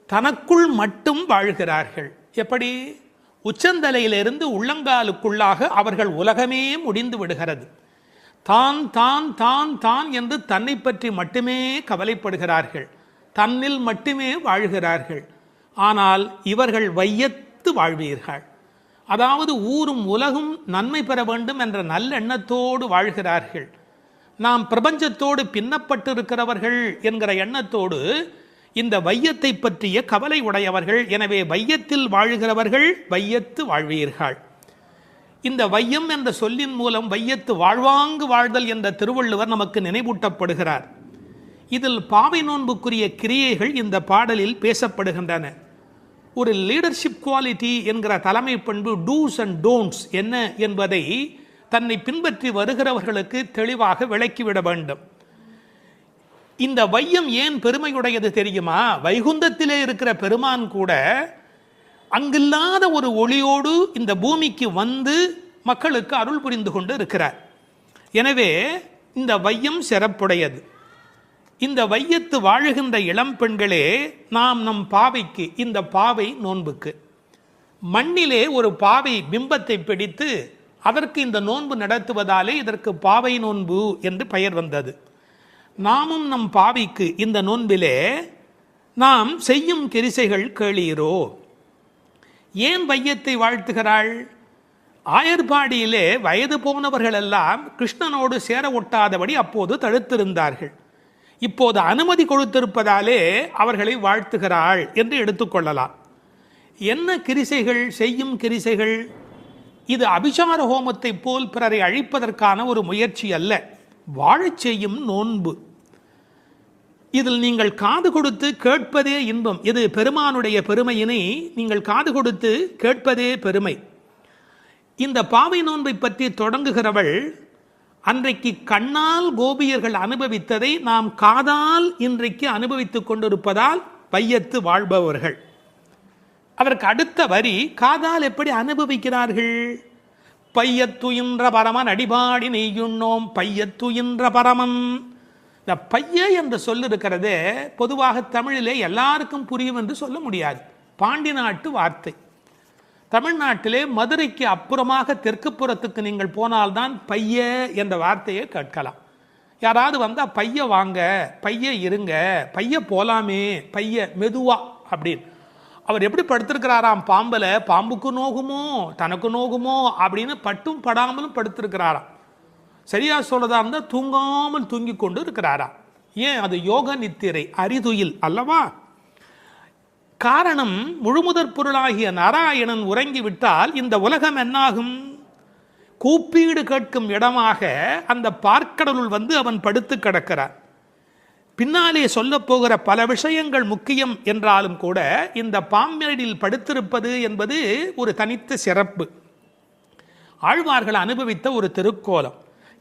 தனக்குள் மட்டும் வாழ்கிறார்கள். எப்படி? உச்சந்தலையிலிருந்து உள்ளங்காலுக்குள்ளாக அவர்கள் உலகமே முடிந்து விடுகிறது. தான் தான் தான் தான் என்று தன்னை பற்றி மட்டுமே கவலைப்படுகிறார்கள். தன்னில் மட்டுமே வாழ்கிறார்கள். ஆனால் இவர்கள் வையத்து வாழ்வீர்கள். அதாவது ஊரும் உலகும் நன்மை பெற வேண்டும் என்ற நல்லெண்ணத்தோடு வாழ்கிறார்கள். நாம் பிரபஞ்சத்தோடு பின்னப்பட்டிருக்கிறவர்கள் என்கிற எண்ணத்தோடு இந்த வையத்தை பற்றிய கவலை உடையவர்கள். எனவே வையத்தில் வாழ்கிறவர்கள் வையத்து வாழ்வீர்கள். இந்த வையம் என்ற சொல்லின் மூலம் வையத்து வாழ்வாங்கு வாழ்தல் என்ற திருவள்ளுவர் நமக்கு நினைவூட்டப்படுகிறார். இதில் பாவை நோன்புக்குரிய கிரியைகள் இந்த பாடலில் பேசப்படுகின்றன. ஒரு லீடர்ஷிப் குவாலிட்டி என்கிற தலைமை பண்பு, டூஸ் அண்ட் டோன்ட்ஸ் என்ன என்பதை தன்னை பின்பற்றி வருகிறவர்களுக்கு தெளிவாக விளக்கிவிட வேண்டும். இந்த வையம் ஏன் பெருமையுடையது தெரியுமா? வைகுந்தத்திலே இருக்கிற பெருமான் கூட அங்கில்லாத ஒரு ஒளியோடு இந்த பூமிக்கு வந்து மக்களுக்கு அருள் புரிந்து கொண்டு இருக்கிறார். எனவே இந்த வையம் சிறப்புடையது. இந்த வையத்து வாழுகின்ற இளம் பெண்களே, நாம் நம் பாவைக்கு, இந்த பாவை நோன்புக்கு மண்ணிலே ஒரு பாவை பிம்பத்தை பிடித்து அதற்கு இந்த நோன்பு நடத்துவதாலே இதற்கு பாவை நோன்பு என்று பெயர் வந்தது. நாமும் நம் பாவைக்கு இந்த நோன்பிலே நாம் செய்யும் கிரிசைகள் கேளீரோ. ஏன் வையத்தை வாழ்த்துகிறாள்? ஆயர்பாடியிலே வயது போனவர்கள் எல்லாம் கிருஷ்ணனோடு சேர ஒட்டாதபடி அப்போது தடுத்திருந்தார்கள். இப்போது அனுமதி கொடுத்திருப்பதாலே அவர்களை வாழ்த்துகிறாள் என்று எடுத்துக்கொள்ளலாம். என்ன கிரிசைகள், செய்யும் கிரிசைகள்? இது அபிசார ஹோமத்தை போல் பிறரை அழிப்பதற்கான ஒரு முயற்சி அல்ல, வாழச் செய்யும் நோன்பு. இதில் நீங்கள் காது கொடுத்து கேட்பதே இன்பம். இது பெருமானுடைய பெருமையினை நீங்கள் காது கொடுத்து கேட்பதே பெருமை. இந்த பாவை நோன்பை பற்றி தொடங்குகிறவள் அன்றைக்கு கண்ணால் கோபியர்கள் அனுபவித்ததை நாம் காதால் இன்றைக்கு அனுபவித்துக் கொண்டிருப்பதால் வையத்து வாழ்பவர்கள். அதற்கு அடுத்த வரி, காதால் எப்படி அனுபவிக்கிறார்கள்? பையத்துயின்ற பரமன் அடிபாடி நெய்யுண்ணோம். பையத்துயின்ற பரமன். இந்த பைய என்று சொல்லிருக்கிறதே பொதுவாக தமிழிலே எல்லாருக்கும் புரியும் என்று சொல்ல முடியாது. பாண்டி நாட்டு வார்த்தை. தமிழ்நாட்டிலே மதுரைக்கு அப்புறமாக தெற்கு புறத்துக்கு நீங்கள் போனால்தான் பைய என்ற வார்த்தையை கேட்கலாம். யாராவது வந்தால் பைய வாங்க, பைய இருங்க, பைய போலாமே, பைய மெதுவா அப்படின்னு. அவர் எப்படி படுத்திருக்கிறாராம் பாம்புல, பாம்புக்கு நோகுமோ தனக்கு நோகுமோ அப்படின்னு பட்டும் படாமலும் படுத்திருக்கிறாராம். சரியா சொல்றதா இருந்தால் தூங்காமல் தூங்கி கொண்டு இருக்கிறாராம். ஏன்? அது யோக நித்திரை, அரிதுயில் அல்லவா? காரணம், முழுமுதற் பொருளாகிய நாராயணன் உறங்கிவிட்டால் இந்த உலகம் என்னாகும்? கூப்பீடு கேட்கும் இடமாக அந்த பார்க்கடலுள் வந்து அவன் படுத்து கிடக்கிறான். பின்னாலே சொல்ல போகிற பல விஷயங்கள் முக்கியம் என்றாலும் கூட இந்த பாம்பேடில் படுத்திருப்பது என்பது ஒரு தனித்த சிறப்பு. ஆழ்வார்கள் அனுபவித்த ஒரு திருக்கோலம்.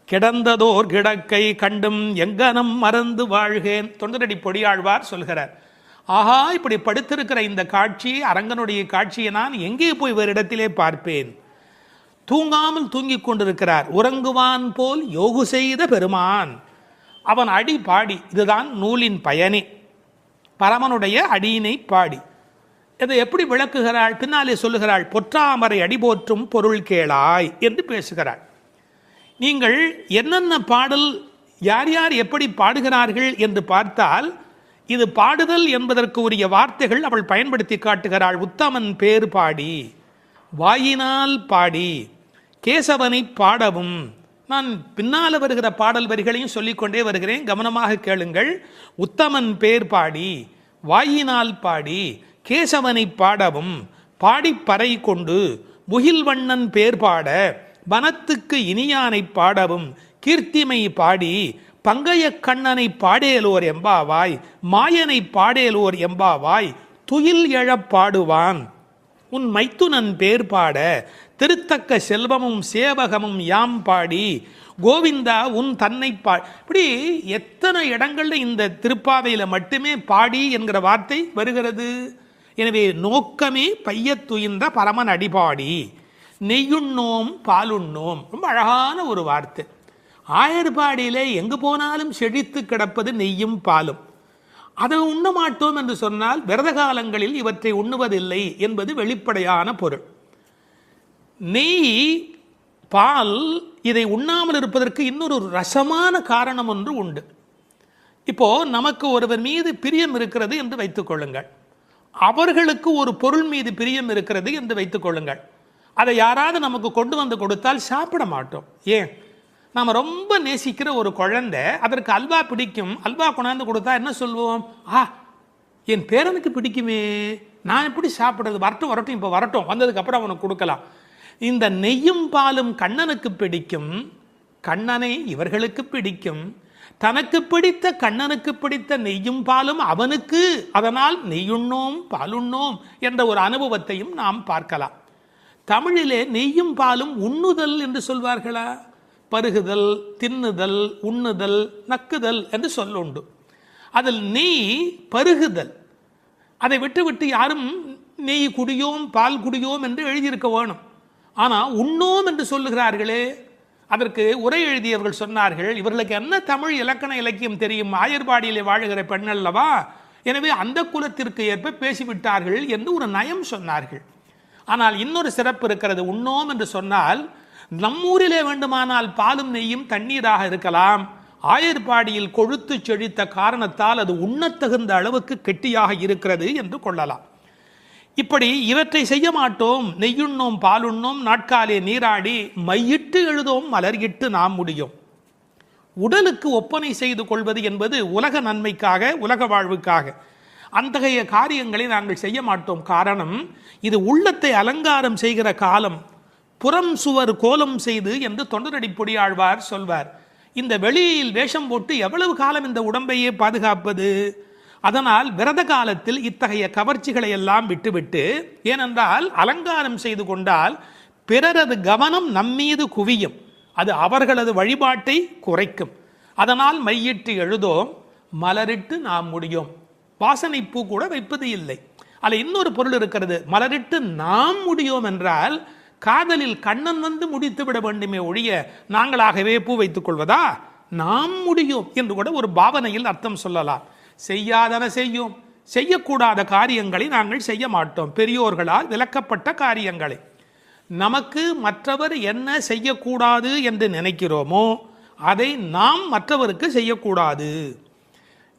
கிடந்ததோர் கிடக்கை கண்டும் எங்கனம் மறந்து வாழ்கேன். தொண்டரடி பொடியாழ்வார் சொல்கிறார். ஆஹா, இப்படி படுத்திருக்கிற இந்த காட்சி, அரங்கனுடைய காட்சியை நான் எங்கே போய் வேறு இடத்திலே பார்ப்பேன்? தூங்காமல் தூங்கிக் கொண்டிருக்கிறார், உறங்குவான் போல் யோகு செய்த பெருமான். அவன் அடி பாடி, இதுதான் நூலின் பயனே, பரமனுடைய அடியினை பாடி. இதை எப்படி விளக்குகிறாள்? பின்னாலே சொல்லுகிறாள், பொற்றாமரை அடி போற்றும் பொருள் கேளாய் என்று பேசுகிறாள். நீங்கள் என்னென்ன பாடல், யார் யார் எப்படி பாடுகிறார்கள் என்று பார்த்தால், இது பாடுதல் என்பதற்கு உரிய வார்த்தைகள் அவள் பயன்படுத்தி காட்டுகிறாள். உத்தமன் பேர் பாடி, வாயினால் பாடி, கேசவனை பாடவும். நான் பின்னால் வருகிற பாடல் வரிகளையும் சொல்லிக்கொண்டே வருகிறேன், கவனமாக கேளுங்கள். உத்தமன் பேர் பாடி, வாயினால் பாடி, கேசவனை பாடவும், பாடிப்பறை கொண்டு முகில்வண்ணன் பேர் பாட, வனத்துக்கு இனியானை பாடவும், கீர்த்திமை பாடி, பங்கைய கண்ணனை பாடேலோர் எம்பாவாய், மாயனை பாடேலோர் எம்பாவாய், துயில் எழப் பாடுவான் உன் மைத்துனன் பேர் பாட, திருத்தக்க செல்வமும் சேவகமும் யாம் பாடி, கோவிந்தா உன் தன்னை இப்படி எத்தனை இடங்கள்ல இந்த திருப்பாவையில மட்டுமே பாடி என்கிற வார்த்தை வருகிறது. எனவே நோக்கமே பையத்துயின்ற பரமன் அடிபாடி, நெய்யுண்ணோம் பாலுண்ணோம். ரொம்ப அழகான ஒரு வார்த்தை. ஆயர்பாடியிலே எங்கு போனாலும் செழித்து கிடப்பது நெய்யும் பாலும். அதை உண்ண மாட்டோம் என்று சொன்னால் விரத காலங்களில் இவற்றை உண்ணுவதில்லை என்பது வெளிப்படையான பொருள். நெய், பால், இதை உண்ணாமல் இருப்பதற்கு இன்னொரு ரசமான காரணம் ஒன்று உண்டு. இப்போ நமக்கு ஒருவர் மீது பிரியம் இருக்கிறது என்று வைத்துக் கொள்ளுங்கள், அவர்களுக்கு ஒரு பொருள் மீது பிரியம் இருக்கிறது என்று வைத்துக் கொள்ளுங்கள். அதை யாராவது நமக்கு கொண்டு வந்து கொடுத்தால் சாப்பிட மாட்டோம். ஏன்? நாம் ரொம்ப நேசிக்கிற ஒரு குழந்தை, அதற்கு அல்வா பிடிக்கும், அல்வா கொண்டாந்து கொடுத்தா என்ன சொல்லுவோம்? என் பேரனுக்கு பிடிக்குமே, நான் எப்படி சாப்பிட்றது? வரட்டும் வரட்டும், இப்போ வரட்டும், வந்ததுக்கு அப்புறம் அவனுக்கு கொடுக்கலாம். இந்த நெய்யும் பாலும் கண்ணனுக்கு பிடிக்கும், கண்ணனை இவர்களுக்கு பிடிக்கும், தனக்கு பிடித்த கண்ணனுக்கு பிடித்த நெய்யும் பாலும் அவனுக்கு, அதனால் நெய்யுண்ணோம் பாலுண்ணோம் என்ற ஒரு அனுபவத்தையும் நாம் பார்க்கலாம். தமிழிலே நெய்யும் பாலும் உண்ணுதல் என்று சொல்வார்களா? பருகுதல், தின்னுதல், உண்ணுதல், நக்குதல் என்று சொல்லுண்டு. அதில் நெய் பருகுதல். அதை விட்டு விட்டு யாரும் நெய் குடியோம் பால் குடியோம் என்று எழுதியிருக்க வேணும். ஆனால் உண்ணோம் என்று சொல்லுகிறார்களே, அதற்கு உரை எழுதியவர்கள் சொன்னார்கள், இவர்களுக்கு என்ன தமிழ் இலக்கண இலக்கியம் தெரியும்? ஆயர்பாடியிலே வாழுகிற பெண் அல்லவா, எனவே அந்த குலத்திற்கு ஏற்ப பேசிவிட்டார்கள் என்று ஒரு நயம் சொன்னார்கள். ஆனால் இன்னொரு சிறப்பு இருக்கிறது. உண்ணோம் என்று சொன்னால் நம்மூரிலே வேண்டுமானால் பாலும் நெய்யும் தண்ணீராக இருக்கலாம், ஆயர்பாடியில் கொழுத்து செழித்த காரணத்தால் அது உண்ணத்தகுந்த அளவுக்கு கெட்டியாக இருக்கிறது என்று கொள்ளலாம். இப்படி இவற்றை செய்ய மாட்டோம், நெய்யுண்ணோம் பாலுண்ணோம், நாட்காலே நீராடி மையிட்டு எழுதோம் மலர்கிட்டு நாம் முடியும். உடலுக்கு ஒப்பனை செய்து கொள்வது என்பது உலக நன்மைக்காக, உலக வாழ்வுக்காக. அத்தகைய காரியங்களை நாங்கள் செய்ய மாட்டோம். காரணம், இது உள்ளத்தை அலங்காரம் செய்கிற காலம். புறம் சுவர் கோலம் செய்து என்று தொண்டரடி பொடியாழ்வார் சொல்வார். இந்த வெளியில் வேஷம் போட்டு எவ்வளவு காலம் இந்த உடம்பையே பாதுகாப்பது? அதனால் விரத காலத்தில் இத்தகைய கவர்ச்சிகளை எல்லாம் விட்டுவிட்டு, ஏனென்றால் அலங்காரம் செய்து கொண்டால் பிறரது கவனம் நம்மீது குவியும், அது அவர்களது வழிபாட்டை குறைக்கும். அதனால் மையிட்டு எழுதோம் மலரிட்டு நாம் முடியும். வாசனை பூ கூட வைப்பது இல்லை. அதில் இன்னொரு பொருள் இருக்கிறது. மலரிட்டு நாம் முடியோம் என்றால் காதலில் கண்ணன் வந்து முடித்து விட வேண்டுமே ஒழிய நாங்களாகவே பூ வைத்துக் கொள்வதா? நாம் முடியும் என்று கூட ஒரு பாவனையில் அர்த்தம் சொல்லலாம். செய்யாதன செய்யும், செய்யக்கூடாத காரியங்களை நாங்கள் செய்ய மாட்டோம், பெரியோர்களால் விலக்கப்பட்ட காரியங்களை. நமக்கு மற்றவர் என்ன செய்யக்கூடாது என்று நினைக்கிறோமோ அதை நாம் மற்றவருக்கு செய்யக்கூடாது.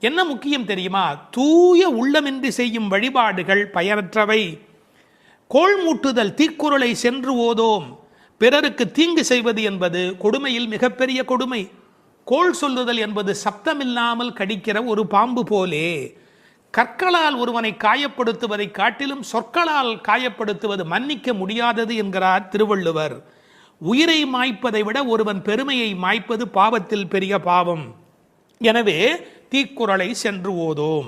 என்ன முக்கியம் தெரியுமா? தூய உள்ளமின்றி செய்யும் வழிபாடுகள் பயனற்றவை. கோள் மூட்டுதல், தீக்குறளை சென்று ஓதோம். பிறருக்கு தீங்கு செய்வது என்பது கொடுமையில் மிகப்பெரிய கொடுமை. கோள் சொல்லுதல் என்பது சப்தமில்லாமல் கடிக்கிற ஒரு பாம்பு போலே. கற்களால் ஒருவனை காயப்படுத்துவதை காட்டிலும் சொற்களால் காயப்படுத்துவது மன்னிக்க முடியாதது என்கிறார் திருவள்ளுவர். உயிரை மாய்ப்பதை விட ஒருவன் பெருமையை மாய்ப்பது பாவத்தில் பெரிய பாவம். எனவே தீக்குறளை சென்று ஓதோம்.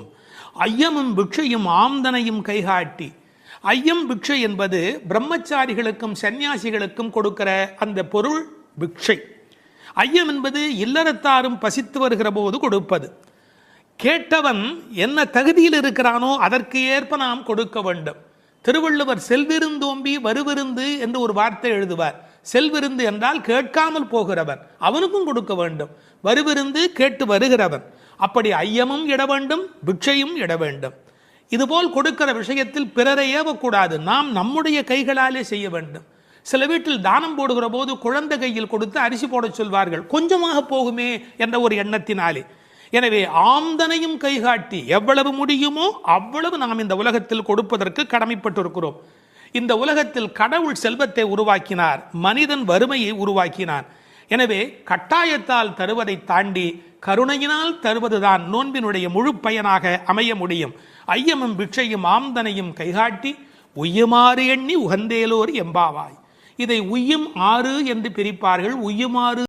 ஐயமும் பிக்ஷையும் ஆம்தனையும் கைகாட்டி. ஐயம் பிக்ஷை என்பது பிரம்மச்சாரிகளுக்கும் சன்னியாசிகளுக்கும் கொடுக்கிற அந்த பொருள் பிக்ஷை. ஐயம் என்பது இல்லறத்தாரும் பசித்து வருகிற போது கொடுப்பது. கேட்டவன் என்ன தகுதியில் இருக்கிறானோ அதற்கு ஏற்ப நாம் கொடுக்க வேண்டும். திருவள்ளுவர் செல்விருந்தோம்பி வருவிருந்து என்று ஒரு வார்த்தை எழுதுவார். செல்விருந்து என்றால் கேட்காமல் போகிறவன், அவனுக்கும் கொடுக்க வேண்டும். வருவிருந்து கேட்டு வருகிறவன். அப்படி ஐயமும் இட வேண்டும், பிக்ஷையும் இட வேண்டும். இதுபோல் கொடுக்கிற விஷயத்தில் பிறரை ஏவக்கூடாது. நாம் நம்முடைய கைகளாலே செய்ய வேண்டும். சில வீட்டில் தானம் போடுகிற போது குழந்தை கையில் கொடுத்து அரிசி போட சொல்வார்கள், கொஞ்சமாக போகுமே என்ற ஒரு எண்ணத்தினாலே. எனவே ஆம்தனையும் கைகாட்டி எவ்வளவு முடியுமோ அவ்வளவு நாம் இந்த உலகத்தில் கொடுப்பதற்கு கடமைப்பட்டிருக்கிறோம். இந்த உலகத்தில் கடவுள் செல்வத்தை உருவாக்கினார், மனிதன் வறுமையை உருவாக்கினான். எனவே கட்டாயத்தால் தருவதை தாண்டி கருணையினால் தருவதுதான் நோன்பினுடைய முழு பயனாக அமைய முடியும். ஐயமும் பிக்ஷையும் ஆம்தனையும் கைகாட்டி உய்யுமாறு எண்ணி உகந்தேலோர் எம்பாவாய். இதை உய்யும் ஆறு என்று பிரிப்பார்கள். உய்யுமாறு